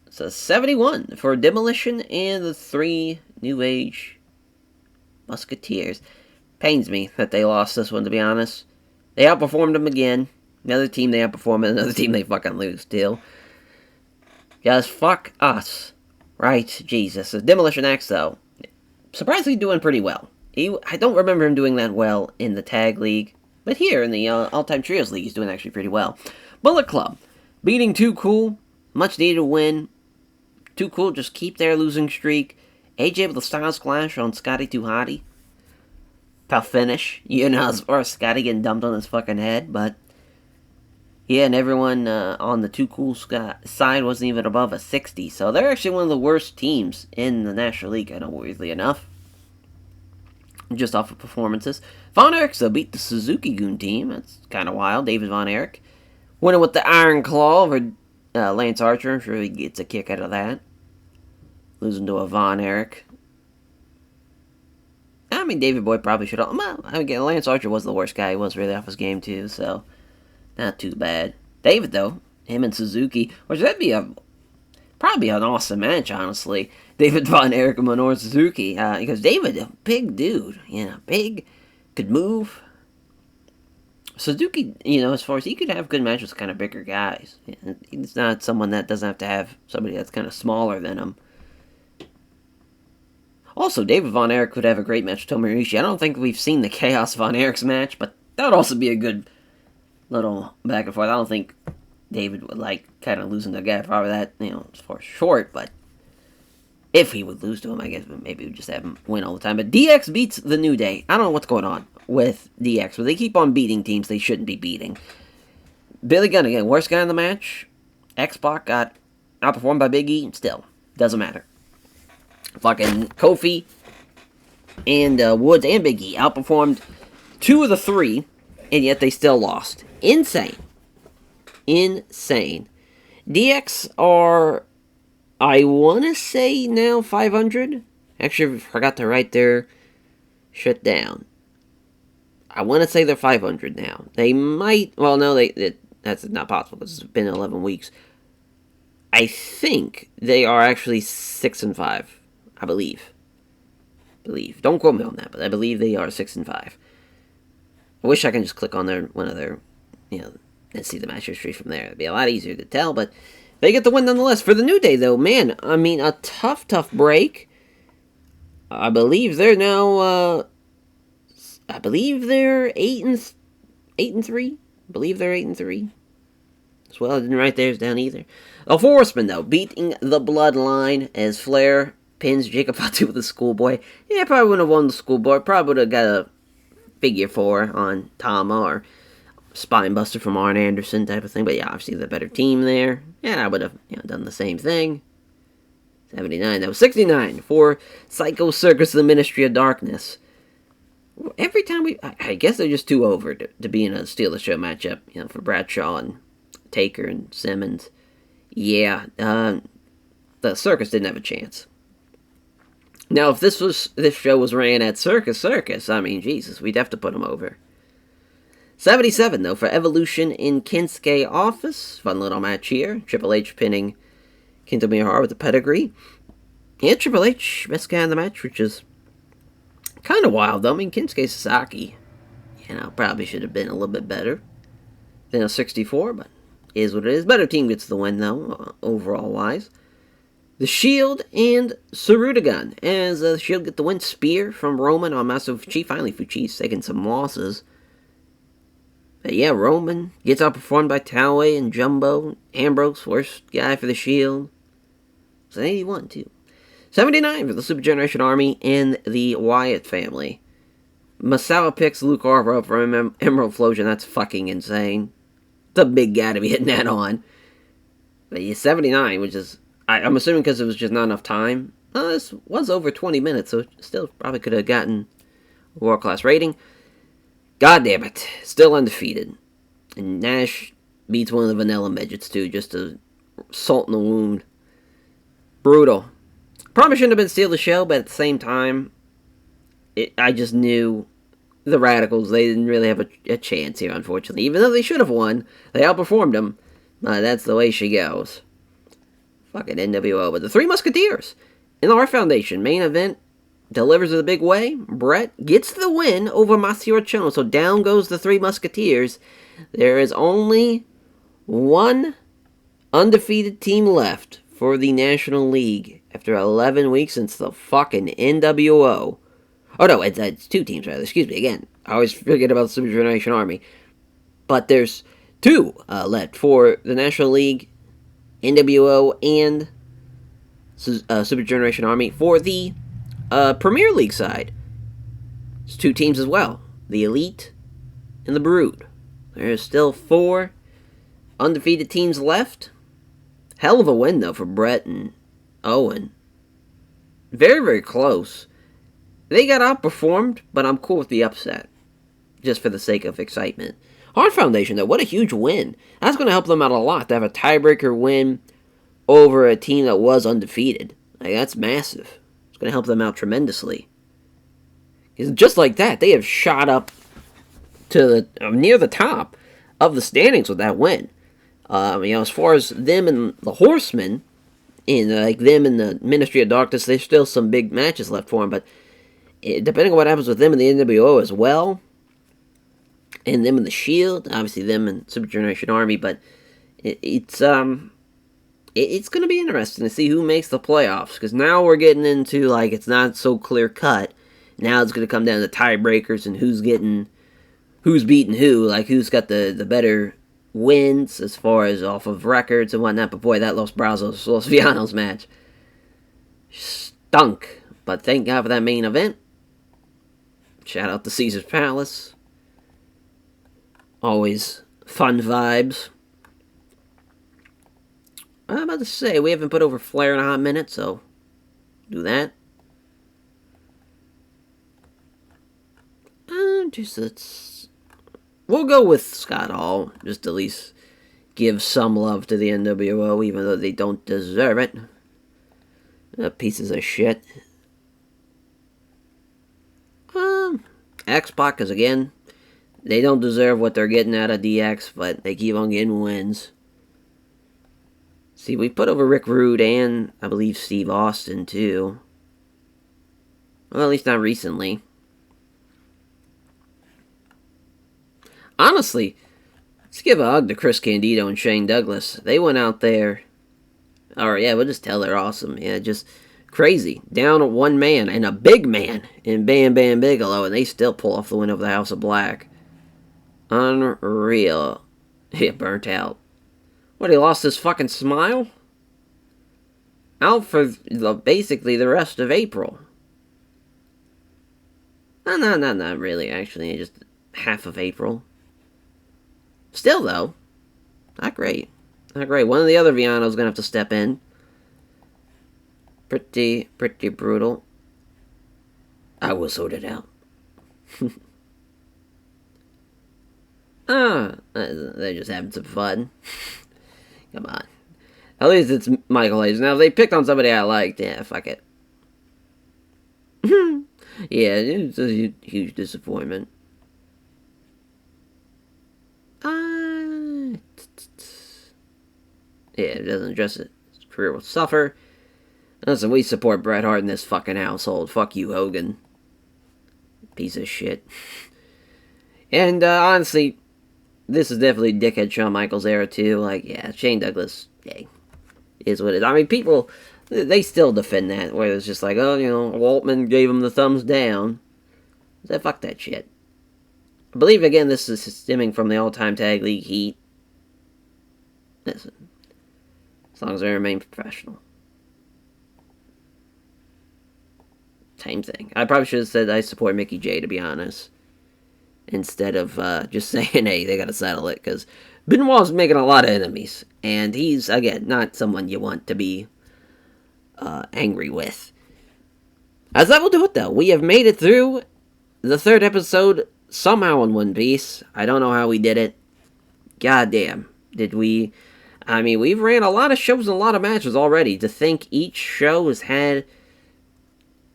So 71 for Demolition and the 3 New Age Musketeers. Pains me that they lost this one, to be honest. They outperformed them again. Another team they outperform, and another team they fucking lose, still. Because fuck us. Right? Jesus. The Demolition Axe, though, surprisingly doing pretty well. I don't remember him doing that well in the Tag League, but here in the All-Time Trios League, he's doing actually pretty well. Bullet Club, beating Too Cool, much needed win. Too Cool just keep their losing streak. AJ with the Styles Clash on Scotty Too Hottie. Tough finish, as far as Scotty getting dumped on his fucking head, but yeah, and everyone on the Too Cool side wasn't even above a 60, so they're actually one of the worst teams in the National League, I know, weirdly enough. Just off of performances. Von Erich, though, beat the Suzuki Goon team. That's kind of wild. David Von Erich winning with the Iron Claw over Lance Archer. I'm sure he gets a kick out of that. Losing to a Von Erich. I mean, David Boy probably should have. Well, Lance Archer was the worst guy. He was really off his game, too, so not too bad. David, though, him and Suzuki, which that'd be probably an awesome match, honestly. David Von Erich and Minoru Suzuki, because David, a big dude, big, could move. Suzuki, as far as he could have good matches with kind of bigger guys. He's not someone that doesn't have to have somebody that's kind of smaller than him. Also, David Von Erich could have a great match with Tomohiro Ishii. I don't think we've seen the Chaos Von Erich's match, but that would also be a good little back and forth. I don't think David would like kind of losing to a guy probably that, as far as short, but if he would lose to him, I guess maybe we'd just have him win all the time. But DX beats the New Day. I don't know what's going on with DX, but they keep on beating teams they shouldn't be beating. Billy Gunn, again, worst guy in the match. X-Pac got outperformed by Big E. Still, doesn't matter. Fucking Kofi and Woods and Big E outperformed 2 of the 3, and yet they still lost. Insane. DX are, I want to say now 500. Actually, I forgot to write their shit down. I want to say they're 500 now. They might, well, no, that's not possible because it's been 11 weeks. I think they are actually 6-5. I believe. Don't quote me on that, but I believe they are 6-5. I wish I can just click on one of their, and see the match history from there. It'd be a lot easier to tell, but they get the win nonetheless. For the New Day, though, man, I mean, a tough break. I believe they're now, 8-3. I believe they're 8-3. As well, I didn't write theirs down either. The Horsemen, though, beating the Bloodline as Flair pins Jacob Fatu with the Schoolboy. Yeah, probably wouldn't have won the Schoolboy. Probably would have got a figure 4 on Tama or Spinebuster from Arn Anderson type of thing. But yeah, obviously the better team there. Yeah, I would have done the same thing. 79. That was 69 for Psycho Circus, the Ministry of Darkness. Every time I guess they're just too over to be in a Steal the Show matchup. For Bradshaw and Taker and Simmons. Yeah, the Circus didn't have a chance. Now, if this show was ran at Circus, I mean, Jesus, we'd have to put them over. 77, though, for Evolution in Kinsuke Office. Fun little match here. Triple H pinning Kento Miyahara with the pedigree. Yeah, Triple H, best guy in the match, which is kind of wild, though. I mean, Kinsuke Sasaki, probably should have been a little bit better than a 64, but is what it is. Better team gets the win, though, overall-wise. The Shield and Sarudagun, as the Shield get the win. Spear from Roman on Master Fuchi. Finally, Fuchi's taking some losses. But yeah, Roman gets outperformed by Taue and Jumbo. Ambrose, worst guy for the Shield. It's an 81, too. 79 for the Super Generation Army and the Wyatt family. Masawa picks Luke Harper up from Emerald Flosion. That's fucking insane. The big guy to be hitting that on. But yeah, 79, which is, I'm assuming because it was just not enough time. This was over 20 minutes, so still probably could have gotten a world-class rating. God damn it. Still undefeated. And Nash beats one of the vanilla midgets, too, just to salt in the wound. Brutal. Probably shouldn't have been Steal the Show, but at the same time, I just knew the Radicals, they didn't really have a chance here, unfortunately. Even though they should have won, they outperformed them. That's the way she goes. Fucking NWO. But the Three Musketeers in the Art Foundation main event delivers it the big way. Brett gets the win over Masahiro Chono. So down goes the Three Musketeers. There is only one undefeated team left for the National League after 11 weeks since the fucking NWO. Oh no, it's 2 teams rather. Excuse me again. I always forget about the Super Generation Army. But there's 2 left for the National League, NWO, and Super Generation Army. For the Premier League side, it's 2 teams as well. The Elite and the Brood. There's still 4 undefeated teams left. Hell of a win, though, for Brett and Owen. Very, very close. They got outperformed, but I'm cool with the upset. Just for the sake of excitement. Hart Foundation, though, what a huge win. That's going to help them out a lot to have a tiebreaker win over a team that was undefeated. Like, that's massive. It's going to help them out tremendously. Because just like that, they have shot up to near the top of the standings with that win. As far as them and the Horsemen, them and the Ministry of Darkness, there's still some big matches left for them, but depending on what happens with them and the NWO as well, and them and the Shield, obviously them and Super Generation Army, but it's going to be interesting to see who makes the playoffs, because now we're getting into, it's not so clear cut. Now it's going to come down to tiebreakers and who's beating who, who's got the better wins as far as off of records and whatnot. But boy, that Los Brazos, Los Villanos match stunk. But thank God for that main event. Shout out to Caesar's Palace. Always fun vibes. I'm about to say, we haven't put over Flair in a hot minute, so do that. We'll go with Scott Hall, just at least give some love to the NWO, even though they don't deserve it. Pieces of shit. X-Pac, because again, they don't deserve what they're getting out of DX, but they keep on getting wins. See, we put over Rick Rude and, I believe, Steve Austin, too. Well, at least not recently. Honestly, let's give a hug to Chris Candido and Shane Douglas. They went out there. Alright, yeah, we'll just tell they're awesome. Yeah, just crazy. Down one man, and a big man in Bam Bam Bigelow, and they still pull off the win over the House of Black. Unreal. Yeah, burnt out. What, he lost his fucking smile? Out for basically the rest of April. No, not really, actually. Just half of April. Still, though, not great. Not great. One of the other Villanos is going to have to step in. Pretty brutal. I will sort it out. They're just having some fun. Come on. At least it's Michael Hayes. Now, if they picked on somebody I liked, yeah, fuck it. Yeah, it's a huge disappointment. Yeah, it doesn't address it. His career will suffer. Listen, we support Bret Hart in this fucking household. Fuck you, Hogan. Piece of shit. And, honestly, this is definitely dickhead Shawn Michaels era, too. Yeah, Shane Douglas, hey, is what it is. I mean, people, they still defend that, where it's just Waltman gave him the thumbs down. Fuck that shit. I believe, again, this is stemming from the all-time tag league heat. Listen, as long as they remain professional. Same thing. I probably should have said I support Mickey J, to be honest. Instead of just saying, hey, they gotta settle it, because Benoit's making a lot of enemies. And he's, again, not someone you want to be angry with. As that will do it, though. We have made it through the 3rd episode somehow in one piece. I don't know how we did it. Goddamn. Did we? I mean, we've ran a lot of shows and a lot of matches already. To think each show has had,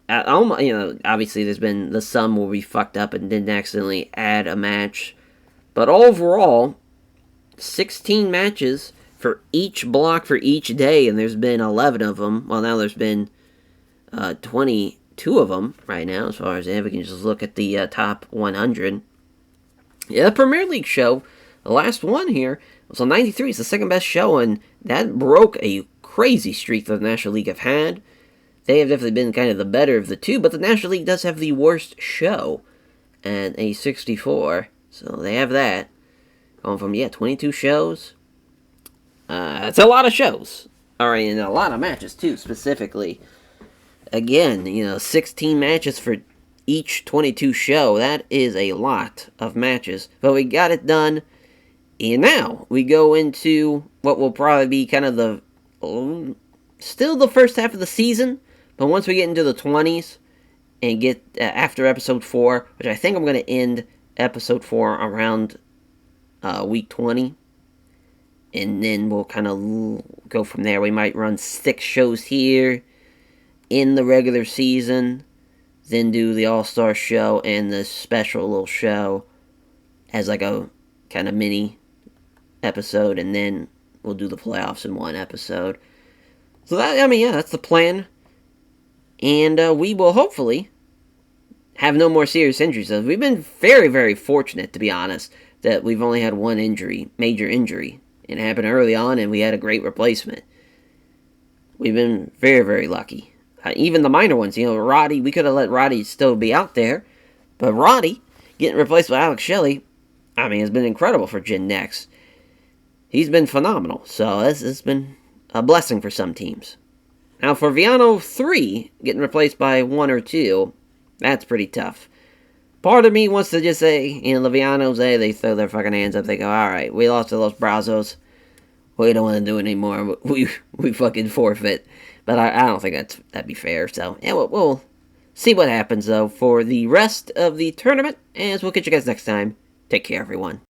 obviously there's been some where we fucked up and didn't accidentally add a match. But overall, 16 matches for each block for each day, and there's been 11 of them. Well, now there's been 22 of them right now, as far as if we can just look at the top 100. Yeah, the Premier League show, the last one here, was on 93. It's the second best show, and that broke a crazy streak that the National League have had. They have definitely been kind of the better of the two, but the National League does have the worst show at a 64. So they have that. Going from, 22 shows. That's a lot of shows. Alright, and a lot of matches, too, specifically. Again, 16 matches for each 22 show. That is a lot of matches. But we got it done. And now we go into what will probably be kind of still the first half of the season. But once we get into the 20s and get after episode 4, which I think I'm going to end episode 4 around week 20. And then we'll kind of go from there. We might run 6 shows here in the regular season. Then do the All-Star show and the special little show as like a kind of mini episode. And then we'll do the playoffs in one episode. So that's the plan. And we will hopefully have no more serious injuries. We've been very, very fortunate, to be honest, that we've only had one major injury. It happened early on, and we had a great replacement. We've been very, very lucky. Even the minor ones, Roddy, we could have let Roddy still be out there. But Roddy, getting replaced by Alex Shelley, has been incredible for Gen Next. He's been phenomenal. So it's been a blessing for some teams. Now, for Viano 3, getting replaced by 1 or 2, that's pretty tough. Part of me wants to just say, the Vianos, they throw their fucking hands up. They go, alright, we lost to Los Brazos. We don't want to do it anymore. We fucking forfeit. But I don't think that'd be fair. So, we'll see what happens, though, for the rest of the tournament. And we'll catch you guys next time. Take care, everyone.